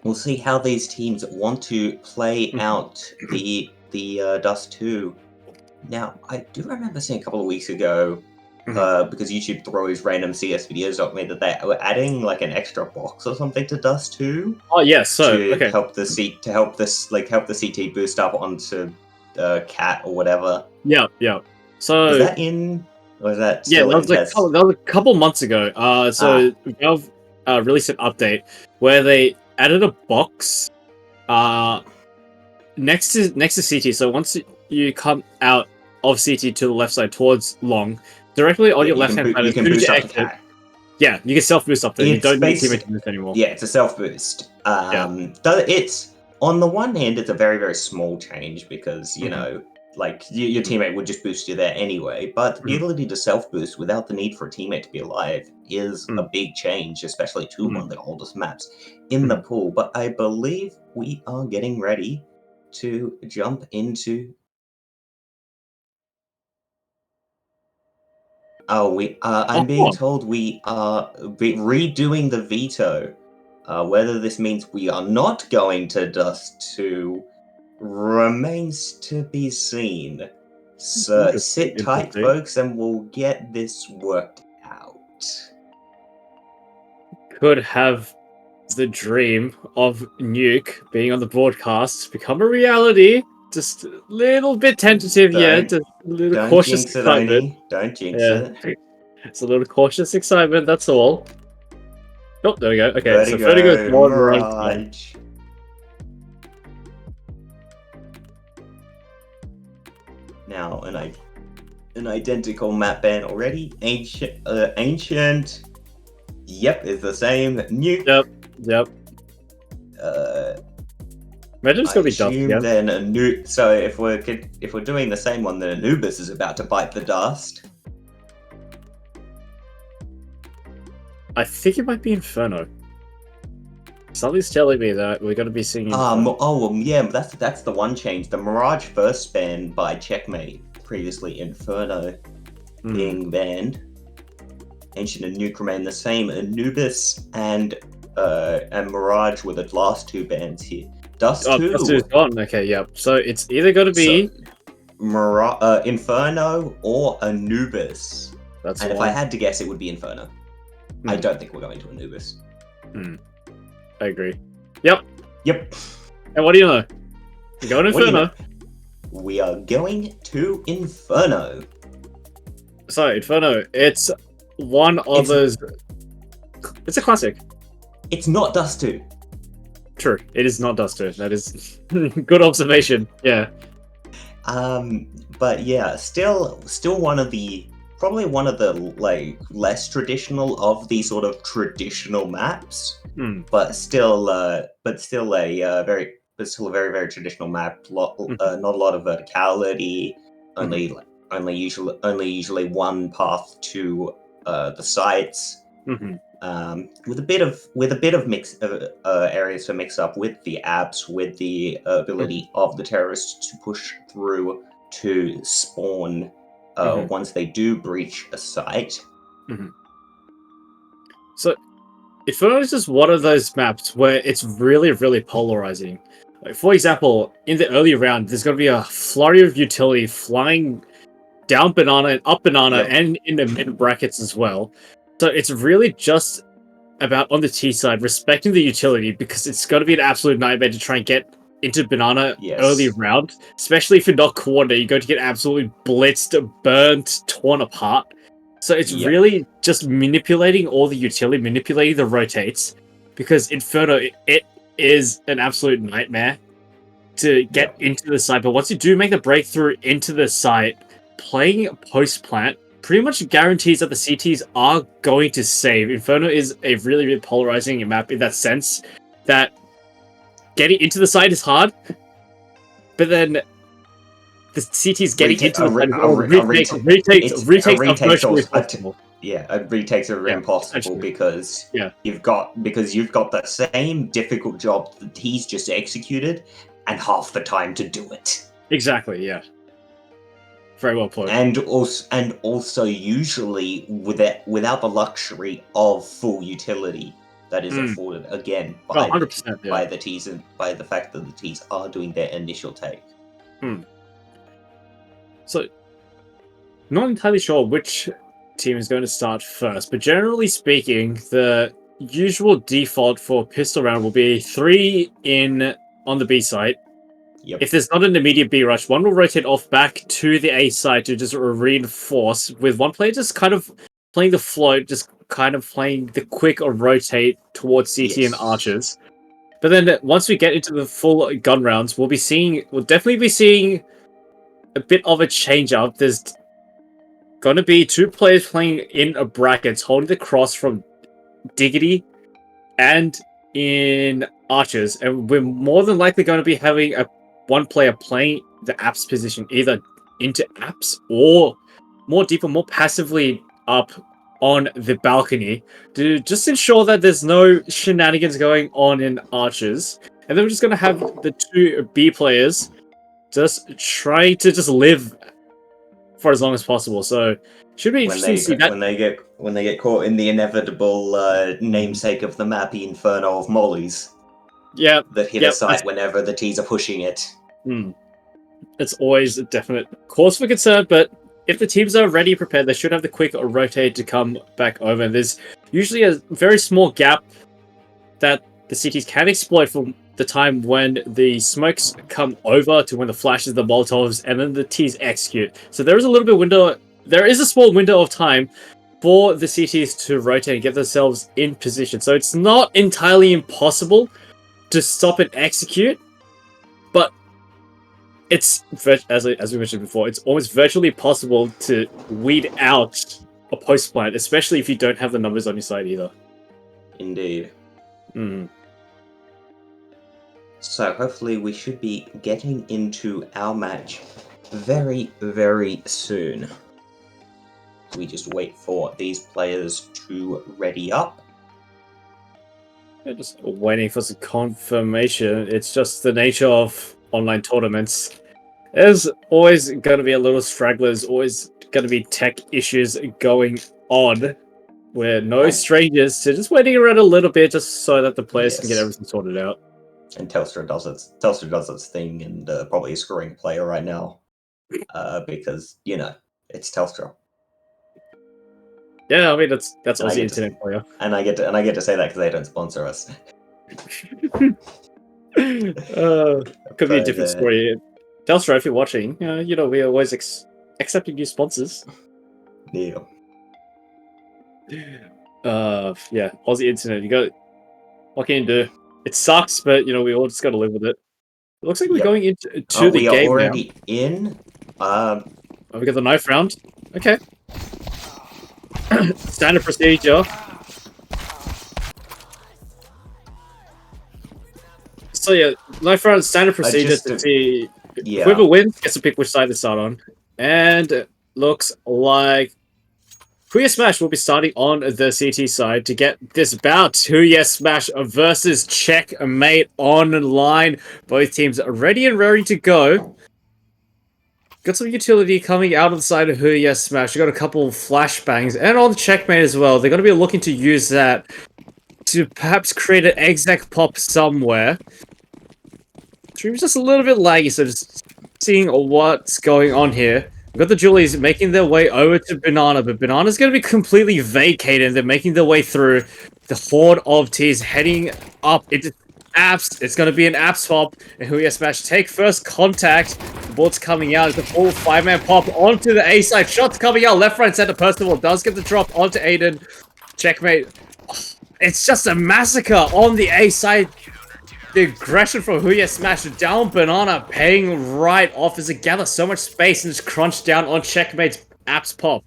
We'll see how these teams want to play out the Dust 2. Now, I do remember seeing a couple of weeks ago, because YouTube throws random CS videos at me, that they were adding like an extra box or something to Dust 2. Oh yes, so to help the CT boost up onto Cat or whatever. Yeah. So is that in? Or is that still that was a couple months ago. Valve released an update where they added a box next to CT. So once you come out of CT to the left side towards long, directly on your left hand side, you can boost up the Cat. Yeah, you can self boost up there. You don't need teammate to boost anymore. Yeah, it's a self boost. It's on the one hand, it's a very, very small change because you know, like your teammate would just boost you there anyway. But the ability to self boost without the need for a teammate to be alive is a big change, especially to one of the oldest maps in the pool. But I believe we are getting ready to jump into. I'm being told we are redoing the veto. Whether this means we are not going to Dust 2 remains to be seen. So sit tight, folks, and we'll get this worked out. Could have the dream of Nuke being on the broadcast become a reality. Just a little bit tentative yet. Just a little cautious excitement. Don't jinx it. It's a little cautious excitement, that's all. Oh, there we go. Okay, so Vertigo's Mirage. Now, an identical map ban already. Ancient. Yep, it's the same. Nuke. Yep. Imagine it's gonna be Dust again. Then a new. So if we're doing the same one, then Anubis is about to bite the dust. I think it might be Inferno. Something's telling me that we're going to be seeing. Yeah, that's the one change. The Mirage first banned by Checkmate, previously Inferno being banned. Ancient and Nuke remain the same. Anubis and Mirage were the last 2 bans here. Dust 2. Dust 2 is gone. Okay, yep. So it's either going to be Inferno or Anubis. And if I had to guess, it would be Inferno. I don't think we're going to Anubis. I agree. Yep. And what do you know? We're going to Inferno. We are going to Inferno. So, Inferno, it's one of those... It's a classic. It's not Dust 2. True. It is not Dust 2. That is good observation. Yeah. But yeah, still one of the probably one of the less traditional of the sort of traditional maps, but still a very very traditional map. Not a lot of verticality. Only usually one path to the sites. With a bit of mix areas to mix up with the apps, with the ability of the terrorists to push through to spawn once they do breach a site. So, Inferno is just one of those maps where it's really, really polarizing. Like, for example, in the early round, there's going to be a flurry of utility flying down banana and up banana and in the mid brackets as well. So it's really just about on the T side respecting the utility, because it's going to be an absolute nightmare to try and get into banana early round, especially if you're not coordinated. You're going to get absolutely blitzed, burnt, torn apart. So it's really just manipulating all the utility, manipulating the rotates, because Inferno, it is an absolute nightmare to get into the site. But once you do make the breakthrough into the site, playing post plant pretty much guarantees that the CTs are going to save. Inferno is a really, really polarizing map in that sense, that getting into the site is hard, but then the CTs getting into the site retakes are virtually impossible. Retakes are impossible because you've got the same difficult job that he's just executed and half the time to do it. Exactly, yeah. Very well put. And also usually without the luxury of full utility that is afforded again by the T's and by the fact that the T's are doing their initial take. So, not entirely sure which team is going to start first, but generally speaking, the usual default for pistol round will be 3 on the B site. If there's not an immediate B rush, one will rotate off back to the A side to just reinforce, with one player just kind of playing the float, just kind of playing the quick or rotate towards CT and archers. But then once we get into the full gun rounds, we'll definitely be seeing a bit of a change up. There's going to be 2 players playing in a brackets, holding the cross from Diggity and in archers, and we're more than likely going to be having one player playing the apps position, either into apps or more deeper, more passively up on the balcony, to just ensure that there's no shenanigans going on in archers. And then we're just going to have the 2 B players just try to just live for as long as possible. So should be interesting to see that when they get caught in the inevitable namesake of the map, the Inferno of mollies. That hit a site whenever the T's are pushing it. It's always a definite cause for concern, but if the teams are ready prepared, they should have the quick rotate to come back over. There's usually a very small gap that the CTs can exploit from the time when the smokes come over to when the flashes, the Molotovs, and then the T's execute. So there is a small window of time for the CTs to rotate and get themselves in position. So it's not entirely impossible to stop and execute, but it's, as we mentioned before, it's almost virtually possible to weed out a post plant, especially if you don't have the numbers on your side either. Indeed. So hopefully we should be getting into our match very, very soon. We just wait for these players to ready up. Just waiting for some confirmation. It's just the nature of online tournaments. There's always going to be a little stragglers, always going to be tech issues going on. We're no strangers to just waiting around a little bit just so that the players can get everything sorted out. And Telstra does its thing and probably is scoring a player right now. Because, it's Telstra. Yeah, I mean that's Aussie internet for you. And I get to say that because they don't sponsor us. Could be a different story. Telstra, if you're watching, we're always accepting new sponsors. Yeah. Aussie internet. What can you do? It sucks, but we all just got to live with it. It looks like we're going into the game now. We are already in. We got the knife round. Okay. Standard procedure. So yeah, life round standard procedure just to to- see Yeah. whoever wins gets to pick which side to start on. And it looks like Huya Smash will be starting on the CT side to get this bout. Huya Smash versus Checkmate online. Both teams are ready and raring to go. Got some utility coming out of the side of Huya Smash. We got a couple of flashbangs and on the Checkmate as well. They're going to be looking to use that to perhaps create an exec pop somewhere. Stream's just a little bit laggy, so just seeing what's going on here. We've got the Julies making their way over to Banana, but Banana's going to be completely vacated. They're making their way through. The horde of T's heading up into Apps. It's going to be an Apps pop, and Huya Smash take first contact. The ball's coming out. It's a full 5-man pop onto the A side. Shots coming out left, right, center. Percival does get the drop onto Aiden. Checkmate. It's just a massacre on the A side. The aggression from Huya Smash down Banana paying right off as it gathers so much space and just crunch down on Checkmate's Apps pop.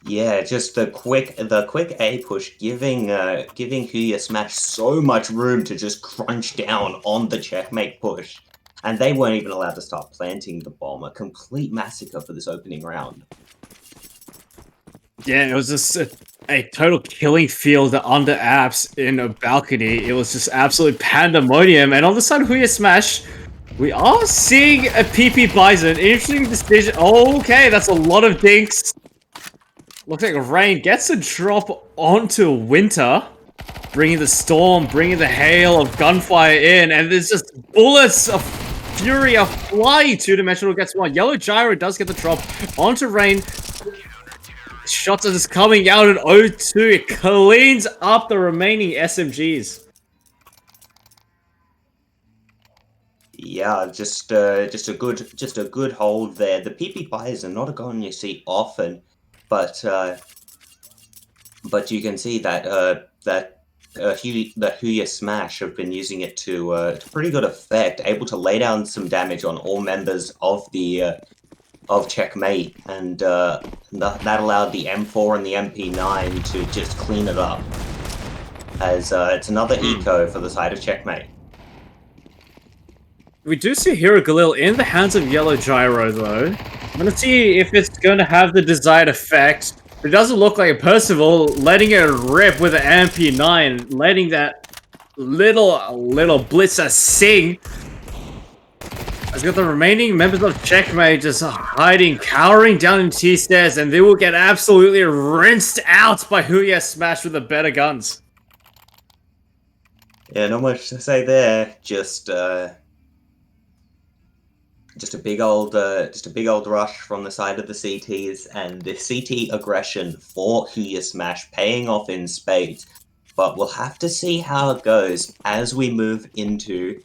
Yeah, just the quick A push, giving Huya Smash so much room to just crunch down on the Checkmate push, and they weren't even allowed to start planting the bomb. A complete massacre for this opening round. Yeah, it was just a total killing field under Apps in a balcony. It was just absolute pandemonium. And on the side of Huya Smash, we are seeing a PP Bison. Interesting decision. Okay, that's a lot of dinks. Looks like Rain gets a drop onto Winter, bringing the storm, bringing the hail of gunfire in, and there's just bullets of fury of fly. Two-dimensional gets one. Yellow Gyro does get the drop onto Rain. Shots are just coming out at 0-2. It cleans up the remaining SMGs. Yeah, just a good hold there. The PP buys are not a gun you see often, but you can see that the Huya Smash have been using it to pretty good effect, able to lay down some damage on all members of the of Checkmate, and that allowed the M4 and the MP9 to just clean it up. As it's another eco for the side of Checkmate. We do see Hero Galil in the hands of Yellow Gyro, though. I'm gonna see if it's going to have the desired effect. It doesn't look like Percival letting it rip with an MP9, letting that little blitzer sing. I've got the remaining members of Checkmate just hiding, cowering down in T-stairs, and they will get absolutely rinsed out by Huya Smash with the better guns. Yeah, not much to say there. Just a big old rush from the side of the CTs, and the CT aggression for Huya Smash paying off in spades. But we'll have to see how it goes as we move into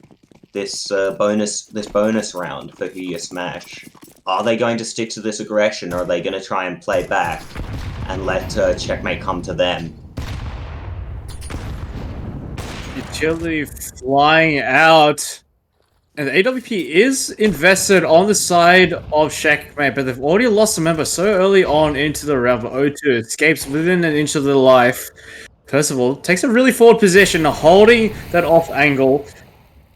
this bonus round for Huya Smash. Are they going to stick to this aggression, or are they going to try and play back and let Checkmate come to them? Utility flying out. And the AWP is invested on the side of Checkmate, but they've already lost a member so early on into the round. But 0-2 escapes within an inch of their life. Percival takes a really forward position, holding that off angle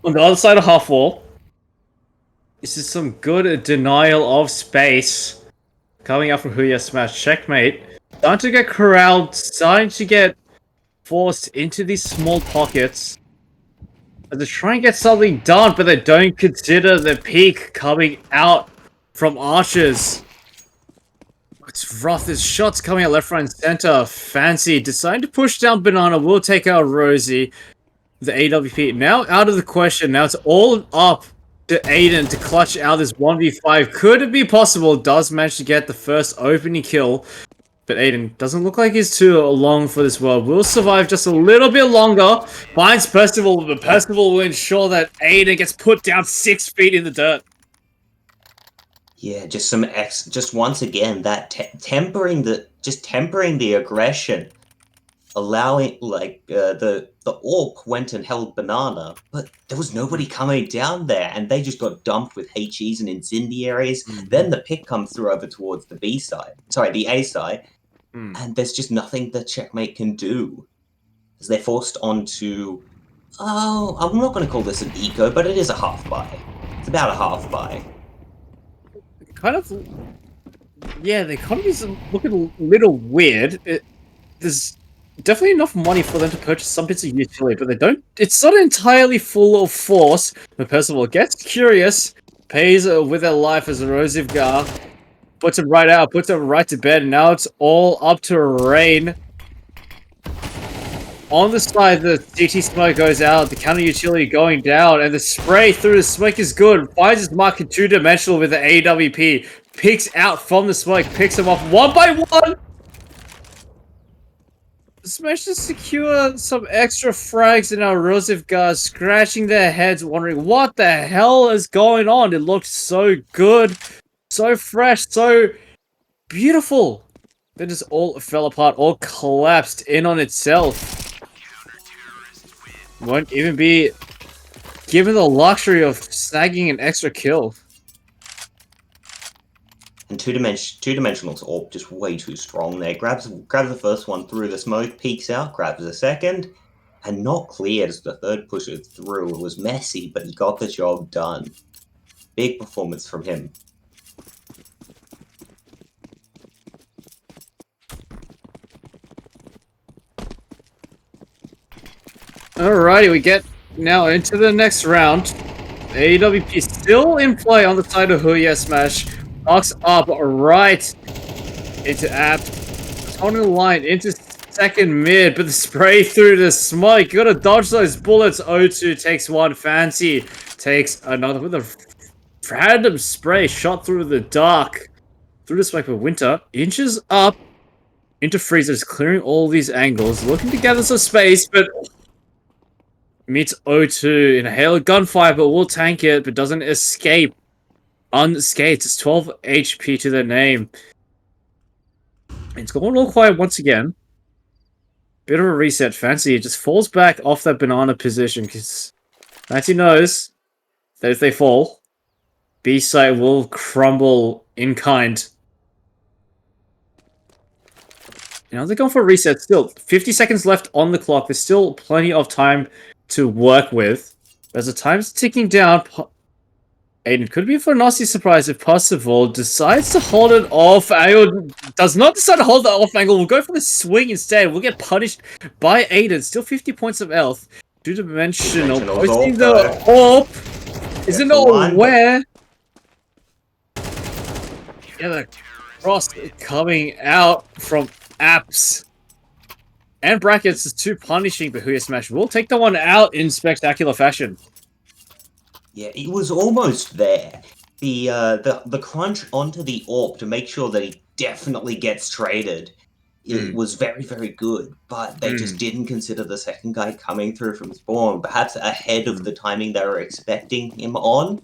on the other side of half wall. This is some good denial of space coming up from Huya Smash. Checkmate starting to get corralled, starting to get forced into these small pockets. They're trying to get something done, but they don't consider the peak coming out from Archers. It's rough. There's shots coming out left, right, and center. Fancy deciding to push down Banana. Will take out Rosie. The AWP now out of the question. Now it's all up to Aiden to clutch out this 1v5. Could it be possible? Does manage to get the first opening kill. But Aiden doesn't look like he's too long for this world. Will survive just a little bit longer. Finds Percival, but Percival will ensure that Aiden gets put down 6 feet in the dirt. Yeah, just once again that tempering the aggression allowing the orc went and held banana, but there was nobody coming down there, and they just got dumped with HEs and incendiaries. Then the pick comes through over towards the the A side, and there's just nothing that Checkmate can do, as they're forced onto. Oh, I'm not going to call this an eco, but it is a half buy. It's about a half buy. Kind of. Yeah, the economy's looking a little weird. There's definitely enough money for them to purchase some bits of utility, but they don't. It's not entirely full of force. The Percival gets curious, pays with their life as a Rosivgar, puts him right out, puts him right to bed, and now it's all up to Rain. On the side, the CT smoke goes out, the counter utility going down, and the spray through the smoke is good. Finds his mark in 2-dimensional with the AWP. Picks out from the smoke, picks him off one by one. Smash to secure some extra frags, and our Rosivgar scratching their heads, wondering what the hell is going on. It looked so good, so fresh, so beautiful. Then just all fell apart, all collapsed in on itself. Won't even be given the luxury of snagging an extra kill. And two-dimensional's all just way too strong there. Grabs the first one through the smoke, peeks out, grabs the second, and not cleared as the third pushes through. It was messy, but he got the job done. Big performance from him. Alrighty, we get now into the next round. AWP still in play on the side of Huya Smash. Knocks up right into App. On the line into second mid, but the spray through the smoke. You gotta dodge those bullets. O2 takes one. Fancy takes another with a random spray shot through the dark. Through the smoke, but Winter inches up into Freezers, clearing all these angles, looking to gather some space, but meets O2 in a hail of gunfire, but will tank it, but doesn't escape unscathed. It's 12 HP to their name. It's going all quiet once again. Bit of a reset. Fancy just falls back off that banana position, because Fancy knows that if they fall, B site will crumble in kind. Now they're going for a reset still. 50 seconds left on the clock. There's still plenty of time to work with. As the time's ticking down, Aiden could be for a nasty surprise if Percival decides to hold it off. Angle does not decide to hold the off angle. We'll go for the swing instead. We'll get punished by Aiden. Still 50 points of health. Two-dimensional. Posting the orb. Isn't aware. Yeah, the cross coming out from Apps. And Brackets is too punishing, but Huya Smash will take the one out in spectacular fashion. Yeah, he was almost there. The crunch onto the AWP to make sure that he definitely gets traded. It was very, very good, but they just didn't consider the second guy coming through from spawn, perhaps ahead of the timing they were expecting him on.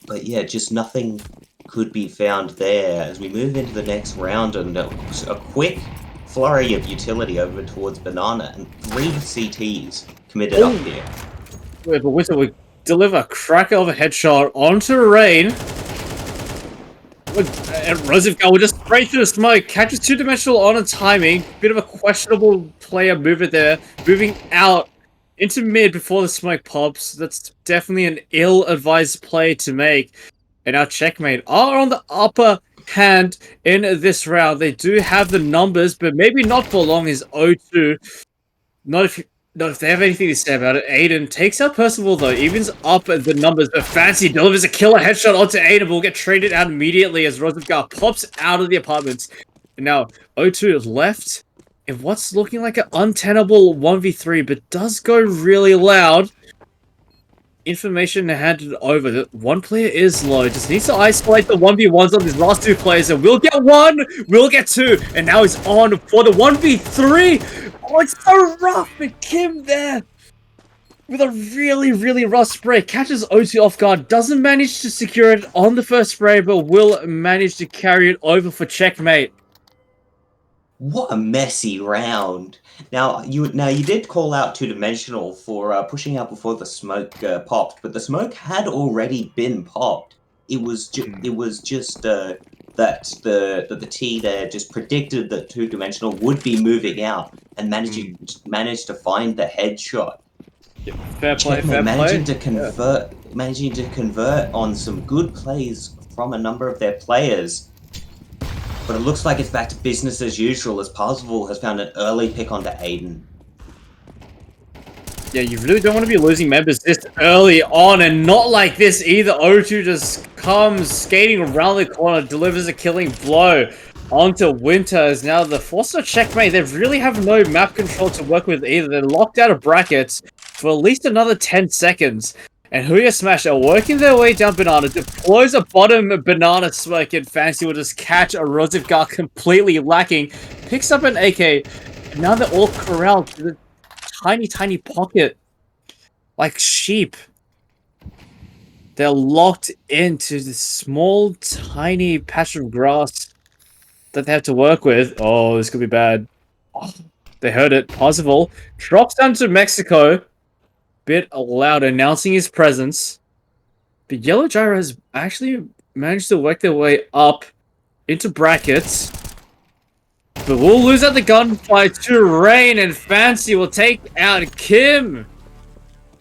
But yeah, just nothing could be found there as we move into the next round, and a quick flurry of utility over towards Banana, and 3 CTs committed up here. Wait, but Winter will deliver a cracker of a headshot onto Rain. And Rosivgar will just spray through the smoke, catches two-dimensional on a timing. Bit of a questionable player movement there. Moving out into mid before the smoke pops. That's definitely an ill-advised play to make. And our Checkmate are on the upper hand in this round. They do have the numbers, but maybe not for long is O2. Not if they have anything to say about it. Aiden takes out Percival though, evens up the numbers, but Fancy delivers a killer headshot onto Aiden, but will get traded out immediately as Rosivgar pops out of the apartments. And now O2 is left in what's looking like an untenable 1v3, but does go really loud. Information handed over that one player is low, just needs to isolate the 1v1s on these last two players, and we'll get one, we'll get two, and now he's on for the 1v3. Oh, it's so rough, but Kim there with a really, really rough spray catches O2 off guard, doesn't manage to secure it on the first spray, but will manage to carry it over for Checkmate. What a messy round. Now you did call out Two Dimensional for pushing out before the smoke popped, but the smoke had already been popped. It was just that the T there just predicted that Two Dimensional would be moving out and managed to find the headshot. Fair play, fair managing play. to convert on some good plays from a number of their players. But it looks like it's back to business as usual as Parzival has found an early pick onto Aiden. Yeah, you really don't want to be losing members this early on, and not like this either. O2 just comes skating around the corner, delivers a killing blow onto Winter. As now the forcer checkmate. They really have no map control to work with either. They're locked out of brackets for at least another 10 seconds. And Huya Smash are working their way down Banana, deploys a bottom Banana smoke, and Fancy will just catch a Rozivgar completely lacking, picks up an AK, and now they're all corralled to the tiny pocket. Like sheep. They're locked into this small, tiny patch of grass that they have to work with. Oh, this could be bad. Oh, they heard it. Parzival drops down to Mexico. Bit loud, announcing his presence. But Yellow Gyro has actually managed to work their way up into brackets. But we'll lose out the gunfight to Rain, and Fancy will take out Kim.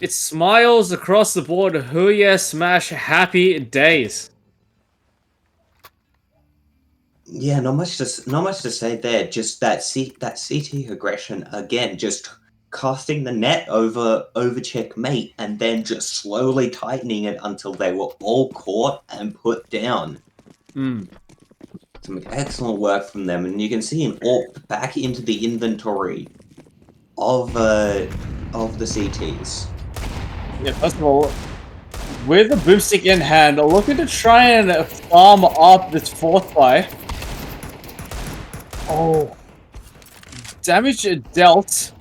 It's smiles across the board. Huya Smash, happy days. Yeah, not much to say there. Just that CT aggression again, just casting the net over checkmate and then just slowly tightening it until they were all caught and put down. Some excellent work from them, and you can see an AWP back into the inventory of the CTs. Yeah, first of all, with the boomstick in hand, looking to try and farm up this fourth buy. Oh, damage dealt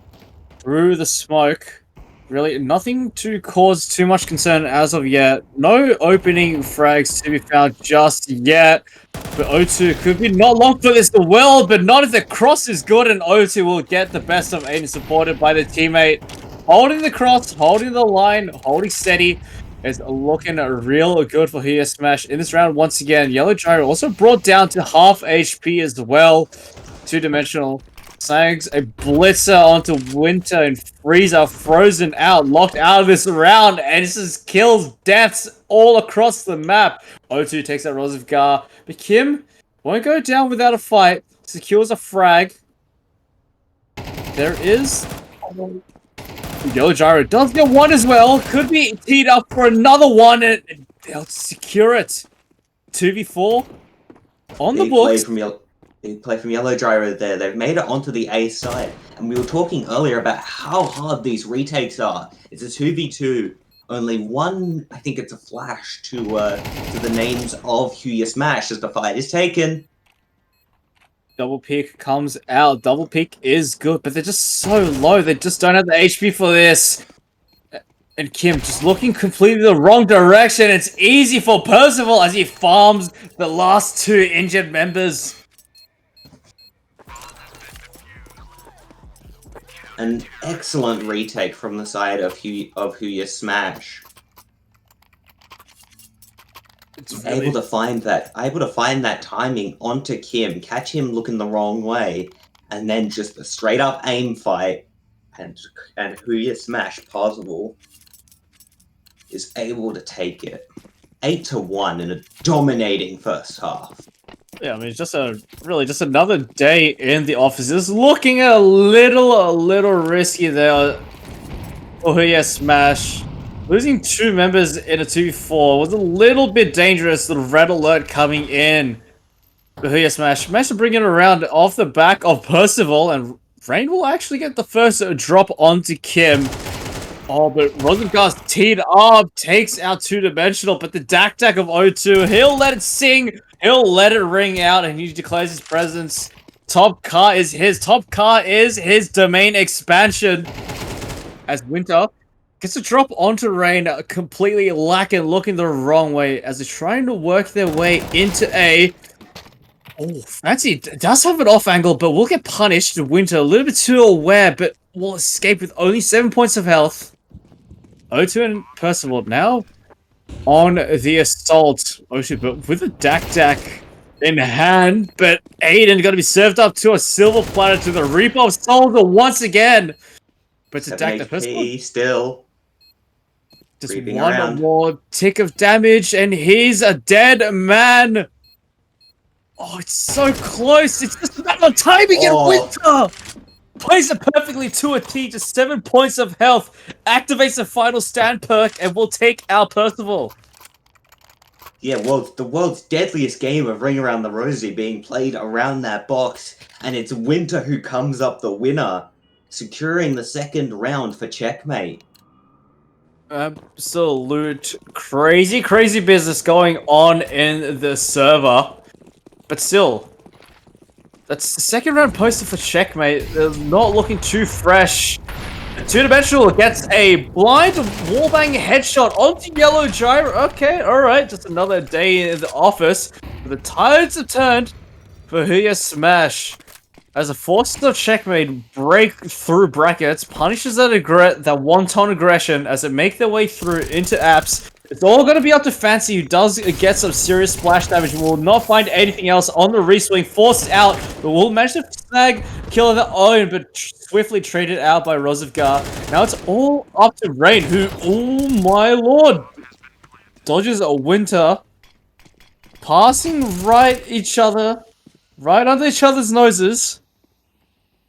through the smoke. Really, nothing to cause too much concern as of yet. No opening frags to be found just yet. But O2 could be not long for this as well, but not if the cross is good, and O2 will get the best of Aiden, supported by the teammate. Holding the cross, holding the line, holding steady. Is looking real good for Huya Smash in this round once again. Yellow Gyro also brought down to half HP as well. Two-dimensional. Sangs a blitzer onto Winter, and Freezer frozen out, locked out of this round, and this is kills, deaths all across the map. O2 takes out Rozivgar, but Kim won't go down without a fight. Secures a frag. There is... Yellow Gyro does get one as well. Could be teed up for another one, and they'll secure it. 2v4 on the books. Big play from Yellow Gyro there. They've made it onto the A side. And we were talking earlier about how hard these retakes are. It's a 2v2. Only one, I think it's a flash to the names of Huya Smash as the fight is taken. Double peak comes out. Double peak is good, but they're just so low. They just don't have the HP for this. And Kim just looking completely the wrong direction. It's easy for Percival as he farms the last two injured members. An excellent retake from the side of Huya Smash. It's really... able to find that timing onto Kim, catch him looking the wrong way, and then just a straight up aim fight, and Huya Smash Parzival is able to take it 8-1 in a dominating first half. Yeah, I mean, it's just just another day in the office. It's looking a little risky there. Oh yeah, Smash. Losing two members in a 2v4 was a little bit dangerous. The red alert coming in. But yeah, Smash managed to bring it around off the back of Percival, and Rain will actually get the first drop onto Kim. Oh, but Rosengar's teed up, takes out two-dimensional, but the Dak of O2, he'll let it sing, he'll let it ring out, and he declares his presence. Top car is his domain expansion. As Winter gets a drop onto Rain, completely lacking, looking the wrong way, as they're trying to work their way into A. Oh, Fancy does have an off angle, but will get punished. Winter a little bit too aware, but will escape with only 7 points of health. O2 and Percival now on the assault. Oh shit, but with a Dak in hand, but Aiden gonna be served up to a silver platter to the Reaper of Soldier once again. But to 7 Dak the Percival, HP still. just Creeping one around. more tick of damage, and he's a dead man. Oh, it's so close. It's just about the timing Oh. in Winter. Plays it perfectly to a T, just 7 points of health. Activates the final stand perk, and will take our Percival. Yeah, well, the world's deadliest game of Ring Around the Rosie being played around that box, and it's Winter who comes up the winner, securing the second round for checkmate. Absolute crazy business going on in the server. But still, that's the second round poster for checkmate. They're not looking too fresh. Two-dimensional gets a blind wallbang headshot onto Yellow Gyro. Okay, alright, just another day in the office. But the tides have turned for Huya Smash. As a forces of checkmate break through brackets, punishes that wanton aggression as it make their way through into apps. It's all going to be up to Fancy, who does get some serious splash damage. Will not find anything else on the reswing, forced out, but will manage to snag kill of their own, but swiftly traded out by Rozovgar. Now it's all up to Rain, who, oh my lord, dodges a Winter, passing right under each other's noses.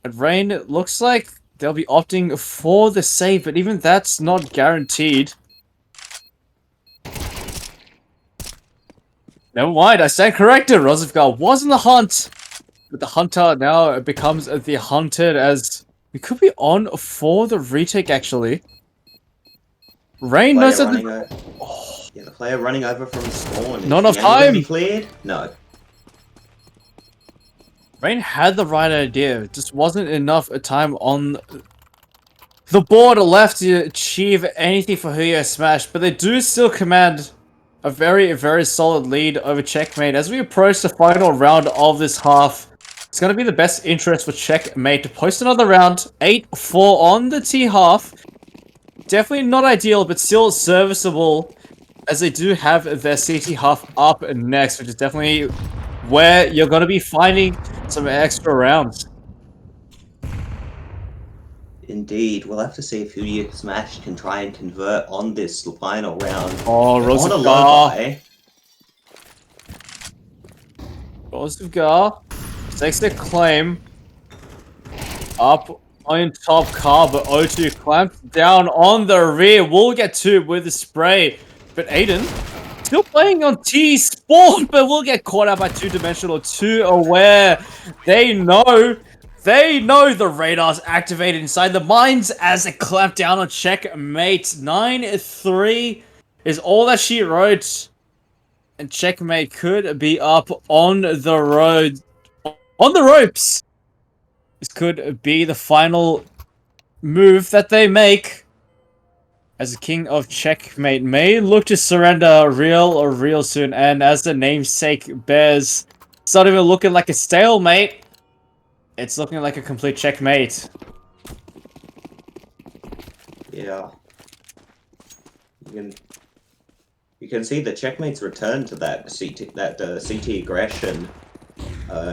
And Rain, it looks like they'll be opting for the save, but even that's not guaranteed. Never mind, I stand corrected. Rozovgar was in the hunt, but the hunter now becomes the hunted, as we could be on for the retake, actually. Rain knows that Yeah, the player running over from spawn. Not enough the angle gonna be time. cleared? No. Rain had the right idea, just wasn't enough time on the board left to achieve anything for Huya Smash, but they do still command a very solid lead over checkmate. As we approach the final round of this half, it's going to be the best interest for checkmate to post another round. 8-4 on the T half. Definitely not ideal, but still serviceable, as they do have their CT half up next, which is definitely where you're going to be finding some extra rounds. Indeed. We'll have to see if Huya Smash can try and convert on this final round. Oh, Rozovgar. Rozovgar takes their claim up on top car, but O2 clamps down on the rear. We'll get two with the spray, but Aiden still playing on T Spawn, but will get caught out by two-dimensional, too aware. They know the radar's activated inside the mines as they clamp down on checkmate. 9-3 is all that she wrote. And checkmate could be up on the road. On the ropes! This could be the final move that they make. As the king of checkmate may look to surrender real soon. And as the namesake bears, it's not even looking like a stalemate. It's looking like a complete checkmate. Yeah. You can see the checkmate's return to that CT aggression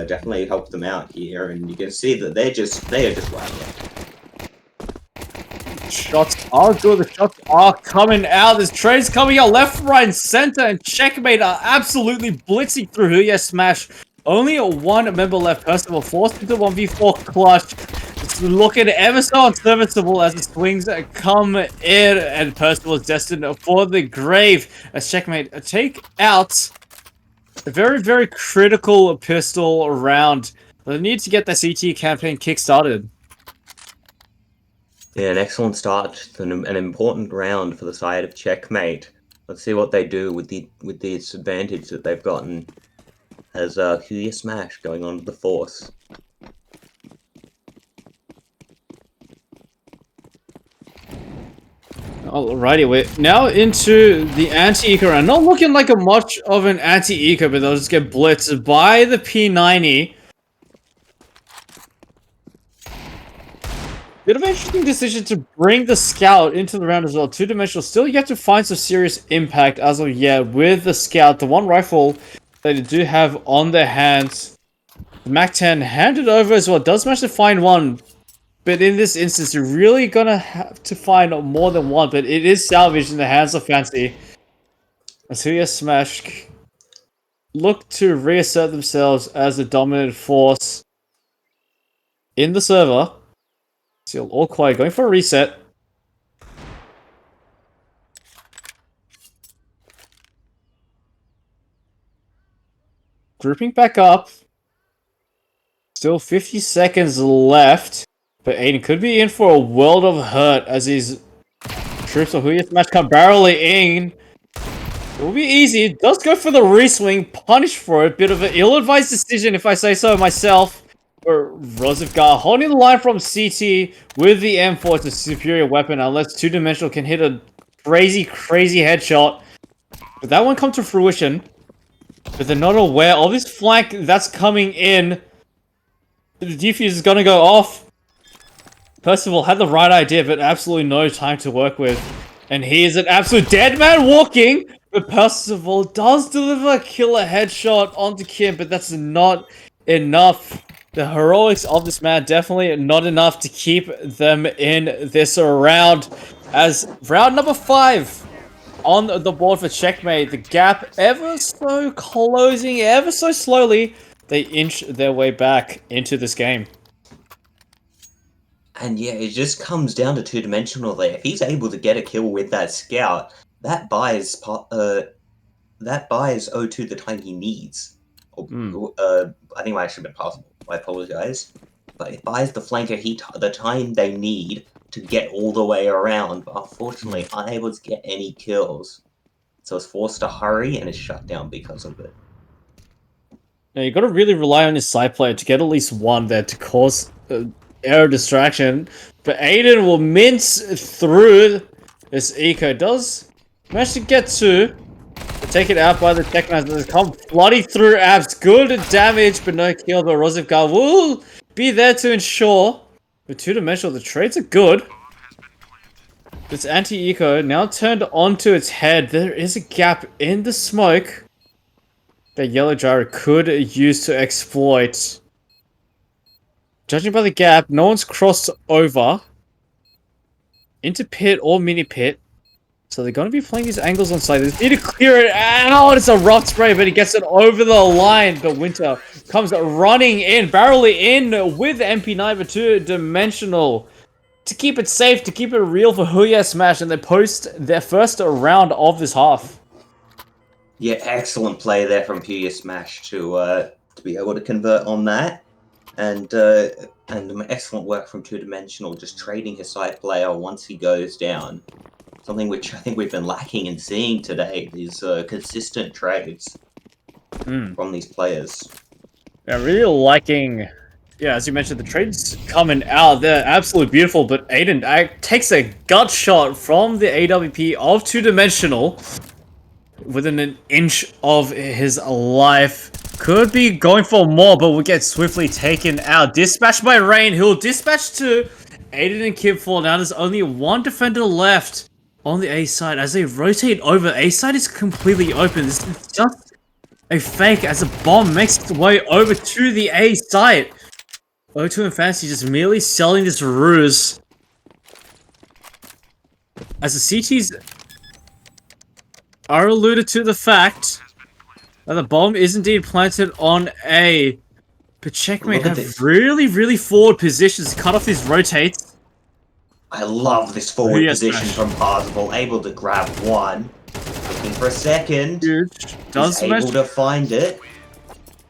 definitely helped them out here, and you can see that they are just running it. Shots are good. The shots are coming out. There's trades coming out left, right, and center, and checkmate are absolutely blitzing through Huya Smash. Only one member left. Percival forced into 1v4 clutch. It's looking ever so unserviceable as the swings come in, and Percival is destined for the grave. As checkmate take out a very critical pistol round. They need to get their CT campaign kick-started. Yeah, an excellent start, an important round for the side of checkmate. Let's see what they do with this advantage that they've gotten. As Huya Smash going on to the force. Alrighty, we're now into the anti-eco round. Not looking like a much of an anti-eco, but they'll just get blitzed by the P90. Bit of an interesting decision to bring the scout into the round as well. Two-dimensional still yet to find some serious impact as of yet with the scout. The one rifle that they do have on their hands. The MAC-10 handed over as well. Does manage to find one. But in this instance, you're really gonna have to find more than one. But it is salvaged in the hands of Fancy. As Huya Smash look to reassert themselves as the dominant force in the server. Still all quiet, going for a reset. Grouping back up. Still 50 seconds left. But Aiden could be in for a world of hurt as his troops of Huya Smash come barreling in. It will be easy. It does go for the reswing, punish for it. Bit of an ill-advised decision if I say so myself. For Rozivgar holding the line from CT with the M4. It's a superior weapon unless two-dimensional can hit a crazy headshot. But that won't come to fruition. But they're not aware of this flank that's coming in. The defuse is gonna go off. Percival had the right idea, but absolutely no time to work with. And he is an absolute dead man walking. But Percival does deliver a killer headshot onto Kim, but that's not enough. The heroics of this man definitely not enough to keep them in this round. As round number 5 on the board for Checkmate. The gap ever so closing, ever so slowly. They inch their way back into this game. And yeah, it just comes down to two-dimensional there. If he's able to get a kill with that scout, that buys O2 the time he needs. I think it might have been possible. I apologize. But it buys the flanker the time they need to get all the way around, but unfortunately unable to get any kills. So it's forced to hurry and is shut down because of it. Now you got to really rely on your side player to get at least one there to cause error distraction. But Aiden will mince through this eco. Does manage to get two. Take it out by the Techmaster. Come flooding through abs. Good damage, but no kill. But Rozivgar will be there to ensure. With two-dimensional, the trades are good. This anti-eco now turned onto its head. There is a gap in the smoke that Yellow Gyro could use to exploit. Judging by the gap, no one's crossed over into pit or mini pit. So they're going to be playing these angles on side. They need to clear it out. It's a rough spray, but he gets it over the line. But Winter comes running in, barreling in with the MP9 for two-dimensional. To keep it safe, to keep it real for Huya Smash. And they post their first round of this half. Yeah, excellent play there from Huya Smash to be able to convert on that. And excellent work from two-dimensional, just trading his side player once he goes down. Something which I think we've been lacking in seeing today, these consistent trades from these players. Yeah, really liking, yeah, as you mentioned, the trades coming out, they're absolutely beautiful, but Aiden takes a gut shot from the AWP of two-dimensional within an inch of his life. Could be going for more, but will get swiftly taken out. Dispatched by Rain, who will dispatch to Aiden and Kim fall. Now there's only one defender left on the A side. As they rotate over, A side is completely open. This is just a fake as a bomb makes its way over to the A side. O2 and Fantasy just merely selling this ruse. As the CTs are alluded to the fact that the bomb is indeed planted on A. But Checkmate have really forward positions to cut off these rotates. I love this forward position from Parzival, able to grab one, looking for a second, does able to find it,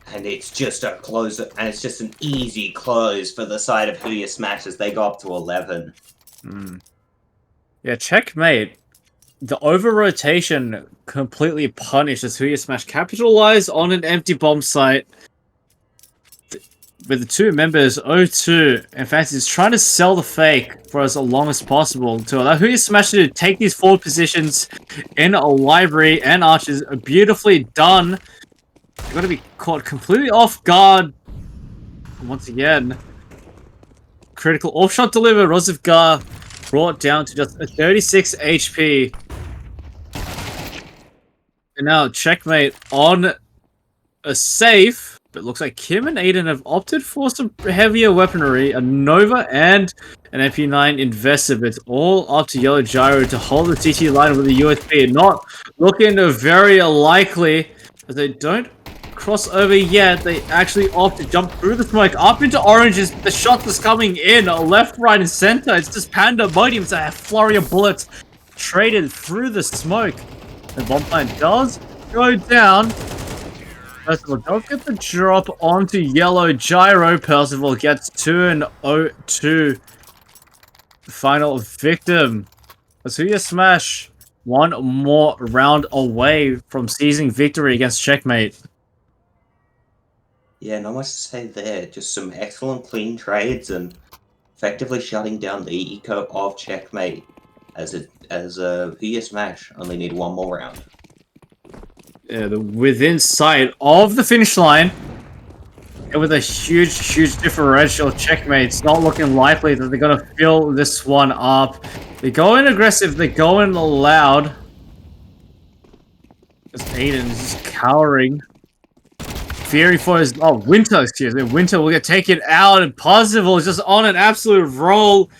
and it's just a close, and it's just an easy close for the side of Huya Smash as they go up to 11. Yeah, Checkmate. The over-rotation completely punished as Huya Smash capitalized on an empty bomb site. with the two members, O2 and Fancy, is trying to sell the fake for as long as possible to allow Huya Smash to take these forward positions in a library and archers. Beautifully done. They're going to be caught completely off guard. Once again, critical off-shot deliver. Rozivgar brought down to just 36 HP. And now checkmate on a safe. But it looks like Kim and Aiden have opted for some heavier weaponry, a Nova and an MP9 Investor. But it's all up to Yellow Gyro to hold the CT line with the USB. Not looking very likely, as they don't cross over yet. They actually opt to jump through the smoke up into oranges. The shot that's coming in left, right, and center. It's just Pandemonium. It's a flurry of bullets traded through the smoke. The bomb plant does go down. Percival does get the drop onto Yellow Gyro. Percival gets 2-0-2. Final victim. Huya Smash one more round away from seizing victory against Checkmate. Yeah, not much to say there. Just some excellent clean trades and effectively shutting down the eco of Checkmate as Huya Smash only need one more round. Yeah, within sight of the finish line, and with a huge differential, Checkmate's not looking likely that they're gonna fill this one up. They're going aggressive, they're going loud. As Aiden is just cowering. Fearing for his Winter, excuse me. Winter will get taken out, and Parzival is just on an absolute roll.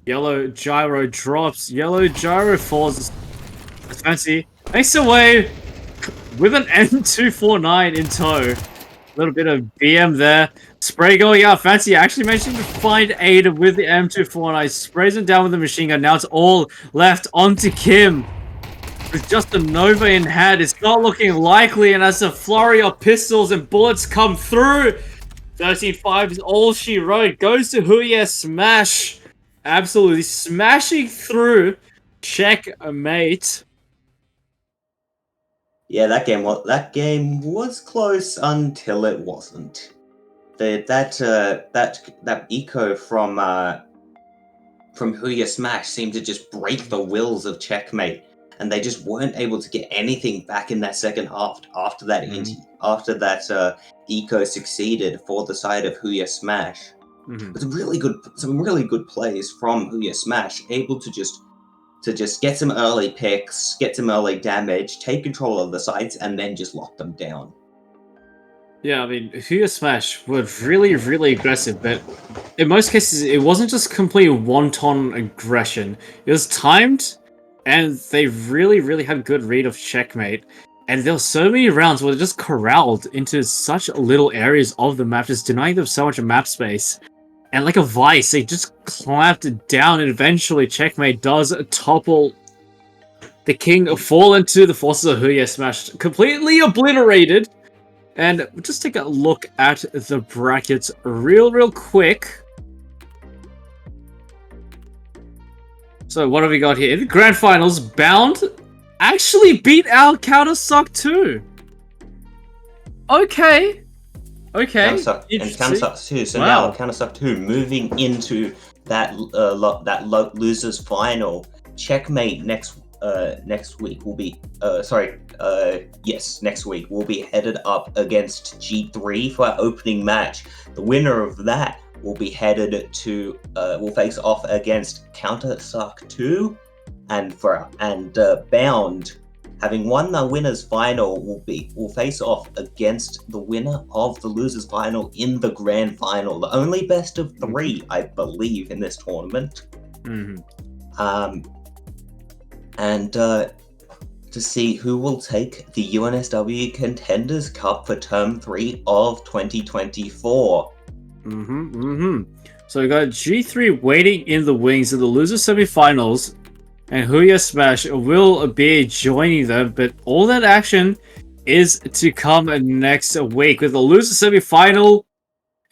Yellow Gyro drops. Yellow Gyro falls. Fancy makes away with an M249 in tow. A little bit of BM there. Spray going out. Fancy actually managing to find Aiden with the M249. Sprays him down with the machine gun. Now it's all left onto Kim. With just a Nova in hand, it's not looking likely, and as a flurry of pistols and bullets come through, 13-5 is all she wrote. Goes to Huya Smash. Absolutely smashing through. Checkmate. Yeah, that game was close until it wasn't. That eco from Huya Smash seemed to just break the wills of Checkmate, and they just weren't able to get anything back in that second half after that eco succeeded for the side of Huya Smash. It's some really good plays from Huya Smash, able to just get some early picks, get some early damage, take control of the sites, and then just lock them down. Yeah, I mean, Huya Smash were really aggressive, but in most cases, it wasn't just complete wanton aggression. It was timed, and they really had a good read of Checkmate. And there were so many rounds where they just corralled into such little areas of the map, just denying them so much map space. And like a vice, they just clamped it down, and eventually Checkmate does topple the king, fall into the forces of Huya Smash, completely obliterated. And just take a look at the brackets real quick. So what have we got here? In the grand finals, Bound actually beat out Counter-Suck 2. Okay. Counter-Suck 2. So now Counter-Suck 2 moving into that losers final. Checkmate next week will be next week will be headed up against G3 for our opening match. The winner of that will be headed to will face off against Counter-Suck 2, and Bound, having won the winners final, will face off against the winner of the losers final in the grand final. The only best of 3, I believe, in this tournament. To see who will take the UNSW Contenders Cup for Term 3 of 2024. So we got G3 waiting in the wings in the loser semifinals, and Huya Smash will be joining them, but all that action is to come next week. With the loser semifinal,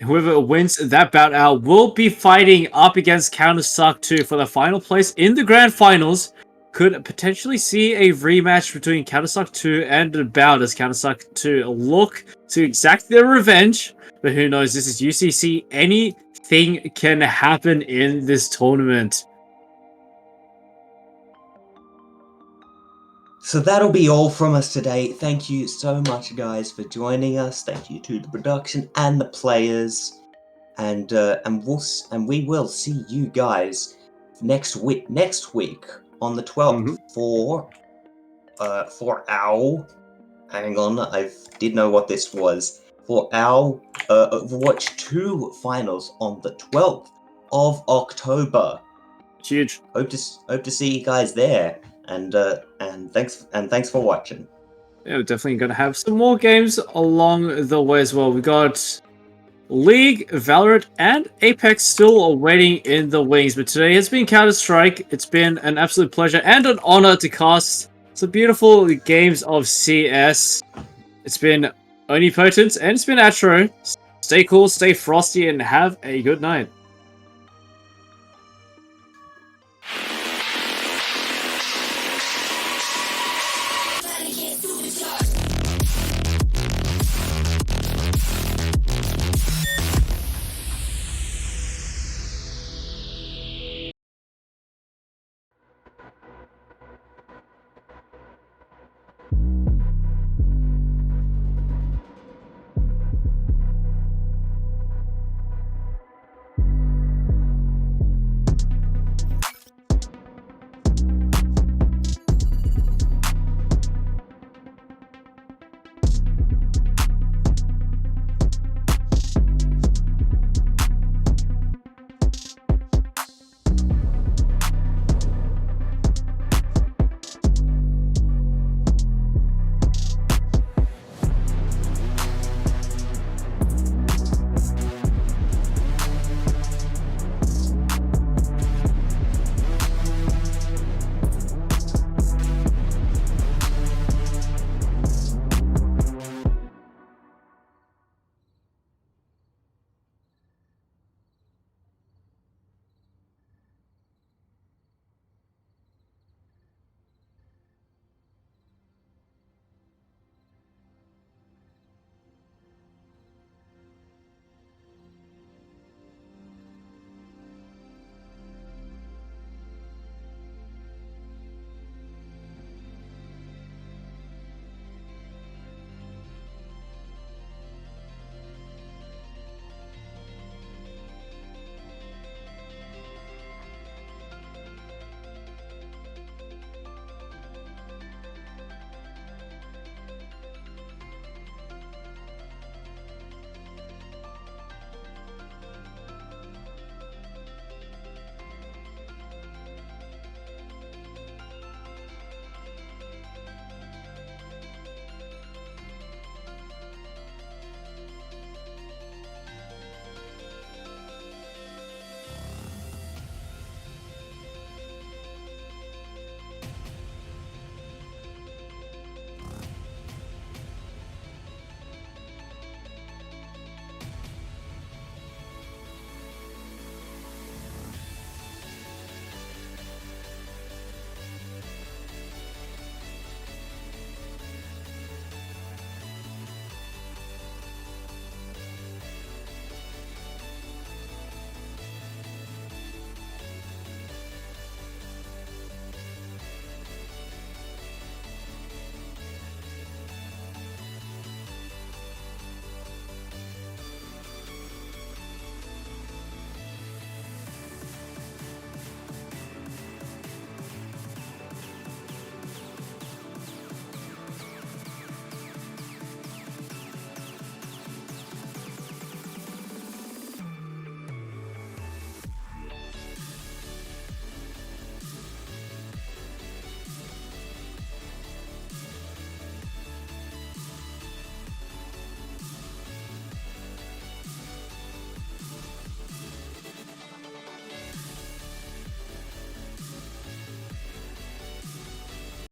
whoever wins that bout out will be fighting up against Counter-Suck 2 for the final place in the grand finals. could potentially see a rematch between Counter-Strike 2 and About as Counter-Strike 2 look to exact their revenge. But who knows, this is UCC. Anything can happen in this tournament. So that'll be all from us today. Thank you so much, guys, for joining us. Thank you to the production and the players, and we will see you guys next week on the 12th for our. Hang on, I did know what this was. For our Overwatch 2 finals on the 12th of October. Huge. Hope to see you guys there. And thanks for watching. Yeah, we're definitely going to have some more games along the way as well. We got League, Valorant, and Apex still waiting in the wings. But today has been Counter-Strike. It's been an absolute pleasure and an honor to cast some beautiful games of CS. It's been Omnipotent and it's been Atro. Stay cool, stay frosty, and have a good night.